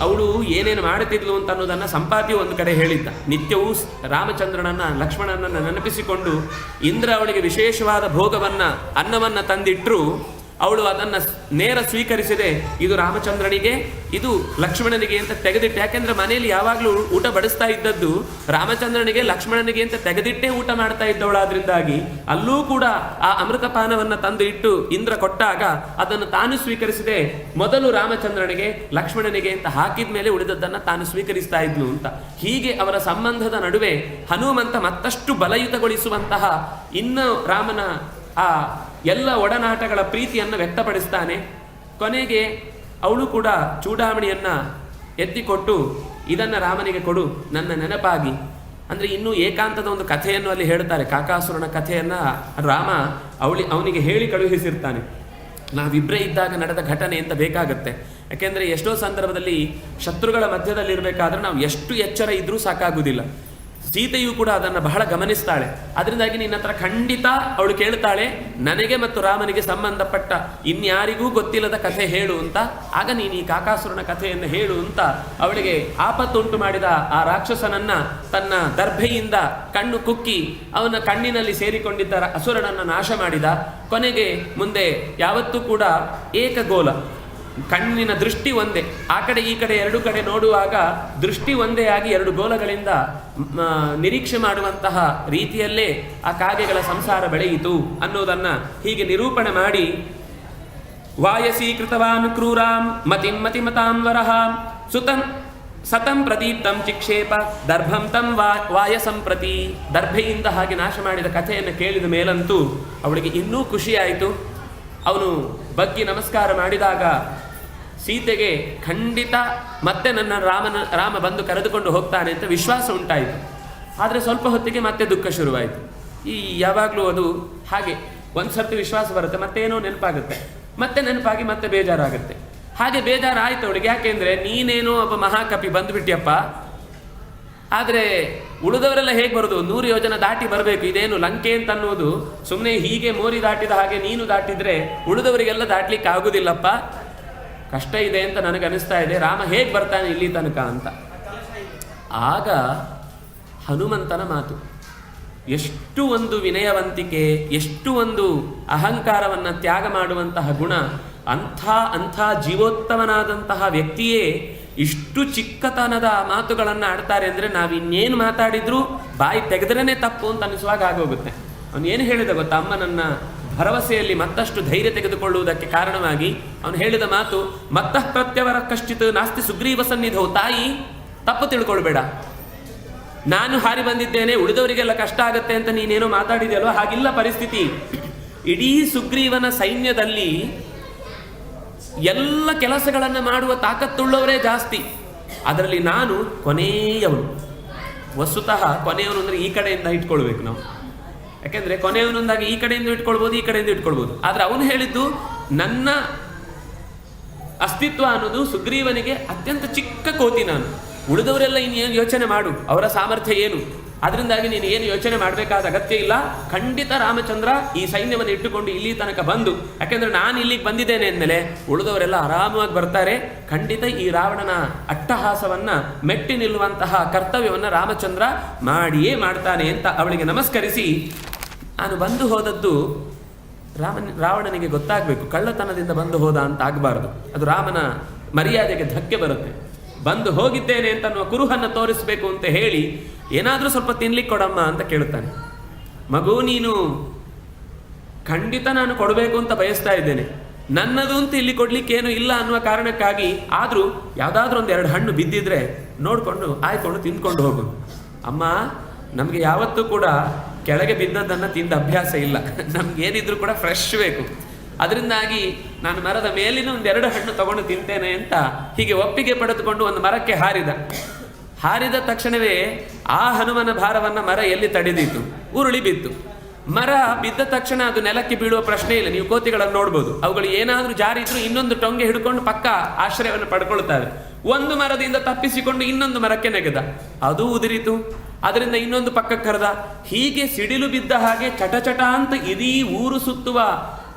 ಅವಳು ಏನೇನು ಮಾಡುತ್ತಿದ್ಲು ಅಂತ ಅನ್ನೋದನ್ನು ಸಂಪಾತಿ ಒಂದು ಕಡೆ ಹೇಳಿದ್ದ. ನಿತ್ಯವೂ ರಾಮಚಂದ್ರನನ್ನು ಲಕ್ಷ್ಮಣನನ್ನು ನೆನಪಿಸಿಕೊಂಡು ಇಂದ್ರ ಅವಳಿಗೆ ವಿಶೇಷವಾದ ಭೋಗವನ್ನು ಅನ್ನವನ್ನು ತಂದಿಟ್ಟರು. ಅವಳು ಅದನ್ನು ನೇರ ಸ್ವೀಕರಿಸಿದೆ, ಇದು ರಾಮಚಂದ್ರನಿಗೆ, ಇದು ಲಕ್ಷ್ಮಣನಿಗೆ ಅಂತ ತೆಗೆದಿಟ್ಟು. ಯಾಕೆಂದರೆ ಮನೆಯಲ್ಲಿ ಯಾವಾಗಲೂ ಊಟ ಬಡಿಸ್ತಾ ಇದ್ದದ್ದು ರಾಮಚಂದ್ರನಿಗೆ ಲಕ್ಷ್ಮಣನಿಗೆ ಅಂತ ತೆಗೆದಿಟ್ಟೇ ಊಟ ಮಾಡ್ತಾ ಇದ್ದವಳಾದ್ರಿಂದಾಗಿ ಅಲ್ಲೂ ಕೂಡ ಆ ಅಮೃತಪಾನವನ್ನು ತಂದು ಇಟ್ಟು ಇಂದ್ರ ಕೊಟ್ಟಾಗ ಅದನ್ನು ತಾನು ಸ್ವೀಕರಿಸಿದೆ. ಮೊದಲು ರಾಮಚಂದ್ರನಿಗೆ ಲಕ್ಷ್ಮಣನಿಗೆ ಅಂತ ಹಾಕಿದ ಮೇಲೆ ಉಳಿದದ್ದನ್ನು ತಾನು ಸ್ವೀಕರಿಸ್ತಾ ಇದ್ಲು ಅಂತ. ಹೀಗೆ ಅವರ ಸಂಬಂಧದ ನಡುವೆ ಹನುಮಂತ ಮತ್ತಷ್ಟು ಬಲಯುತಗೊಳಿಸುವಂತಹ ಇನ್ನು ರಾಮನ ಆ ಎಲ್ಲ ಒಡನಾಟಗಳ ಪ್ರೀತಿಯನ್ನು ವ್ಯಕ್ತಪಡಿಸ್ತಾನೆ. ಕೊನೆಗೆ ಅವಳು ಕೂಡ ಚೂಡಾಮಣಿಯನ್ನು ಎತ್ತಿಕೊಟ್ಟು ಇದನ್ನು ರಾಮನಿಗೆ ಕೊಡು ನನ್ನ ನೆನಪಾಗಿ. ಅಂದರೆ ಇನ್ನೂ ಏಕಾಂತದ ಒಂದು ಕಥೆಯನ್ನು ಅಲ್ಲಿ ಹೇಳ್ತಾರೆ. ಕಾಕಾಸುರನ ಕಥೆಯನ್ನು ರಾಮ ಅವನಿಗೆ ಹೇಳಿ ಕಳುಹಿಸಿರ್ತಾನೆ. ನಾವಿಬ್ಬರೇ ಇದ್ದಾಗ ನಡೆದ ಘಟನೆ ಅಂತ ಬೇಕಾಗತ್ತೆ. ಯಾಕೆಂದರೆ ಎಷ್ಟೋ ಸಂದರ್ಭದಲ್ಲಿ ಶತ್ರುಗಳ ಮಧ್ಯದಲ್ಲಿರಬೇಕಾದ್ರೆ ನಾವು ಎಷ್ಟು ಎಚ್ಚರ ಇದ್ರೂ ಸಾಕಾಗುವುದಿಲ್ಲ. ಸೀತೆಯೂ ಕೂಡ ಅದನ್ನು ಬಹಳ ಗಮನಿಸ್ತಾಳೆ. ಅದರಿಂದಾಗಿ ನಿನ್ನ ಹತ್ರ ಖಂಡಿತ ಅವಳು ಕೇಳ್ತಾಳೆ, ನನಗೆ ಮತ್ತು ರಾಮನಿಗೆ ಸಂಬಂಧಪಟ್ಟ ಇನ್ಯಾರಿಗೂ ಗೊತ್ತಿಲ್ಲದ ಕಥೆ ಹೇಳು ಅಂತ. ಆಗ ನೀನು ಈ ಕಾಕಾಸುರನ ಕಥೆಯನ್ನು ಹೇಳು ಅಂತ ಅವಳಿಗೆ ಆಪತ್ತುಂಟು ಮಾಡಿದ ಆ ರಾಕ್ಷಸನನ್ನ ತನ್ನ ದರ್ಭೆಯಿಂದ ಕಣ್ಣು ಕುಕ್ಕಿ ಅವನ ಕಣ್ಣಿನಲ್ಲಿ ಸೇರಿಕೊಂಡಿದ್ದ ಅಸುರನನ್ನು ನಾಶ ಮಾಡಿದ. ಕೊನೆಗೆ ಮುಂದೆ ಯಾವತ್ತೂ ಕೂಡ ಏಕಗೋಲ, ಕಣ್ಣಿನ ದೃಷ್ಟಿ ಒಂದೇ, ಆ ಕಡೆ ಈ ಕಡೆ ಎರಡು ಕಡೆ ನೋಡುವಾಗ ದೃಷ್ಟಿ ಒಂದೇ ಆಗಿ ಎರಡು ಗೋಲಗಳಿಂದ ನಿರೀಕ್ಷೆ ಮಾಡುವಂತಹ ರೀತಿಯಲ್ಲೇ ಆ ಕಾಗೆಗಳ ಸಂಸಾರ ಬೆಳೆಯಿತು ಅನ್ನೋದನ್ನು ಹೀಗೆ ನಿರೂಪಣೆ ಮಾಡಿ, ವಾಯಸೀಕೃತವಾನ್ ಕ್ರೂರಾಂ ಮತಿಂ ಮತಿಮತಾಂ ವರಹ ಸುತಂ ಸತಂ ಪ್ರದೀಪ್ತಂ ಚಿಕ್ಷೇಪ ದರ್ಭಂ ತಂ ವಾಯಸಂ ಪ್ರತಿ. ದರ್ಭೆಯಿಂದ ಹಾಗೆ ನಾಶ ಮಾಡಿದ ಕಥೆಯನ್ನು ಕೇಳಿದ ಮೇಲಂತೂ ಅವಳಿಗೆ ಇನ್ನೂ ಖುಷಿಯಾಯಿತು. ಅವನು ಬಗ್ಗಿ ನಮಸ್ಕಾರ ಮಾಡಿದಾಗ ಸೀತೆಗೆ ಖಂಡಿತ ಮತ್ತೆ ನನ್ನ ರಾಮ ಬಂದು ಕರೆದುಕೊಂಡು ಹೋಗ್ತಾನೆ ಅಂತ ವಿಶ್ವಾಸ ಉಂಟಾಯಿತು. ಆದರೆ ಸ್ವಲ್ಪ ಹೊತ್ತಿಗೆ ಮತ್ತೆ ದುಃಖ ಶುರುವಾಯಿತು. ಈ ಯಾವಾಗಲೂ ಅದು ಹಾಗೆ, ಒಂದು ಸರ್ತಿ ವಿಶ್ವಾಸ ಬರುತ್ತೆ, ಮತ್ತೇನೋ ನೆನಪಾಗುತ್ತೆ, ಮತ್ತೆ ನೆನಪಾಗಿ ಮತ್ತೆ ಬೇಜಾರಾಗುತ್ತೆ. ಹಾಗೆ ಬೇಜಾರಾಯಿತು ಅವಳಿಗೆ. ಯಾಕೆಂದರೆ ನೀನೇನೋ ಒಬ್ಬ ಮಹಾಕಪಿ ಬಂದುಬಿಟ್ಟಿಯಪ್ಪ, ಆದರೆ ಉಳಿದವರೆಲ್ಲ ಹೇಗೆ ಬರೋದು? 100 ಯೋಜನೆ ದಾಟಿ ಬರಬೇಕು. ಇದೇನು ಲಂಕೆ ಅಂತ ಅನ್ನೋದು ಸುಮ್ಮನೆ ಹೀಗೆ ಮೋರಿ ದಾಟಿದ ಹಾಗೆ ನೀನು ದಾಟಿದ್ರೆ ಉಳಿದವರಿಗೆಲ್ಲ ದಾಟ್ಲಿಕ್ಕೆ ಆಗೋದಿಲ್ಲಪ್ಪ, ಕಷ್ಟ ಇದೆ ಅಂತ ನನಗನ್ನಿಸ್ತಾ ಇದೆ. ರಾಮ ಹೇಗೆ ಬರ್ತಾನೆ ಇಲ್ಲಿ ತನಕ ಅಂತ. ಆಗ ಹನುಮಂತನ ಮಾತು, ಎಷ್ಟು ಒಂದು ವಿನಯವಂತಿಕೆ, ಎಷ್ಟು ಒಂದು ಅಹಂಕಾರವನ್ನು ತ್ಯಾಗ ಮಾಡುವಂತಹ ಗುಣ. ಅಂಥ ಜೀವೋತ್ತಮನಾದಂತಹ ವ್ಯಕ್ತಿಯೇ ಇಷ್ಟು ಚಿಕ್ಕತನದ ಮಾತುಗಳನ್ನು ಆಡ್ತಾರೆ ಅಂದರೆ ನಾವಿನ್ನೇನು ಮಾತಾಡಿದ್ರೂ ಬಾಯಿ ತೆಗೆದ್ರೇ ತಪ್ಪು ಅಂತ ಅನಿಸುವಾಗ ಆಗೋಗುತ್ತೆ. ಅವನು ಏನು ಹೇಳಿದ ಗೊತ್ತಾ? ಅಮ್ಮ ನನ್ನ ಭರವಸೆಯಲ್ಲಿ ಮತ್ತಷ್ಟು ಧೈರ್ಯ ತೆಗೆದುಕೊಳ್ಳುವುದಕ್ಕೆ ಕಾರಣವಾಗಿ ಅವನು ಹೇಳಿದ ಮಾತು, ಮತ್ತಃ ಪ್ರತ್ಯವರ ಕಶ್ಚಿತ್ ನಾಸ್ತಿ ಸುಗ್ರೀವ ಸನ್ನಿಧವು. ತಾಯಿ, ತಪ್ಪು ತಿಳ್ಕೊಳ್ಬೇಡ, ನಾನು ಹಾರಿ ಬಂದಿದ್ದೇನೆ, ಉಳಿದವರಿಗೆಲ್ಲ ಕಷ್ಟ ಆಗತ್ತೆ ಅಂತ ನೀನೇನೋ ಮಾತಾಡಿದೆಯಲ್ವ, ಹಾಗಿಲ್ಲ ಪರಿಸ್ಥಿತಿ. ಇಡೀ ಸುಗ್ರೀವನ ಸೈನ್ಯದಲ್ಲಿ ಎಲ್ಲ ಕೆಲಸಗಳನ್ನು ಮಾಡುವ ತಾಕತ್ತುಳ್ಳವರೇ ಜಾಸ್ತಿ, ಅದರಲ್ಲಿ ನಾನು ಕೊನೆಯವನು. ವಸ್ತುತಃ ಕೊನೆಯವನು ಅಂದರೆ ಈ ಕಡೆಯಿಂದ ಇಟ್ಕೊಳ್ಬೇಕು ನಾವು, ಯಾಕೆಂದರೆ ಕೊನೆಯವನೊಂದಾಗಿ ಈ ಕಡೆಯಿಂದ ಇಟ್ಕೊಳ್ಬೋದು, ಈ ಕಡೆಯಿಂದ ಇಟ್ಕೊಳ್ಬೋದು. ಆದರೆ ಅವನು ಹೇಳಿದ್ದು, ನನ್ನ ಅಸ್ತಿತ್ವ ಅನ್ನೋದು ಸುಗ್ರೀವನಿಗೆ ಅತ್ಯಂತ ಚಿಕ್ಕ ಕೋತಿ. ನಾನು ಉಳಿದವರೆಲ್ಲ ಇನ್ನೇನು ಯೋಚನೆ ಮಾಡು, ಅವರ ಸಾಮರ್ಥ್ಯ ಏನು, ಅದರಿಂದಾಗಿ ನೀನು ಏನು ಯೋಚನೆ ಮಾಡಬೇಕಾದ ಅಗತ್ಯ ಇಲ್ಲ. ಖಂಡಿತ ರಾಮಚಂದ್ರ ಈ ಸೈನ್ಯವನ್ನು ಇಟ್ಟುಕೊಂಡು ಇಲ್ಲಿ ತನಕ ಬಂದು, ಯಾಕೆಂದರೆ ನಾನು ಇಲ್ಲಿಗೆ ಬಂದಿದ್ದೇನೆ ಅಂದಮೇಲೆ ಉಳಿದವರೆಲ್ಲ ಆರಾಮವಾಗಿ ಬರ್ತಾರೆ. ಖಂಡಿತ ಈ ರಾವಣನ ಅಟ್ಟಹಾಸವನ್ನು ಮೆಟ್ಟಿ ನಿಲ್ಲುವಂತಹ ಕರ್ತವ್ಯವನ್ನು ರಾಮಚಂದ್ರ ಮಾಡಿಯೇ ಮಾಡ್ತಾನೆ ಅಂತ ಅವಳಿಗೆ ನಮಸ್ಕರಿಸಿ, ನಾನು ಬಂದು ಹೋದದ್ದು ರಾವಣನಿಗೆ ಗೊತ್ತಾಗಬೇಕು, ಕಳ್ಳತನದಿಂದ ಬಂದು ಹೋದ ಅಂತ ಆಗಬಾರ್ದು. ಅದು ರಾಮನ ಮರ್ಯಾದೆಗೆ ಧಕ್ಕೆ ಬರುತ್ತೆ. ಬಂದು ಹೋಗಿದ್ದೇನೆ ಅಂತ ಅನ್ನುವ ಕುರುಹನ್ನು ತೋರಿಸಬೇಕು ಅಂತ ಹೇಳಿ, ಏನಾದರೂ ಸ್ವಲ್ಪ ತಿನ್ಲಿಕ್ಕೆ ಕೊಡಮ್ಮ ಅಂತ ಕೇಳುತ್ತಾನೆ. ಮಗು, ನೀನು ಖಂಡಿತ ನಾನು ಕೊಡಬೇಕು ಅಂತ ಬಯಸ್ತಾ ಇದ್ದೇನೆ, ನನ್ನದು ಅಂತ ಇಲ್ಲಿ ಕೊಡ್ಲಿಕ್ಕೇನು ಇಲ್ಲ ಅನ್ನುವ ಕಾರಣಕ್ಕಾಗಿ ಆದರೂ ಯಾವುದಾದ್ರೂ ಒಂದೆರಡು ಹಣ್ಣು ಬಿದ್ದಿದ್ರೆ ನೋಡಿಕೊಂಡು ಆಯ್ಕೊಂಡು ತಿಂದ್ಕೊಂಡು ಹೋಗು. ಅಮ್ಮ, ನಮಗೆ ಯಾವತ್ತೂ ಕೂಡ ಕೆಳಗೆ ಬಿದ್ದದ್ದನ್ನು ತಿಂದ ಅಭ್ಯಾಸ ಇಲ್ಲ, ನಮ್ಗೇನಿದ್ರು ಕೂಡ ಫ್ರೆಶ್ ಬೇಕು. ಅದರಿಂದಾಗಿ ನಾನು ಮರದ ಮೇಲಿನ ಒಂದೆರಡು ಹಣ್ಣು ತಗೊಂಡು ತಿಂತೇನೆ ಅಂತ ಹೀಗೆ ಒಪ್ಪಿಗೆ ಪಡೆದುಕೊಂಡು ಒಂದು ಮರಕ್ಕೆ ಹಾರಿದ ತಕ್ಷಣವೇ ಆ ಹನುಮನ ಭಾರವನ್ನು ಮರ ಎಲ್ಲಿ ತಡೆದಿತ್ತು? ಉರುಳಿ ಬಿತ್ತು. ಮರ ಬಿದ್ದ ತಕ್ಷಣ ಅದು ನೆಲಕ್ಕೆ ಬೀಳುವ ಪ್ರಶ್ನೆ ಇಲ್ಲ. ನೀವು ಕೋತಿಗಳನ್ನು ನೋಡ್ಬೋದು, ಅವುಗಳು ಏನಾದರೂ ಜಾರಿದ್ರು ಇನ್ನೊಂದು ಟೊಂಗೆ ಹಿಡ್ಕೊಂಡು ಪಕ್ಕ ಆಶ್ರಯವನ್ನು ಪಡ್ಕೊಳ್ತವೆ. ಒಂದು ಮರದಿಂದ ತಪ್ಪಿಸಿಕೊಂಡು ಇನ್ನೊಂದು ಮರಕ್ಕೆ ನೆಗೆದ, ಅದು ಉದುರಿತು. ಅದರಿಂದ ಇನ್ನೊಂದು ಪಕ್ಕಕ್ಕೆ ಕರೆದ. ಹೀಗೆ ಸಿಡಿಲು ಬಿದ್ದ ಹಾಗೆ ಚಟಚಟ ಅಂತ ಇಡೀ ಊರು ಸುತ್ತುವ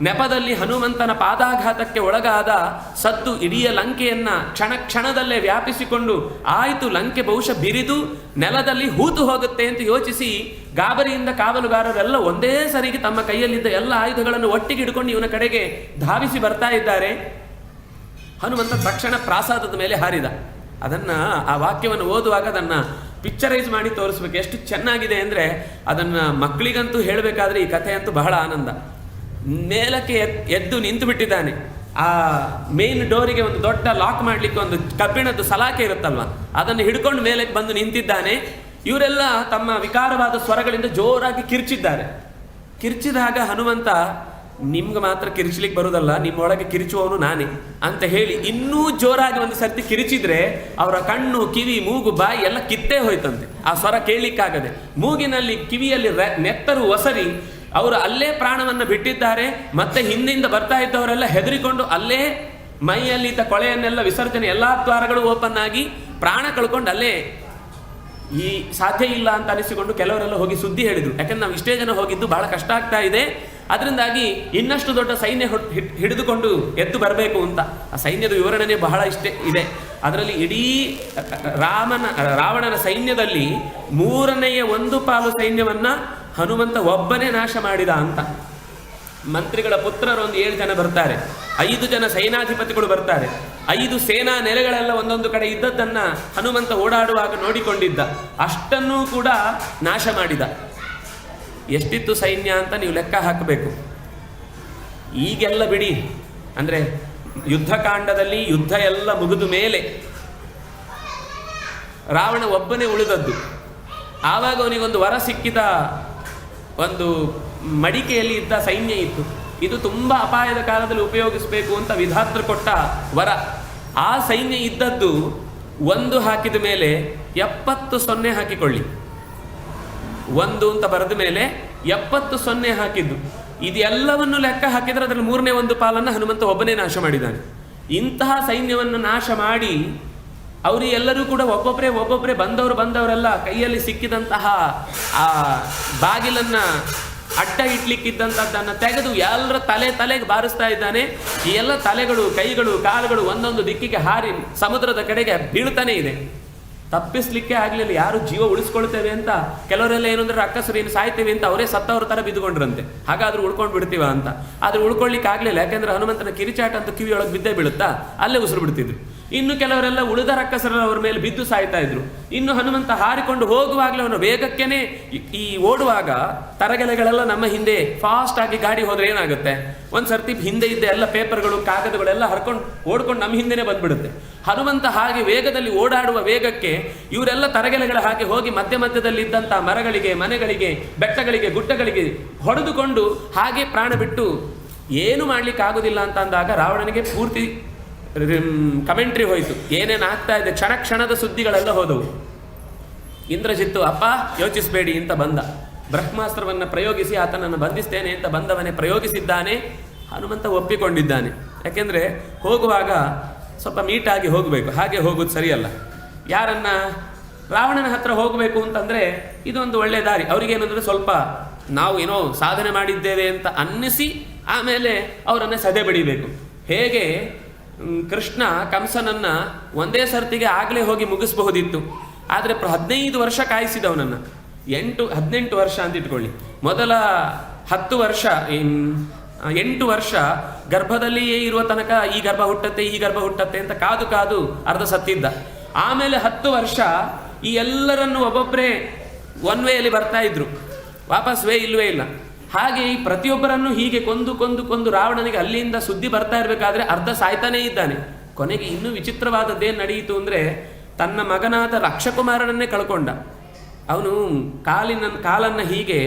ನೆಪದಲ್ಲಿ ಹನುಮಂತನ ಪಾದಾಘಾತಕ್ಕೆ ಒಳಗಾದ ಸದ್ದು ಇಡೀ ಲಂಕೆಯನ್ನ ಕ್ಷಣದಲ್ಲೇ ವ್ಯಾಪಿಸಿಕೊಂಡು ಆಯಿತು. ಲಂಕೆ ಬಹುಶಃ ಬಿರಿದು ನೆಲದಲ್ಲಿ ಹೂತು ಹೋಗುತ್ತೆ ಅಂತ ಯೋಚಿಸಿ ಗಾಬರಿಯಿಂದ ಕಾವಲುಗಾರರೆಲ್ಲ ಒಂದೇ ಸರಿಗೆ ತಮ್ಮ ಕೈಯಲ್ಲಿದ್ದ ಎಲ್ಲ ಆಯುಧಗಳನ್ನು ಒಟ್ಟಿಗೆ ಹಿಡ್ಕೊಂಡು ಇವನ ಕಡೆಗೆ ಧಾವಿಸಿ ಬರ್ತಾ ಇದ್ದಾರೆ. ಹನುಮಂತ ತಕ್ಷಣ ಪ್ರಾಸಾದದ ಮೇಲೆ ಹಾರಿದ. ಆ ವಾಕ್ಯವನ್ನು ಓದುವಾಗ ಅದನ್ನು ಪಿಕ್ಚರೈಸ್ ಮಾಡಿ ತೋರಿಸ್ಬೇಕು. ಎಷ್ಟು ಚೆನ್ನಾಗಿದೆ ಅಂದರೆ ಅದನ್ನು ಮಕ್ಕಳಿಗಂತೂ ಹೇಳಬೇಕಾದ್ರೆ ಈ ಕಥೆ ಅಂತೂ ಬಹಳ ಆನಂದ. ಮೇಲಕ್ಕೆ ಎದ್ದು ನಿಂತು ಬಿಟ್ಟಿದ್ದಾನೆ. ಆ ಮೇನ್ ಡೋರಿಗೆ ಒಂದು ದೊಡ್ಡ ಲಾಕ್ ಮಾಡಲಿಕ್ಕೆ ಒಂದು ಕಬ್ಬಿಣದ್ದು ಸಲಾಕೆ ಇರುತ್ತಲ್ವ, ಅದನ್ನು ಹಿಡ್ಕೊಂಡು ಮೇಲಕ್ಕೆ ಬಂದು ನಿಂತಿದ್ದಾನೆ. ಇವರೆಲ್ಲ ತಮ್ಮ ವಿಕಾರವಾದ ಸ್ವರಗಳಿಂದ ಜೋರಾಗಿ ಕಿರ್ಚಿದ್ದಾರೆ. ಕಿರ್ಚಿದಾಗ ಹನುಮಂತ, ನಿಮ್ಗೆ ಮಾತ್ರ ಕಿರ್ಚಲಿಕ್ಕೆ ಬರುವುದಲ್ಲ, ನಿಮ್ಮೊಳಗೆ ಕಿರಿಚುವವನು ನಾನೇ ಅಂತ ಹೇಳಿ ಇನ್ನೂ ಜೋರಾಗಿ ಒಂದು ಸರ್ತಿ ಕಿರಿಚಿದ್ರೆ ಅವರ ಕಣ್ಣು, ಕಿವಿ, ಮೂಗು, ಬಾಯಿ ಎಲ್ಲ ಕಿತ್ತೇ ಹೋಯ್ತಂತೆ. ಆ ಸ್ವರ ಕೇಳಲಿಕ್ಕಾಗದೆ ಮೂಗಿನಲ್ಲಿ, ಕಿವಿಯಲ್ಲಿ ನೆತ್ತರು ಒಸರಿ ಅವರು ಅಲ್ಲೇ ಪ್ರಾಣವನ್ನು ಬಿಟ್ಟಿದ್ದಾರೆ. ಮತ್ತೆ ಹಿಂದಿಂದ ಬರ್ತಾ ಇದ್ದವರೆಲ್ಲ ಹೆದರಿಕೊಂಡು ಅಲ್ಲೇ ಮೈಯಲ್ಲಿದ್ದ ಕೊಳೆಯನ್ನೆಲ್ಲ ವಿಸರ್ಜನೆ, ಎಲ್ಲ ದ್ವಾರಗಳು ಓಪನ್ ಆಗಿ ಪ್ರಾಣ ಕಳ್ಕೊಂಡು ಅಲ್ಲೇ ಈ ಸಾಧ್ಯ ಇಲ್ಲ ಅಂತ ಅನಿಸಿಕೊಂಡು ಕೆಲವರೆಲ್ಲ ಹೋಗಿ ಸುದ್ದಿ ಹೇಳಿದರು. ಯಾಕಂದ್ರೆ ನಾವು ಇಷ್ಟೇ ಜನ ಹೋಗಿದ್ದು ಬಹಳ ಕಷ್ಟ ಆಗ್ತಾ ಇದೆ, ಅದರಿಂದಾಗಿ ಇನ್ನಷ್ಟು ದೊಡ್ಡ ಸೈನ್ಯ ಹಿಡಿದುಕೊಂಡು ಎದ್ದು ಬರಬೇಕು ಅಂತ. ಆ ಸೈನ್ಯದ ವಿವರಣೆ ಬಹಳ ಇದೆ. ಅದರಲ್ಲಿ ಇಡೀ ರಾವಣನ ಸೈನ್ಯದಲ್ಲಿ 1/3 ಸೈನ್ಯವನ್ನು ಹನುಮಂತ ಒಬ್ಬನೇ ನಾಶ ಮಾಡಿದ ಅಂತ. ಮಂತ್ರಿಗಳ ಪುತ್ರರು ಒಂದು 7 ಜನ ಬರ್ತಾರೆ, 5 ಜನ ಸೇನಾಧಿಪತಿಗಳು ಬರ್ತಾರೆ, 5 ಸೇನಾ ನೆಲೆಗಳೆಲ್ಲ ಒಂದೊಂದು ಕಡೆ ಇದ್ದದ್ದನ್ನು ಹನುಮಂತ ಓಡಾಡುವಾಗ ನೋಡಿಕೊಂಡಿದ್ದ. ಅಷ್ಟನ್ನೂ ಕೂಡ ನಾಶ ಮಾಡಿದ. ಎಷ್ಟಿತ್ತು ಸೈನ್ಯ ಅಂತ ನೀವು ಲೆಕ್ಕ ಹಾಕಬೇಕು. ಈಗೆಲ್ಲ ಬಿಡಿ, ಅಂದರೆ ಯುದ್ಧಕಾಂಡದಲ್ಲಿ ಯುದ್ಧ ಎಲ್ಲ ಮುಗಿದ ಮೇಲೆ ರಾವಣ ಒಬ್ಬನೇ ಉಳಿದದ್ದು. ಆವಾಗ ಅವನಿಗೊಂದು ವರ ಸಿಕ್ಕಿದ, ಒಂದು ಮಡಿಕೆಯಲ್ಲಿ ಇದ್ದ ಸೈನ್ಯ ಇತ್ತು. ಇದು ತುಂಬ ಅಪಾಯದ ಕಾಲದಲ್ಲಿ ಉಪಯೋಗಿಸಬೇಕು ಅಂತ ವಿಧಾತೃ ಕೊಟ್ಟ ವರ. ಆ ಸೈನ್ಯ ಇದ್ದದ್ದು 1 ಹಾಕಿದ ಮೇಲೆ 70 0 ಹಾಕಿಕೊಳ್ಳಿ. 1 ಅಂತ ಬರೆದ ಮೇಲೆ 70 0 ಹಾಕಿದ್ದು. ಇದೆಲ್ಲವನ್ನು ಲೆಕ್ಕ ಹಾಕಿದರೆ ಅದರಲ್ಲಿ 1/3 ಪಾಲನ್ನು ಹನುಮಂತ ಒಬ್ಬನೇ ನಾಶ ಮಾಡಿದ್ದಾನೆ. ಇಂತಹ ಸೈನ್ಯವನ್ನು ನಾಶ ಮಾಡಿ ಅವರು ಎಲ್ಲರೂ ಕೂಡ ಒಬ್ಬೊಬ್ಬರೇ ಬಂದವರೆಲ್ಲ ಕೈಯಲ್ಲಿ ಸಿಕ್ಕಿದಂತಹ ಆ ಬಾಗಿಲನ್ನು ಅಡ್ಡ ಇಟ್ಲಿಕ್ಕಿದ್ದಂಥದ್ದನ್ನು ತೆಗೆದು ಎಲ್ಲರ ತಲೆಗೆ ಬಾರಿಸ್ತಾ ಇದ್ದಾನೆ. ಈ ಎಲ್ಲ ತಲೆಗಳು, ಕೈಗಳು, ಕಾಲುಗಳು ಒಂದೊಂದು ದಿಕ್ಕಿಗೆ ಹಾರಿ ಸಮುದ್ರದ ಕಡೆಗೆ ಬೀಳ್ತಾನೆ ಇದೆ. ತಪ್ಪಿಸ್ಲಿಕ್ಕೆ ಆಗಲಿಲ್ಲ. ಯಾರು ಜೀವ ಉಳಿಸ್ಕೊಳ್ತೇವೆ ಅಂತ, ಕೆಲವರೆಲ್ಲ ಏನು ಅಂದರೆ ಅಕ್ಕಸರೇನು ಸಾಯ್ತೇವೆ ಅಂತ ಅವರೇ ಸತ್ತವ್ರ ಥರ ಬಿದ್ದುಕೊಂಡ್ರಂತೆ, ಹಾಗಾದ್ರೂ ಉಳ್ಕೊಂಡು ಬಿಡ್ತೀವ ಅಂತ. ಆದ್ರೆ ಉಳ್ಕೊಳ್ಳಿಕ್ಕೆ ಆಗಲಿಲ್ಲ, ಯಾಕೆಂದ್ರೆ ಹನುಮಂತನ ಕಿರಿಚಾಟ ಅಂತ ಕಿವಿಯೊಳಗೆ ಬಿದ್ದೇ ಬೀಳುತ್ತಾ ಅಲ್ಲೇ ಉಸಿರು ಬಿಡ್ತಿದ್ರು. ಇನ್ನು ಕೆಲವರೆಲ್ಲ ಉಳಿದ ರಕ್ಕಸರಲ್ಲ ಅವ್ರ ಮೇಲೆ ಬಿದ್ದು ಸಾಯ್ತಾ ಇದ್ರು. ಇನ್ನು ಹನುಮಂತ ಹಾರಿಕೊಂಡು ಹೋಗುವಾಗಲೇ ಅವನು ವೇಗಕ್ಕೇನೆ ಈ ಓಡುವಾಗ ತರಗೆಲೆಗಳೆಲ್ಲ ನಮ್ಮ ಹಿಂದೆ ಫಾಸ್ಟ್ ಆಗಿ ಗಾಡಿ ಹೋದ್ರೆ ಏನಾಗುತ್ತೆ, ಒಂದ್ಸರ್ತಿ ಹಿಂದೆ ಇದ್ದ ಎಲ್ಲ ಪೇಪರ್ಗಳು ಕಾಗದಗಳೆಲ್ಲ ಹರ್ಕೊಂಡು ಓಡ್ಕೊಂಡು ನಮ್ಮ ಹಿಂದೆನೆ ಬಂದ್ಬಿಡುತ್ತೆ. ಹನುಮಂತ ಹಾಗೆ ವೇಗದಲ್ಲಿ ಓಡಾಡುವ ವೇಗಕ್ಕೆ ಇವರೆಲ್ಲ ತರಗೆಲೆಗಳ ಹಾಗೆ ಹೋಗಿ ಮಧ್ಯದಲ್ಲಿ ಇದ್ದಂಥ ಮರಗಳಿಗೆ, ಮನೆಗಳಿಗೆ, ಬೆಟ್ಟಗಳಿಗೆ, ಗುಡ್ಡಗಳಿಗೆ ಹೊಡೆದುಕೊಂಡು ಹಾಗೆ ಪ್ರಾಣ ಬಿಟ್ಟು ಏನು ಮಾಡ್ಲಿಕ್ಕೆ ಆಗುದಿಲ್ಲ ಅಂತ ಅಂದಾಗ ರಾವಣನಿಗೆ ಪೂರ್ತಿ ಕಮೆಂಟ್ರಿ ಹೋಯಿತು. ಏನೇನು ಆಗ್ತಾ ಇದೆ, ಕ್ಷಣ ಕ್ಷಣದ ಸುದ್ದಿಗಳೆಲ್ಲ ಹೋದವು. ಇಂದ್ರಜಿತ್ತು ಅಪ್ಪ ಯೋಚಿಸಬೇಡಿ ಅಂತ ಬಂದ. ಬ್ರಹ್ಮಾಸ್ತ್ರವನ್ನು ಪ್ರಯೋಗಿಸಿ ಆತನನ್ನು ಬಂಧಿಸ್ತೇನೆ ಅಂತ ಬಂದವನೇ ಪ್ರಯೋಗಿಸಿದ್ದಾನೆ. ಹನುಮಂತ ಒಪ್ಪಿಕೊಂಡಿದ್ದಾನೆ. ಯಾಕೆಂದರೆ ಹೋಗುವಾಗ ಸ್ವಲ್ಪ ನೀಟಾಗಿ ಹೋಗಬೇಕು, ಹಾಗೆ ಹೋಗೋದು ಸರಿಯಲ್ಲ. ಯಾರನ್ನ ರಾವಣನ ಹತ್ರ ಹೋಗಬೇಕು ಅಂತಂದರೆ ಇದೊಂದು ಒಳ್ಳೆಯ ದಾರಿ. ಅವರಿಗೇನಂದರೆ ಸ್ವಲ್ಪ ನಾವು ಏನೋ ಸಾಧನೆ ಮಾಡಿದ್ದೇವೆ ಅಂತ ಅನ್ನಿಸಿ ಆಮೇಲೆ ಅವರನ್ನು ಸದೆ ಬಡಿಬೇಕು. ಹೇಗೆ ಕೃಷ್ಣ ಕಂಸನನ್ನ ಒಂದೇ ಸರ್ತಿಗೆ ಆಗಲೇ ಹೋಗಿ ಮುಗಿಸಬಹುದಿತ್ತು. ಆದರೆ 15 ವರ್ಷ ಕಾಯಿಸಿದವನನ್ನು, 18 ವರ್ಷ ಅಂತ ಇಟ್ಕೊಳ್ಳಿ. ಮೊದಲ 10 ವರ್ಷ 8 ವರ್ಷ ಗರ್ಭದಲ್ಲಿಯೇ ಇರುವ ತನಕ ಈ ಗರ್ಭ ಹುಟ್ಟತ್ತೆ ಅಂತ ಕಾದು ಕಾದು ಅರ್ಧ ಸತ್ತಿದ್ದ. ಆಮೇಲೆ 10 ವರ್ಷ ಈ ಎಲ್ಲರನ್ನು ಒಬ್ಬೊಬ್ಬರೇ ಒನ್ ವೇಯಲ್ಲಿ ಬರ್ತಾ ಇದ್ರು, ವಾಪಸ್ ವೇ ಇಲ್ವೇ ಇಲ್ಲ. ಹಾಗೆ ಈ ಪ್ರತಿಯೊಬ್ಬರನ್ನು ಹೀಗೆ ಕೊಂದು ರಾವಣನಿಗೆ ಅಲ್ಲಿಂದ ಸುದ್ದಿ ಬರ್ತಾ ಇರಬೇಕಾದ್ರೆ ಅರ್ಧ ಸಾಯ್ತಾನೇ ಇದ್ದಾನೆ. ಕೊನೆಗೆ ಇನ್ನೂ ವಿಚಿತ್ರವಾದದ್ದೇನು ನಡೆಯಿತು ಅಂದರೆ, ತನ್ನ ಮಗನಾದ ರಕ್ಷಕುಮಾರನನ್ನೇ ಕಳ್ಕೊಂಡ. ಅವನು ಕಾಲನ್ನು ಹೀಗೆ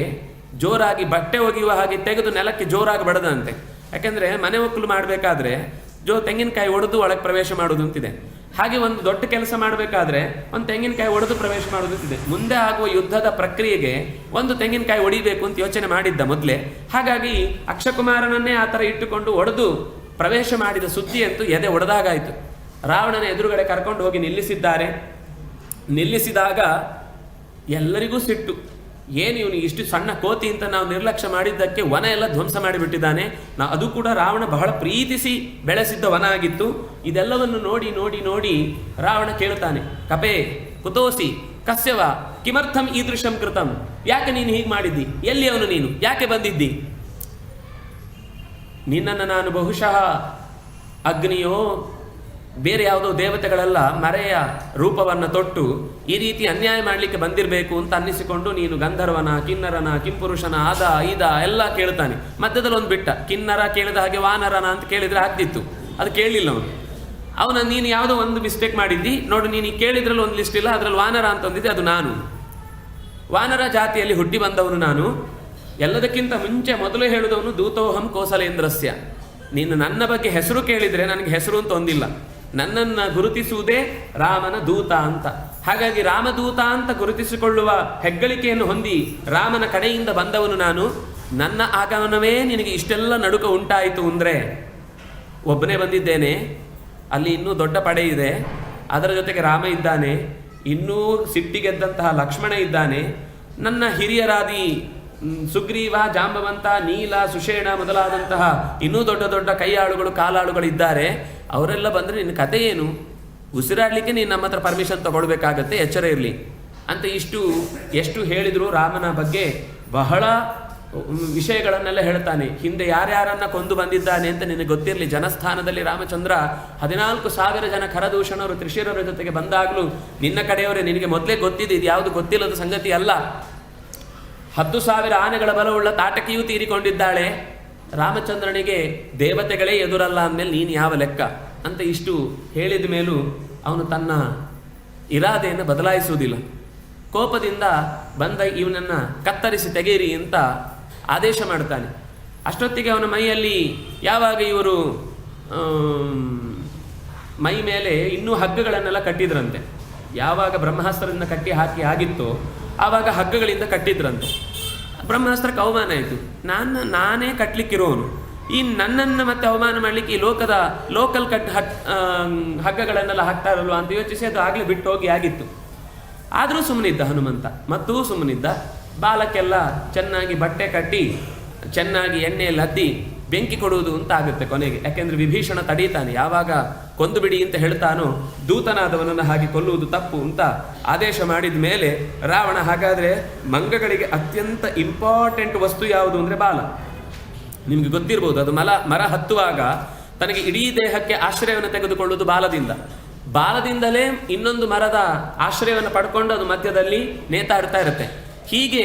ಜೋರಾಗಿ ಬಟ್ಟೆ ಒಗೆಯುವ ಹಾಗೆ ತೆಗೆದು ನೆಲಕ್ಕೆ ಜೋರಾಗಿ ಬಡದಂತೆ. ಯಾಕೆಂದರೆ ಮನೆ ಒಕ್ಕಲು ಮಾಡಬೇಕಾದ್ರೆ ತೆಂಗಿನಕಾಯಿ ಒಡೆದು ಒಳಗೆ ಪ್ರವೇಶ ಮಾಡೋದು ಅಂತಿದೆ. ಹಾಗೆ ಒಂದು ದೊಡ್ಡ ಕೆಲಸ ಮಾಡಬೇಕಾದ್ರೆ ಒಂದು ತೆಂಗಿನಕಾಯಿ ಒಡೆದು ಪ್ರವೇಶ ಮಾಡೋದಂತಿದೆ. ಮುಂದೆ ಆಗುವ ಯುದ್ಧದ ಪ್ರಕ್ರಿಯೆಗೆ ಒಂದು ತೆಂಗಿನಕಾಯಿ ಒಡಿಬೇಕು ಅಂತ ಯೋಚನೆ ಮಾಡಿದ್ದ ಮೊದಲೇ. ಹಾಗಾಗಿ ಅಕ್ಷಕುಮಾರನನ್ನೇ ಆ ಥರ ಇಟ್ಟುಕೊಂಡು ಒಡೆದು ಪ್ರವೇಶ ಮಾಡಿದ ಸುದ್ದಿ ಅಂತೂ ಎದೆ ಒಡೆದಾಗಾಯಿತು. ರಾವಣನ ಎದುರುಗಡೆ ಕರ್ಕೊಂಡು ಹೋಗಿ ನಿಲ್ಲಿಸಿದಾಗ ಎಲ್ಲರಿಗೂ ಸಿಟ್ಟು. ಏನು ಇವನು ಇಷ್ಟು ಸಣ್ಣ ಕೋತಿ ಅಂತ ನಾವು ನಿರ್ಲಕ್ಷ್ಯ ಮಾಡಿದ್ದಕ್ಕೆ ವನ ಎಲ್ಲ ಧ್ವಂಸ ಮಾಡಿಬಿಟ್ಟಿದ್ದಾನೆ. ಅದು ಕೂಡ ರಾವಣ ಬಹಳ ಪ್ರೀತಿಸಿ ಬೆಳೆಸಿದ್ದ ವನ ಆಗಿತ್ತು. ಇದೆಲ್ಲವನ್ನು ನೋಡಿ ರಾವಣ ಕೇಳ್ತಾನೆ, ಕಪೇ ಕುತೋಸಿ ಕಸ್ಯವ ಕಿಮರ್ಥಂ ಈದೃಶಂ ಕೃತಂ, ಯಾಕೆ ನೀನು ಹೀಗೆ ಮಾಡಿದ್ದಿ, ಎಲ್ಲಿ ಅವನು ನೀನು, ಯಾಕೆ ಬಂದಿದ್ದಿ? ನಿನ್ನನ್ನು ನಾನು ಬಹುಶಃ ಅಗ್ನಿಯೋ ಬೇರೆ ಯಾವುದೋ ದೇವತೆಗಳೆಲ್ಲ ಮರೆಯ ರೂಪವನ್ನು ತೊಟ್ಟು ಈ ರೀತಿ ಅನ್ಯಾಯ ಮಾಡಲಿಕ್ಕೆ ಬಂದಿರಬೇಕು ಅಂತ ಅನ್ನಿಸಿಕೊಂಡು ನೀನು ಗಂಧರ್ವನ, ಕಿನ್ನರನ, ಕಿಂಪುರುಷನ, ಇದ ಎಲ್ಲ ಕೇಳ್ತಾನೆ. ಮಧ್ಯದಲ್ಲಿ ಒಂದು ಬಿಟ್ಟ, ಕಿನ್ನರ ಕೇಳಿದ ಹಾಗೆ ವಾನರನ ಅಂತ ಕೇಳಿದರೆ ಆಗ್ತಿತ್ತು, ಅದು ಕೇಳಲಿಲ್ಲ ಅವನು. ನೀನು ಯಾವುದೋ ಒಂದು ಮಿಸ್ಟೇಕ್ ಮಾಡಿದ್ದಿ ನೋಡು, ನೀನು ಕೇಳಿದ್ರಲ್ಲಿ ಒಂದು ಲಿಸ್ಟ್ ಇಲ್ಲ, ಅದರಲ್ಲಿ ವಾನರ ಅಂತ ಒಂದಿದೆ, ಅದು ನಾನು. ವಾನರ ಜಾತಿಯಲ್ಲಿ ಹುಟ್ಟಿ ಬಂದವನು ನಾನು. ಎಲ್ಲದಕ್ಕಿಂತ ಮುಂಚೆ ಮೊದಲು ಹೇಳಿದವನು ದೂತೋಹಂ ಕೋಸಲೇಂದ್ರಸ್ಯ. ನೀನು ನನ್ನ ಬಗ್ಗೆ ಹೆಸರು ಕೇಳಿದರೆ ನನಗೆ ಹೆಸರು ಅಂತ ಒಂದಿಲ್ಲ, ನನ್ನನ್ನು ಗುರುತಿಸುವುದೇ ರಾಮನ ದೂತ ಅಂತ. ಹಾಗಾಗಿ ರಾಮದೂತ ಅಂತ ಗುರುತಿಸಿಕೊಳ್ಳುವ ಹೆಗ್ಗಳಿಕೆಯನ್ನು ಹೊಂದಿ ರಾಮನ ಕಡೆಯಿಂದ ಬಂದವನು ನಾನು. ನನ್ನ ಆಗಮನವೇ ನಿನಗೆ ಇಷ್ಟೆಲ್ಲ ನಡುಕ ಉಂಟಾಯಿತು ಅಂದರೆ ಒಬ್ಬನೇ ಬಂದಿದ್ದೇನೆ, ಅಲ್ಲಿ ಇನ್ನೂ ದೊಡ್ಡ ಪಡೆ ಇದೆ, ಅದರ ಜೊತೆಗೆ ರಾಮ ಇದ್ದಾನೆ, ಇನ್ನೂ ಸಿಟ್ಟಿಗೆದ್ದಂತಹ ಲಕ್ಷ್ಮಣ ಇದ್ದಾನೆ, ನನ್ನ ಹಿರಿಯರಾದಿ ಸುಗ್ರೀವ, ಜಾಂಬವಂತ, ನೀಲ, ಸುಷೇಣ ಮೊದಲಾದಂತಹ ಇನ್ನೂ ದೊಡ್ಡ ದೊಡ್ಡ ಕೈಯಾಳುಗಳು, ಕಾಲಾಳುಗಳು ಇದ್ದಾರೆ. ಅವರೆಲ್ಲ ಬಂದರೆ ನಿನ್ನ ಕತೆ ಏನು, ಉಸಿರಾಡಲಿಕ್ಕೆ ನೀನು ನಮ್ಮ ಹತ್ರ ಪರ್ಮಿಷನ್ ತಗೊಳ್ಬೇಕಾಗತ್ತೆ, ಎಚ್ಚರ ಇರಲಿ ಅಂತ ಎಷ್ಟು ಹೇಳಿದ್ರು ರಾಮನ ಬಗ್ಗೆ ಬಹಳ ವಿಷಯಗಳನ್ನೆಲ್ಲ ಹೇಳ್ತಾನೆ. ಹಿಂದೆ ಯಾರ್ಯಾರನ್ನ ಕೊಂದು ಬಂದಿದ್ದಾನೆ ಅಂತ ನಿನಗೆ ಗೊತ್ತಿರಲಿ. ಜನಸ್ಥಾನದಲ್ಲಿ ರಾಮಚಂದ್ರ 14,000 ಜನ ಖರದೂಷಣರು ತ್ರಿಶಿರರ ಜೊತೆಗೆ ಬಂದಾಗಲೂ ನಿನ್ನ ಕಡೆಯವರೇ, ನಿನಗೆ ಮೊದಲೇ ಗೊತ್ತಿದೆ, ಇದು ಯಾವುದು ಗೊತ್ತಿಲ್ಲದ ಸಂಗತಿ ಅಲ್ಲ. 10,000 ಆನೆಗಳ ಬಲವುಳ್ಳ ತಾಟಕಿಯೂ ತೀರಿಕೊಂಡಿದ್ದಾಳೆ. ರಾಮಚಂದ್ರನಿಗೆ ದೇವತೆಗಳೇ ಎದುರಲ್ಲ ಅಂದಮೇಲೆ ನೀನು ಯಾವ ಲೆಕ್ಕ ಅಂತ ಇಷ್ಟು ಹೇಳಿದ ಮೇಲೂ ಅವನು ತನ್ನ ಇರಾದೆಯನ್ನು ಬದಲಾಯಿಸುವುದಿಲ್ಲ. ಕೋಪದಿಂದ ಬಂದ ಇವನನ್ನು ಕತ್ತರಿಸಿ ತೆಗೆಯಿರಿ ಅಂತ ಆದೇಶ ಮಾಡ್ತಾನೆ. ಅಷ್ಟೊತ್ತಿಗೆ ಅವನ ಮೈಯಲ್ಲಿ ಯಾವಾಗ ಇವರು ಮೈ ಮೇಲೆ ಇನ್ನೂ ಹಗ್ಗಗಳನ್ನೆಲ್ಲ ಕಟ್ಟಿದ್ರಂತೆ. ಯಾವಾಗ ಬ್ರಹ್ಮಾಸ್ತ್ರದಿಂದ ಕಟ್ಟಿ ಹಾಕಿ ಆಗಿತ್ತೋ ಆವಾಗ ಹಗ್ಗಗಳಿಂದ ಕಟ್ಟಿದ್ರಂತೆ. ಬ್ರಹ್ಮಾಸ್ತ್ರಕ್ಕೆ ಅವಮಾನ ಆಯಿತು. ನಾನೇ ಕಟ್ಟಲಿಕ್ಕಿರೋನು, ಈ ನನ್ನನ್ನು ಮತ್ತೆ ಅವಮಾನ ಮಾಡಲಿಕ್ಕೆ ಈ ಲೋಕಲ್ ಹಗ್ಗಗಳನ್ನೆಲ್ಲ ಹಾಕ್ತಾರಲ್ವ ಅಂತ ಯೋಚಿಸಿ ಅದು ಆಗಲೇ ಬಿಟ್ಟು ಹೋಗಿ ಆಗಿತ್ತು. ಆದರೂ ಸುಮ್ಮನಿದ್ದ ಹನುಮಂತ, ಮತ್ತೂ ಸುಮ್ಮನಿದ್ದ. ಬಾಲಕ್ಕೆಲ್ಲ ಚೆನ್ನಾಗಿ ಬಟ್ಟೆ ಕಟ್ಟಿ, ಚೆನ್ನಾಗಿ ಎಣ್ಣೆಯಲ್ಲಿ ಅದ್ದಿ, ಬೆಂಕಿ ಕೊಡುವುದು ಅಂತ ಆಗುತ್ತೆ ಕೊನೆಗೆ. ಯಾಕೆಂದ್ರೆ ವಿಭೀಷಣ ತಡೀತಾನೆ, ಯಾವಾಗ ಕೊಂದು ಬಿಡಿ ಅಂತ ಹೇಳ್ತಾನೋ ದೂತನಾದವನನ್ನು ಹಾಗೆ ಕೊಲ್ಲುವುದು ತಪ್ಪು ಅಂತ ಆದೇಶ ಮಾಡಿದ ಮೇಲೆ ರಾವಣ ಹಾಗಾದ್ರೆ ಮಂಗಗಳಿಗೆ ಅತ್ಯಂತ ಇಂಪಾರ್ಟೆಂಟ್ ವಸ್ತು ಯಾವುದು ಅಂದರೆ ಬಾಲ. ನಿಮ್ಗೆ ಗೊತ್ತಿರ್ಬೋದು, ಅದು ಮರ ಹತ್ತುವಾಗ ತನಗೆ ಇಡೀ ದೇಹಕ್ಕೆ ಆಶ್ರಯವನ್ನು ತೆಗೆದುಕೊಳ್ಳುವುದು ಬಾಲದಿಂದಲೇ ಇನ್ನೊಂದು ಮರದ ಆಶ್ರಯವನ್ನು ಪಡ್ಕೊಂಡು ಅದು ಮಧ್ಯದಲ್ಲಿ ನೇತಾಡ್ತಾ ಇರುತ್ತೆ. ಹೀಗೆ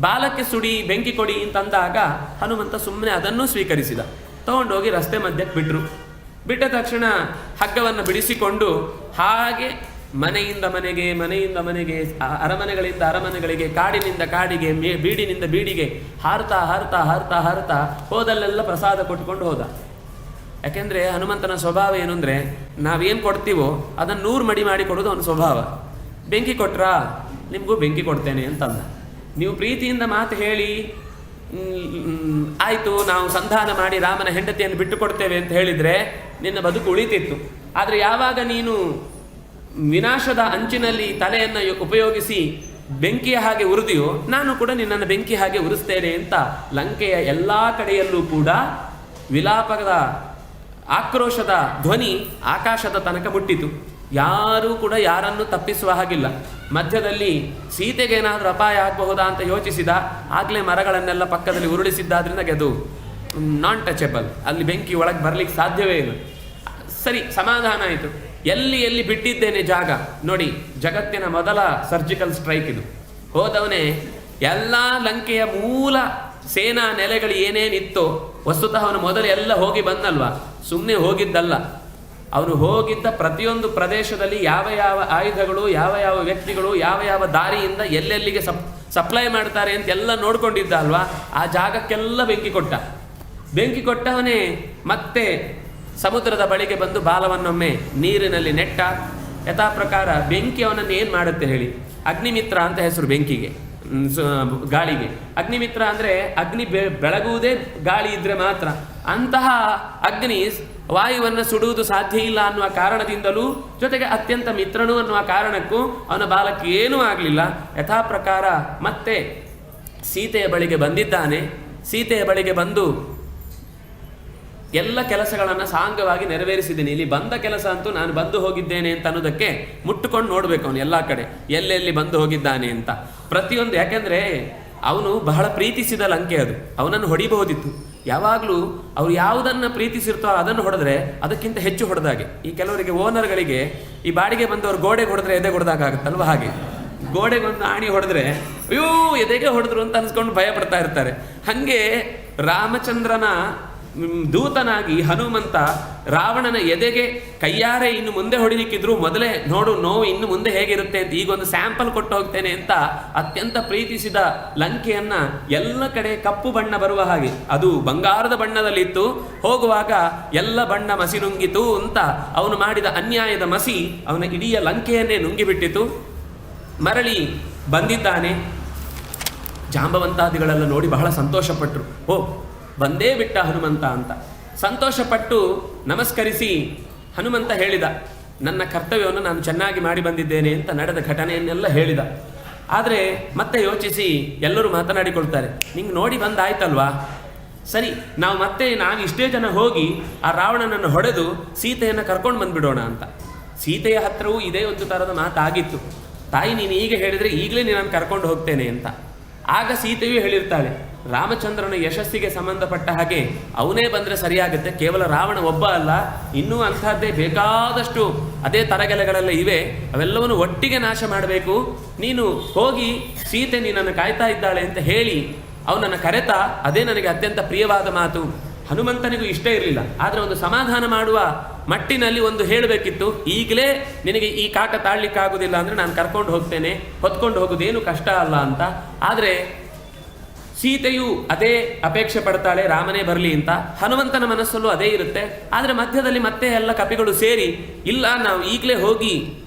ಬಾಲಕ್ಕೆ ಸುಡಿ ಬೆಂಕಿ ಕೊಡಿ ಅಂತಂದಾಗ ಹನುಮಂತ ಸುಮ್ಮನೆ ಅದನ್ನು ಸ್ವೀಕರಿಸಿದ. ತಗೊಂಡೋಗಿ ರಸ್ತೆ ಮಧ್ಯಕ್ಕೆ ಬಿಟ್ಟ ತಕ್ಷಣ ಹಗ್ಗವನ್ನು ಬಿಡಿಸಿಕೊಂಡು ಹಾಗೆ ಮನೆಯಿಂದ ಮನೆಗೆ ಅರಮನೆಗಳಿಂದ ಅರಮನೆಗಳಿಗೆ, ಕಾಡಿನಿಂದ ಕಾಡಿಗೆ, ಬೀಡಿನಿಂದ ಬೀಡಿಗೆ ಹಾರ್ತಾ ಹೋದಲ್ಲೆಲ್ಲ ಪ್ರಸಾದ ಕೊಟ್ಕೊಂಡು ಹೋದ. ಯಾಕೆಂದ್ರೆ ಹನುಮಂತನ ಸ್ವಭಾವ ಏನು ಅಂದರೆ, ನಾವೇನು ಕೊಡ್ತೀವೋ ಅದನ್ನು 100 ಮಡಿ ಮಾಡಿ ಕೊಡೋದು ಅವನ ಸ್ವಭಾವ. ಬೆಂಕಿ ಕೊಟ್ರಾ, ನಿಮಗೂ ಬೆಂಕಿ ಕೊಡ್ತೇನೆ ಅಂತಂದ. ನೀವು ಪ್ರೀತಿಯಿಂದ ಮಾತು ಹೇಳಿ ಆಯಿತು ನಾವು ಸಂಧಾನ ಮಾಡಿ ರಾಮನ ಹೆಂಡತಿಯನ್ನು ಬಿಟ್ಟು ಕೊಡ್ತೇವೆ ಅಂತ ಹೇಳಿದರೆ ನಿನ್ನ ಬದುಕು ಉಳಿತಿತ್ತು. ಆದರೆ ಯಾವಾಗ ನೀನು ವಿನಾಶದ ಅಂಚಿನಲ್ಲಿ ತಲೆಯನ್ನು ಉಪಯೋಗಿಸಿ ಬೆಂಕಿಯ ಹಾಗೆ ಉರಿದಿಯೋ, ನಾನು ಕೂಡ ನಿನ್ನನ್ನು ಬೆಂಕಿ ಹಾಗೆ ಉರಿಸ್ತೇನೆ ಅಂತ ಲಂಕೆಯ ಎಲ್ಲ ಕಡೆಯಲ್ಲೂ ಕೂಡ ವಿಲಾಪದ ಆಕ್ರೋಶದ ಧ್ವನಿ ಆಕಾಶದ ತನಕ ಮುಟ್ಟಿತು. ಯಾರೂ ಕೂಡ ಯಾರನ್ನು ತಪ್ಪಿಸುವ ಹಾಗಿಲ್ಲ. ಮಧ್ಯದಲ್ಲಿ ಸೀತೆಗೇನಾದರೂ ಅಪಾಯ ಆಗಬಹುದಾ ಅಂತ ಯೋಚಿಸಿದ. ಆಗಲೇ ಮರಗಳನ್ನೆಲ್ಲ ಪಕ್ಕದಲ್ಲಿ ಉರುಳಿಸಿದ್ದಾದ್ರಿಂದ ಅದು ನಾನ್ ಟಚಬಲ್, ಅಲ್ಲಿ ಬೆಂಕಿ ಒಳಗೆ ಬರಲಿಕ್ಕೆ ಸಾಧ್ಯವೇ ಇಲ್ಲ. ಸರಿ, ಸಮಾಧಾನ ಆಯಿತು. ಎಲ್ಲಿ ಬಿಟ್ಟಿದ್ದೇನೆ ಜಾಗ ನೋಡಿ, ಜಗತ್ತಿನ ಮೊದಲ ಸರ್ಜಿಕಲ್ ಸ್ಟ್ರೈಕ್ ಇದು. ಹೋದವನೇ ಎಲ್ಲ ಲಂಕೆಯ ಮೂಲ ಸೇನಾ ನೆಲೆಗಳು ಏನೇನಿತ್ತೋ, ವಸ್ತುತಃ ಅವನು ಮೊದಲು ಎಲ್ಲ ಹೋಗಿ ಬಂದಲ್ವಾ, ಸುಮ್ಮನೆ ಹೋಗಿದ್ದಲ್ಲ. ಅವನು ಹೋಗಿದ್ದ ಪ್ರತಿಯೊಂದು ಪ್ರದೇಶದಲ್ಲಿ ಯಾವ ಯಾವ ಆಯುಧಗಳು, ಯಾವ ಯಾವ ವ್ಯಕ್ತಿಗಳು, ಯಾವ ಯಾವ ದಾರಿಯಿಂದ ಎಲ್ಲೆಲ್ಲಿಗೆ ಸಪ್ಲೈ ಮಾಡ್ತಾರೆ ಅಂತ ಎಲ್ಲ ನೋಡ್ಕೊಂಡಿದ್ದ ಅಲ್ವಾ. ಆ ಜಾಗಕ್ಕೆಲ್ಲ ಬೆಂಕಿ ಕೊಟ್ಟವನೇ ಮತ್ತೆ ಸಮುದ್ರದ ಬಳಿಗೆ ಬಂದು ಬಾಲವನ್ನೊಮ್ಮೆ ನೀರಿನಲ್ಲಿ ನೆಟ್ಟ. ಯಥಾ ಪ್ರಕಾರ ಬೆಂಕಿ ಅವನನ್ನು ಏನು ಮಾಡುತ್ತೆ ಹೇಳಿ? ಅಗ್ನಿಮಿತ್ರ ಅಂತ ಹೆಸರು ಬೆಂಕಿಗೆ, ಗಾಳಿಗೆ. ಅಗ್ನಿಮಿತ್ರ ಅಂದರೆ ಅಗ್ನಿ ಬೆಳಗುವುದೇ ಗಾಳಿ ಇದ್ರೆ ಮಾತ್ರ. ಅಂತಹ ಅಗ್ನಿ ವಾಯುವನ್ನು ಸುಡುವುದು ಸಾಧ್ಯ ಇಲ್ಲ ಅನ್ನುವ ಕಾರಣದಿಂದಲೂ, ಜೊತೆಗೆ ಅತ್ಯಂತ ಮಿತ್ರನು ಅನ್ನುವ ಕಾರಣಕ್ಕೂ ಅವನ ಬಾಲಕ್ಕೆ ಏನೂ ಆಗಲಿಲ್ಲ. ಯಥಾ ಪ್ರಕಾರ ಮತ್ತೆ ಸೀತೆಯ ಬಳಿಗೆ ಬಂದಿದ್ದಾನೆ. ಸೀತೆಯ ಬಳಿಗೆ ಬಂದು ಎಲ್ಲ ಕೆಲಸಗಳನ್ನು ಸಾಂಗವಾಗಿ ನೆರವೇರಿಸಿದ್ದೀನಿ. ಇಲ್ಲಿ ಬಂದ ಕೆಲಸ ಅಂತೂ ನಾನು ಬಂದು ಹೋಗಿದ್ದೇನೆ ಅಂತ ಅನ್ನೋದಕ್ಕೆ ಮುಟ್ಟುಕೊಂಡು ನೋಡಬೇಕು ಅವನು ಎಲ್ಲ ಕಡೆ ಎಲ್ಲೆಲ್ಲಿ ಬಂದು ಹೋಗಿದ್ದಾನೆ ಅಂತ ಪ್ರತಿಯೊಂದು. ಯಾಕೆಂದರೆ ಅವನು ಬಹಳ ಪ್ರೀತಿಸಿದ ಲಂಕೆ, ಅದು ಅವನನ್ನು ಹೊಡಿಬಹುದಿತ್ತು. ಯಾವಾಗಲೂ ಅವ್ರು ಯಾವುದನ್ನು ಪ್ರೀತಿಸಿರ್ತೋ ಅದನ್ನು ಹೊಡೆದ್ರೆ ಅದಕ್ಕಿಂತ ಹೆಚ್ಚು ಹೊಡೆದಾಗೆ. ಈ ಕೆಲವರಿಗೆ ಓನರ್ಗಳಿಗೆ ಈ ಬಾಡಿಗೆ ಬಂದವರು ಗೋಡೆಗೆ ಹೊಡೆದ್ರೆ ಎದೆ ಹೊಡೆದಾಗುತ್ತಲ್ವ, ಹಾಗೆ ಗೋಡೆಗೊಂದು ಆಣಿ ಹೊಡೆದ್ರೆ ಅಯ್ಯೋ ಎದೆಗೆ ಹೊಡೆದ್ರು ಅಂತ ಅನ್ಸ್ಕೊಂಡು ಭಯ ಪಡ್ತಾ ಇರ್ತಾರೆ. ಹಾಗೆ ರಾಮಚಂದ್ರನ ದೂತನಾಗಿ ಹನುಮಂತ ರಾವಣನ ಎದೆಗೆ ಕೈಯಾರೆ ಇನ್ನು ಮುಂದೆ ಹೊಡಿಲಿಕ್ಕಿದ್ರು ಮೊದಲೇ ನೋಡು ನೋವು ಇನ್ನು ಮುಂದೆ ಹೇಗಿರುತ್ತೆ ಅಂತ ಈಗೊಂದು ಸ್ಯಾಂಪಲ್ ಕೊಟ್ಟು ಹೋಗ್ತೇನೆ ಅಂತ ಅತ್ಯಂತ ಪ್ರೀತಿಸಿದ ಲಂಕೆಯನ್ನ ಎಲ್ಲ ಕಡೆ ಕಪ್ಪು ಬಣ್ಣ ಬರುವ ಹಾಗೆ, ಅದು ಬಂಗಾರದ ಬಣ್ಣದಲ್ಲಿತ್ತು, ಹೋಗುವಾಗ ಎಲ್ಲ ಬಣ್ಣ ಮಸಿ ನುಂಗಿತು ಅಂತ ಅವನು ಮಾಡಿದ ಅನ್ಯಾಯದ ಮಸಿ ಅವನ ಇಡೀ ಲಂಕೆಯನ್ನೇ ನುಂಗಿಬಿಟ್ಟಿತು. ಮರಳಿ ಬಂದಿದ್ದಾನೆ. ಜಾಂಬವಂತಾದಿಗಳೆಲ್ಲ ನೋಡಿ ಬಹಳ ಸಂತೋಷಪಟ್ಟರು. ಓ ಬಂದೇ ಬಿಟ್ಟ ಹನುಮಂತ ಅಂತ ಸಂತೋಷಪಟ್ಟು ನಮಸ್ಕರಿಸಿ ಹನುಮಂತ ಹೇಳಿದ, ನನ್ನ ಕರ್ತವ್ಯವನ್ನು ನಾನು ಚೆನ್ನಾಗಿ ಮಾಡಿ ಬಂದಿದ್ದೇನೆ ಅಂತ ನಡೆದ ಘಟನೆಯನ್ನೆಲ್ಲ ಹೇಳಿದ. ಆದರೆ ಮತ್ತೆ ಯೋಚಿಸಿ ಎಲ್ಲರೂ ಮಾತನಾಡಿಕೊಳ್ತಾರೆ, ನಿಂಗೆ ನೋಡಿ ಬಂದಾಯ್ತಲ್ವಾ, ಸರಿ ನಾವು ಇಷ್ಟೇ ಜನ ಹೋಗಿ ಆ ರಾವಣನನ್ನು ಹೊಡೆದು ಸೀತೆಯನ್ನು ಕರ್ಕೊಂಡು ಬಂದುಬಿಡೋಣ ಅಂತ. ಸೀತೆಯ ಹತ್ರವೂ ಇದೇ ಒಂದು ಥರದ ಮಾತಾಗಿತ್ತು. ತಾಯಿ ನೀನು ಈಗ ಹೇಳಿದರೆ ಈಗಲೇ ನಾನು ಕರ್ಕೊಂಡು ಹೋಗ್ತೇನೆ ಅಂತ. ಆಗ ಸೀತೆಯೂ ಹೇಳಿರ್ತಾಳೆ, ರಾಮಚಂದ್ರನ ಯಶಸ್ಸಿಗೆ ಸಂಬಂಧಪಟ್ಟ ಹಾಗೆ ಅವನೇ ಬಂದರೆ ಸರಿಯಾಗುತ್ತೆ, ಕೇವಲ ರಾವಣ ಒಬ್ಬ ಅಲ್ಲ, ಇನ್ನೂ ಅಂಥದ್ದೇ ಬೇಕಾದಷ್ಟು ಅದೇ ತರಗೆಲೆಗಳೆಲ್ಲ ಇವೆ, ಅವೆಲ್ಲವನ್ನು ಒಟ್ಟಿಗೆ ನಾಶ ಮಾಡಬೇಕು, ನೀನು ಹೋಗಿ ಸೀತೆ ನೀನನ್ನು ಕಾಯ್ತಾ ಇದ್ದಾಳೆ ಅಂತ ಹೇಳಿ ಅವನನ್ನು ಕರೆತ. ಅದೇ ನನಗೆ ಅತ್ಯಂತ ಪ್ರಿಯವಾದ ಮಾತು. ಹನುಮಂತನಿಗೂ ಇಷ್ಟ ಇರಲಿಲ್ಲ, ಆದರೆ ಒಂದು ಸಮಾಧಾನ ಮಾಡುವ ಮಟ್ಟಿನಲ್ಲಿ ಒಂದು ಹೇಳಬೇಕಿತ್ತು, ಈಗಲೇ ನಿನಗೆ ಈ ಕಾಟ ತಾಳ್ಲಿಕ್ಕಾಗೋದಿಲ್ಲ ಅಂದರೆ ನಾನು ಕರ್ಕೊಂಡು ಹೋಗ್ತೇನೆ, ಹೊತ್ಕೊಂಡು ಹೋಗೋದೇನು ಕಷ್ಟ ಅಲ್ಲ ಅಂತ. ಆದರೆ ಸೀತೆಯು ಅದೇ ಅಪೇಕ್ಷೆ ಪಡ್ತಾಳೆ, ರಾಮನೇ ಬರಲಿ ಅಂತ. ಹನುಮಂತನ ಮನಸ್ಸಲ್ಲೂ ಅದೇ ಇರುತ್ತೆ. ಆದರೆ ಮಧ್ಯದಲ್ಲಿ ಮತ್ತೆ ಎಲ್ಲ ಕಪಿಗಳು ಸೇರಿ, ಇಲ್ಲ ನಾವು ಈಗಲೇ ಹೋಗಿ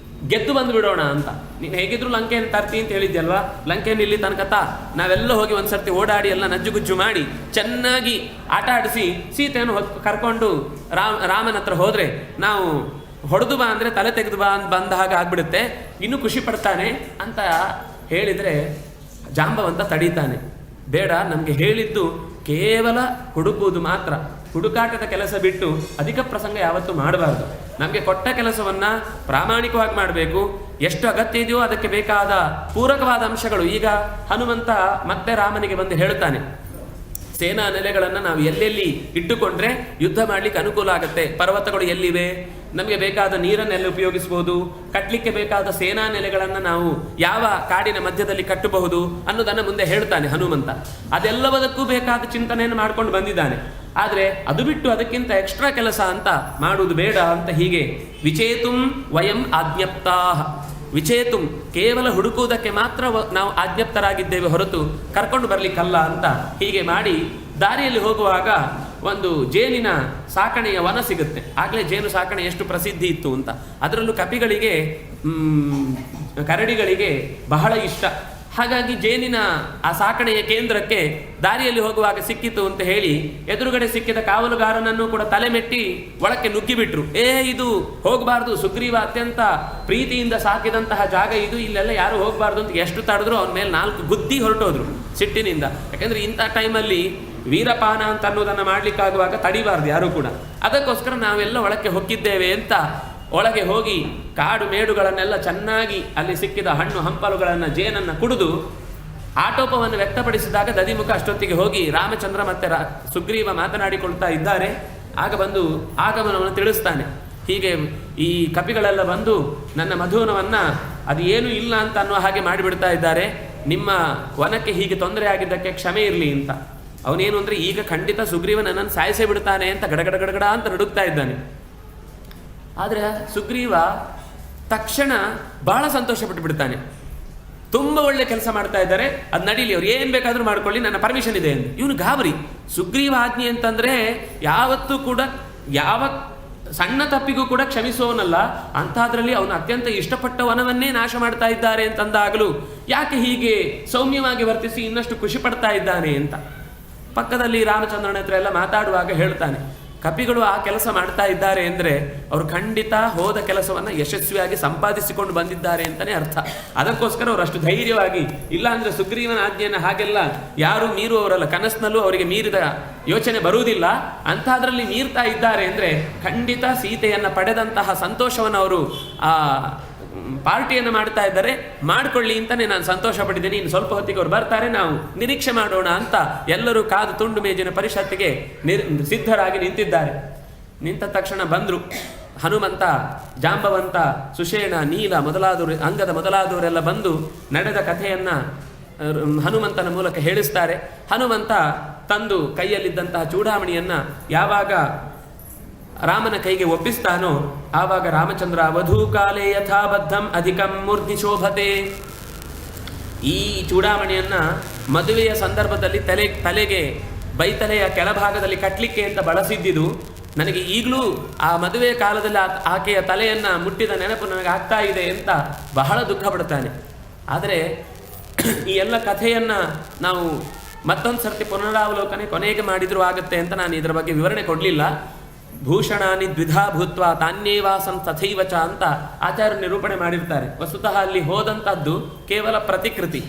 ಗೆದ್ದು ಬಂದು ಬಿಡೋಣ ಅಂತ. ನೀನು ಹೇಗಿದ್ರು ಲಂಕೆಯನ್ನು ತರ್ತಿ ಅಂತ ಹೇಳಿದ್ಯಲ್ವಾ, ಲಂಕೆಯನ್ನು ಇಲ್ಲಿ ತನಕ ನಾವೆಲ್ಲ ಹೋಗಿ ಒಂದ್ಸರ್ತಿ ಓಡಾಡಿ ಎಲ್ಲ ನಜ್ಜುಗುಜ್ಜು ಮಾಡಿ ಚೆನ್ನಾಗಿ ಆಟ ಆಡಿಸಿ ಸೀತೆಯನ್ನು ಕರ್ಕೊಂಡು ರಾಮನ ಹತ್ರ ಹೋದರೆ ನಾವು ಹೊಡೆದು ಬಾ ಅಂದರೆ ತಲೆ ತೆಗೆದು ಬಾ ಅಂತ ಬಂದ ಹಾಗೆ ಆಗ್ಬಿಡುತ್ತೆ, ಇನ್ನೂ ಖುಷಿ ಪಡ್ತಾನೆ ಅಂತ ಹೇಳಿದರೆ ಜಾಂಬವಂತ ತಡೀತಾನೆ. ಬೇಡ, ನಮಗೆ ಹೇಳಿದ್ದು ಕೇವಲ ಹುಡುಕುವುದು ಮಾತ್ರ, ಹುಡುಕಾಟದ ಕೆಲಸ ಬಿಟ್ಟು ಅಧಿಕ ಪ್ರಸಂಗ ಯಾವತ್ತೂ ಮಾಡಬಾರ್ದು. ನಮಗೆ ಕೊಟ್ಟ ಕೆಲಸವನ್ನು ಪ್ರಾಮಾಣಿಕವಾಗಿ ಮಾಡಬೇಕು. ಎಷ್ಟು ಅಗತ್ಯ ಇದೆಯೋ ಅದಕ್ಕೆ ಬೇಕಾದ ಪೂರಕವಾದ ಅಂಶಗಳು. ಈಗ ಹನುಮಂತ ಮತ್ತೆ ರಾಮನಿಗೆ ಬಂದು ಹೇಳ್ತಾನೆ, ಸೇನಾ ನೆಲೆಗಳನ್ನು ನಾವು ಎಲ್ಲೆಲ್ಲಿ ಇಟ್ಟುಕೊಂಡ್ರೆ ಯುದ್ಧ ಮಾಡಲಿಕ್ಕೆ ಅನುಕೂಲ ಆಗುತ್ತೆ, ಪರ್ವತಗಳು ಎಲ್ಲಿವೆ, ನಮಗೆ ಬೇಕಾದ ನೀರನ್ನೆಲ್ಲ ಉಪಯೋಗಿಸಬಹುದು, ಕಟ್ಟಲಿಕ್ಕೆ ಬೇಕಾದ ಸೇನಾ ನೆಲೆಗಳನ್ನು ನಾವು ಯಾವ ಕಾಡಿನ ಮಧ್ಯದಲ್ಲಿ ಕಟ್ಟಬಹುದು ಅನ್ನೋದನ್ನು ಮುಂದೆ ಹೇಳ್ತಾನೆ ಹನುಮಂತ. ಅದೆಲ್ಲವದಕ್ಕೂ ಬೇಕಾದ ಚಿಂತನೆಯನ್ನು ಮಾಡ್ಕೊಂಡು ಬಂದಿದ್ದಾನೆ. ಆದರೆ ಅದು ಬಿಟ್ಟು ಅದಕ್ಕಿಂತ ಎಕ್ಸ್ಟ್ರಾ ಕೆಲಸ ಅಂತ ಮಾಡುವುದು ಬೇಡ ಅಂತ ಹೀಗೆ ವಿಚೇತುಂ ವಯಂ ಆಜ್ಞಪ್ತಾ. ವಿಚೇತುಂ ಕೇವಲ ಹುಡುಕುವುದಕ್ಕೆ ಮಾತ್ರ ನಾವು ಆಜ್ಞಪ್ತರಾಗಿದ್ದೇವೆ ಹೊರತು ಕರ್ಕೊಂಡು ಬರಲಿಕ್ಕಲ್ಲ ಅಂತ ಹೀಗೆ ಮಾಡಿ ದಾರಿಯಲ್ಲಿ ಹೋಗುವಾಗ ಒಂದು ಜೇನಿನ ಸಾಕಣೆಯ ವನ ಸಿಗುತ್ತೆ. ಆಗಲೇ ಜೇನು ಸಾಕಣೆ ಎಷ್ಟು ಪ್ರಸಿದ್ಧಿ ಇತ್ತು ಅಂತ. ಅದರಲ್ಲೂ ಕಪಿಗಳಿಗೆ ಕರಡಿಗಳಿಗೆ ಬಹಳ ಇಷ್ಟ. ಹಾಗಾಗಿ ಜೇನಿನ ಆ ಸಾಕಣೆಯ ಕೇಂದ್ರಕ್ಕೆ ದಾರಿಯಲ್ಲಿ ಹೋಗುವಾಗ ಸಿಕ್ಕಿತು ಅಂತ ಹೇಳಿ ಎದುರುಗಡೆ ಸಿಕ್ಕಿದ ಕಾವಲುಗಾರನನ್ನು ಕೂಡ ತಲೆ ಮೆಟ್ಟಿ ಒಳಕ್ಕೆ ನುಗ್ಗಿಬಿಟ್ರು. ಇದು ಹೋಗಬಾರ್ದು, ಸುಗ್ರೀವ ಅತ್ಯಂತ ಪ್ರೀತಿಯಿಂದ ಸಾಕಿದಂತಹ ಜಾಗ ಇದು, ಇಲ್ಲೆಲ್ಲ ಯಾರು ಹೋಗಬಾರ್ದು ಅಂತ ಎಷ್ಟು ತಡೆದ್ರು ಅವನ ಮೇಲೆ 4 ಗುದ್ದಿ ಹೊರಟೋದ್ರು ಸಿಟ್ಟಿನಿಂದ. ಯಾಕಂದ್ರೆ ಇಂಥ ಟೈಮಲ್ಲಿ ವೀರಪಾನ ಅಂತ ಅನ್ನೋದನ್ನು ಮಾಡ್ಲಿಕ್ಕಾಗುವಾಗ ತಡಿಬಾರ್ದು ಯಾರು ಕೂಡ. ಅದಕ್ಕೋಸ್ಕರ ನಾವೆಲ್ಲ ಒಳಕ್ಕೆ ಹೊಕ್ಕಿದ್ದೇವೆ ಅಂತ ಒಳಗೆ ಹೋಗಿ ಕಾಡು ಮೇಡುಗಳನ್ನೆಲ್ಲ ಚೆನ್ನಾಗಿ ಅಲ್ಲಿ ಸಿಕ್ಕಿದ ಹಣ್ಣು ಹಂಪಲುಗಳನ್ನು ಜೇನನ್ನು ಕುಡಿದು ಆಟೋಪವನ್ನು ವ್ಯಕ್ತಪಡಿಸಿದಾಗ ದದಿಮುಖ ಅಷ್ಟೊತ್ತಿಗೆ ಹೋಗಿ ರಾಮಚಂದ್ರ ಮತ್ತೆ ಸುಗ್ರೀವ ಮಾತನಾಡಿಕೊಳ್ತಾ ಇದ್ದಾರೆ. ಆಗ ಬಂದು ಆಗಮನವನ್ನು ತಿಳಿಸ್ತಾನೆ. ಹೀಗೆ ಈ ಕಪಿಗಳೆಲ್ಲ ಬಂದು ನನ್ನ ಮಧುವನವನ್ನು ಅದು ಏನೂ ಇಲ್ಲ ಅಂತ ಅನ್ನೋ ಹಾಗೆ ಮಾಡಿಬಿಡ್ತಾ ಇದ್ದಾರೆ, ನಿಮ್ಮ ವನಕ್ಕೆ ಹೀಗೆ ತೊಂದರೆ ಆಗಿದ್ದಕ್ಕೆ ಕ್ಷಮೆ ಇರಲಿ ಅಂತ. ಅವನೇನು ಅಂದರೆ ಈಗ ಖಂಡಿತ ಸುಗ್ರೀವ ನನ್ನನ್ನು ಸಾಯಿಸೇ ಬಿಡ್ತಾನೆ ಅಂತ ಗಡಗಡ ಅಂತ ನಡುಗ್ತಾ ಇದ್ದಾನೆ. ಆದರೆ ಸುಗ್ರೀವ ತಕ್ಷಣ ಬಹಳ ಸಂತೋಷಪಟ್ಟು ಬಿಡ್ತಾನೆ. ತುಂಬ ಒಳ್ಳೆ ಕೆಲಸ ಮಾಡ್ತಾ ಇದ್ದಾರೆ, ಅದು ನಡೀಲಿ, ಅವ್ರು ಏನು ಬೇಕಾದರೂ ಮಾಡ್ಕೊಳ್ಳಿ, ನನ್ನ ಪರ್ಮಿಷನ್ ಇದೆ ಅಂತ. ಇವನು ಗಾಬರಿ. ಸುಗ್ರೀವ ಆಜ್ಞೆ ಅಂತಂದರೆ ಯಾವತ್ತೂ ಕೂಡ ಯಾವ ಸಣ್ಣ ತಪ್ಪಿಗೂ ಕೂಡ ಕ್ಷಮಿಸೋನಲ್ಲ. ಅಂಥದ್ರಲ್ಲಿ ಅವನು ಅತ್ಯಂತ ಇಷ್ಟಪಟ್ಟ ವನವನ್ನೇ ನಾಶ ಮಾಡ್ತಾ ಇದ್ದಾರೆ ಅಂತಂದಾಗಲೂ ಯಾಕೆ ಹೀಗೆ ಸೌಮ್ಯವಾಗಿ ವರ್ತಿಸಿ ಇನ್ನಷ್ಟು ಖುಷಿ ಪಡ್ತಾ ಇದ್ದಾನೆ ಅಂತ ಪಕ್ಕದಲ್ಲಿ ರಾಮಚಂದ್ರನ ಹತ್ರ ಎಲ್ಲ ಮಾತಾಡುವಾಗ ಹೇಳ್ತಾನೆ, ಕಪಿಗಳು ಆ ಕೆಲಸ ಮಾಡ್ತಾ ಇದ್ದಾರೆ ಅಂದರೆ ಅವರು ಖಂಡಿತ ಹೋದ ಕೆಲಸವನ್ನು ಯಶಸ್ವಿಯಾಗಿ ಸಂಪಾದಿಸಿಕೊಂಡು ಬಂದಿದ್ದಾರೆ ಅಂತಲೇ ಅರ್ಥ. ಅದಕ್ಕೋಸ್ಕರ ಅವರು ಅಷ್ಟು ಧೈರ್ಯವಾಗಿ, ಇಲ್ಲ ಅಂದರೆ ಸುಗ್ರೀವನ ಆಜ್ಞೆಯನ್ನು ಹಾಗೆಲ್ಲ ಯಾರೂ ಮೀರುವವರಲ್ಲ, ಕನಸಿನಲ್ಲೂ ಅವರಿಗೆ ಮೀರಿದ ಯೋಚನೆ ಬರುವುದಿಲ್ಲ. ಅಂಥದ್ರಲ್ಲಿ ಮೀರ್ತಾ ಇದ್ದಾರೆ ಅಂದರೆ ಖಂಡಿತ ಸೀತೆಯನ್ನು ಪಡೆದಂತಹ ಸಂತೋಷವನ್ನು ಅವರು ಪಾರ್ಟಿಯನ್ನು ಮಾಡ್ತಾ ಇದ್ದಾರೆ, ಮಾಡಿಕೊಳ್ಳಿ ಅಂತಲೇ ನಾನು ಸಂತೋಷ ಪಟ್ಟಿದ್ದೇನೆ. ಇನ್ನು ಸ್ವಲ್ಪ ಹೊತ್ತಿಗೆ ಅವರು ಬರ್ತಾರೆ, ನಾವು ನಿರೀಕ್ಷೆ ಮಾಡೋಣ ಅಂತ ಎಲ್ಲರೂ ಕಾದು ತುಂಡು ಮೇಜಿನ ಪರಿಷತ್ತಿಗೆ ಸಿದ್ಧರಾಗಿ ನಿಂತಿದ್ದಾರೆ. ನಿಂತ ತಕ್ಷಣ ಬಂದರು ಹನುಮಂತ, ಜಾಂಬವಂತ, ಸುಷೇಣ, ನೀಲ ಮೊದಲಾದವರು, ಅಂಗದ ಮೊದಲಾದವರೆಲ್ಲ ಬಂದು ನಡೆದ ಕಥೆಯನ್ನು ಹನುಮಂತನ ಮೂಲಕ ಹೇಳಿಸ್ತಾರೆ. ಹನುಮಂತ ತಂದು ಕೈಯಲ್ಲಿದ್ದಂತಹ ಚೂಡಾಮಣಿಯನ್ನು ಯಾವಾಗ ರಾಮನ ಕೈಗೆ ಒಪ್ಪಿಸ್ತಾನೋ ಆವಾಗ ರಾಮಚಂದ್ರ ವಧೂಕಾಲೇ ಯಥಾಬದ್ಧಂ ಅಧಿಕಂ ಮೂರ್ಧಿ ಶೋಭತೆ. ಈ ಚೂಡಾಮಣಿಯನ್ನು ಮದುವೆಯ ಸಂದರ್ಭದಲ್ಲಿ ತಲೆಗೆ ಬೈತಲೆಯ ಕೆಳಭಾಗದಲ್ಲಿ ಕಟ್ಟಲಿಕ್ಕೆ ಅಂತ ಬಳಸಿದ್ದಿದ್ದು ನನಗೆ ಈಗಲೂ ಆ ಮದುವೆ ಕಾಲದಲ್ಲಿ ಆಕೆಯ ತಲೆಯನ್ನು ಮುಟ್ಟಿದ ನೆನಪು ನನಗೆ ಆಗ್ತಾ ಇದೆ ಅಂತ ಬಹಳ ದುಃಖ ಪಡ್ತಾನೆ. ಆದರೆ ಈ ಎಲ್ಲ ಕಥೆಯನ್ನು ನಾವು ಮತ್ತೊಂದು ಸರ್ತಿ ಪುನರಾವಲೋಕನೆ ಕೊನೆಗೆ ಮಾಡಿದರೂ ಆಗುತ್ತೆ ಅಂತ ನಾನು ಇದರ ಬಗ್ಗೆ ವಿವರಣೆ ಕೊಡಲಿಲ್ಲ. ಭೂಷಣಾನಿ ದ್ವಿಧಾ ಭೂತ್ವ ತಾನ್ಯೇವಾಸಂ ತಥೈವಚ ಅಂತ ಆಚಾರ್ಯ ನಿರೂಪಣೆ ಮಾಡಿರ್ತಾರೆ. ವಸ್ತುತಃ ಅಲ್ಲಿ ಹೋದಂಥದ್ದು ಕೇವಲ ಪ್ರತಿಕೃತಿ.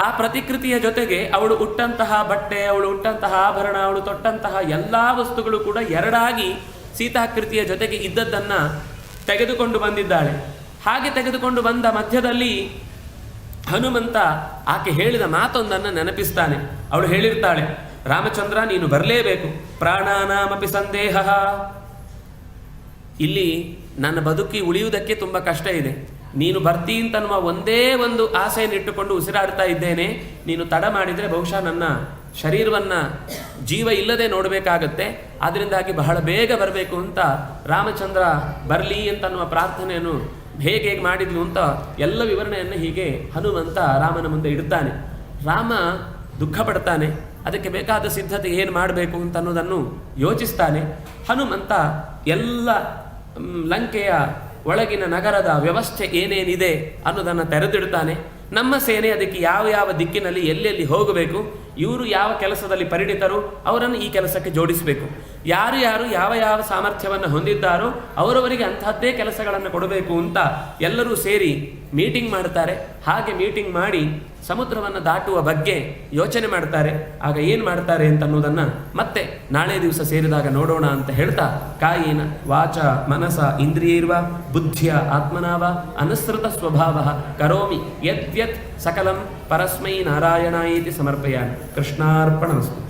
ಆ ಪ್ರತಿಕೃತಿಯ ಜೊತೆಗೆ ಅವಳು ಉಟ್ಟಂತಹ ಬಟ್ಟೆ, ಅವಳು ಉಟ್ಟಂತಹ ಆಭರಣ, ಅವಳು ತೊಟ್ಟಂತಹ ಎಲ್ಲ ವಸ್ತುಗಳು ಕೂಡ ಎರಡಾಗಿ ಸೀತಾಕೃತಿಯ ಜೊತೆಗೆ ಇದ್ದದ್ದನ್ನು ತೆಗೆದುಕೊಂಡು ಬಂದಿದ್ದಾಳೆ. ಹಾಗೆ ತೆಗೆದುಕೊಂಡು ಬಂದ ಮಧ್ಯದಲ್ಲಿ ಹನುಮಂತ ಆಕೆ ಹೇಳಿದ ಮಾತೊಂದನ್ನು ನೆನಪಿಸ್ತಾನೆ. ಅವಳು ಹೇಳಿರ್ತಾಳೆ, ರಾಮಚಂದ್ರ ನೀನು ಬರಲೇಬೇಕು, ಪ್ರಾಣಾನಾಮಪಿ ಸಂದೇಹ. ಇಲ್ಲಿ ನನ್ನ ಬದುಕಿ ಉಳಿಯುವುದಕ್ಕೆ ತುಂಬ ಕಷ್ಟ ಇದೆ, ನೀನು ಬರ್ತೀ ಅಂತನ್ನುವ ಒಂದೇ ಒಂದು ಆಸೆಯನ್ನು ಇಟ್ಟುಕೊಂಡು ಉಸಿರಾಡ್ತಾ ಇದ್ದೇನೆ. ನೀನು ತಡ ಮಾಡಿದರೆ ಬಹುಶಃ ನನ್ನ ಶರೀರವನ್ನು ಜೀವ ಇಲ್ಲದೆ ನೋಡಬೇಕಾಗತ್ತೆ. ಅದರಿಂದಾಗಿ ಬಹಳ ಬೇಗ ಬರಬೇಕು ಅಂತ ರಾಮಚಂದ್ರ ಬರಲಿ ಅಂತನ್ನುವ ಪ್ರಾರ್ಥನೆಯನ್ನು ಹೇಗೆ ಮಾಡಿದ್ಲು ಅಂತ ಎಲ್ಲ ವಿವರಣೆಯನ್ನು ಹೀಗೆ ಹನುಮಂತ ರಾಮನ ಮುಂದೆ ಇಡ್ತಾನೆ. ರಾಮ ದುಃಖ ಪಡ್ತಾನೆ. ಅದಕ್ಕೆ ಬೇಕಾದ ಸಿದ್ಧತೆ ಏನು ಮಾಡಬೇಕು ಅಂತ ಅನ್ನೋದನ್ನು ಯೋಚಿಸ್ತಾನೆ. ಹನುಮಂತ ಎಲ್ಲ ಲಂಕೆಯ ಒಳಗಿನ ನಗರದ ವ್ಯವಸ್ಥೆ ಏನೇನಿದೆ ಅನ್ನೋದನ್ನು ತೆರೆದಿಡ್ತಾನೆ. ನಮ್ಮ ಸೇನೆ ಅದಕ್ಕೆ ಯಾವ ಯಾವ ದಿಕ್ಕಿನಲ್ಲಿ ಎಲ್ಲೆಲ್ಲಿ ಹೋಗಬೇಕು, ಇವರು ಯಾವ ಕೆಲಸದಲ್ಲಿ ಪರಿಣಿತರು ಅವರನ್ನು ಈ ಕೆಲಸಕ್ಕೆ ಜೋಡಿಸಬೇಕು. ಯಾರು ಯಾರು ಯಾವ ಯಾವ ಸಾಮರ್ಥ್ಯವನ್ನು ಹೊಂದಿದ್ದಾರೋ ಅವರವರಿಗೆ ಅಂತಹದ್ದೇ ಕೆಲಸಗಳನ್ನು ಕೊಡಬೇಕು ಅಂತ ಎಲ್ಲರೂ ಸೇರಿ ಮೀಟಿಂಗ್ ಮಾಡ್ತಾರೆ. ಹಾಗೆ ಮೀಟಿಂಗ್ ಮಾಡಿ ಸಮುದ್ರವನ್ನು ದಾಟುವ ಬಗ್ಗೆ ಯೋಚನೆ ಮಾಡ್ತಾರೆ. ಆಗ ಏನು ಮಾಡ್ತಾರೆ ಅಂತನ್ನುವುದನ್ನು ಮತ್ತೆ ನಾಳೆ ದಿವಸ ಸೇರಿದಾಗ ನೋಡೋಣ ಅಂತ ಹೇಳ್ತಾ, ಕಾಯೇನ ವಾಚ ಮನಸ ಇಂದ್ರಿಯೈರ್ವ ಬುದ್ಧಿಯ ಆತ್ಮನಾವ ಅನುಸೃತ ಸ್ವಭಾವ ಕರೋಮಿ ಯದ್ಯತ್ ಸಕಲಂ ಪರಸ್ಮೈ ನಾರಾಯಣಾಯೇತಿ ಸಮರ್ಪಯಾಮಿ. ಕೃಷ್ಣಾರ್ಪಣಮಸ್ತು.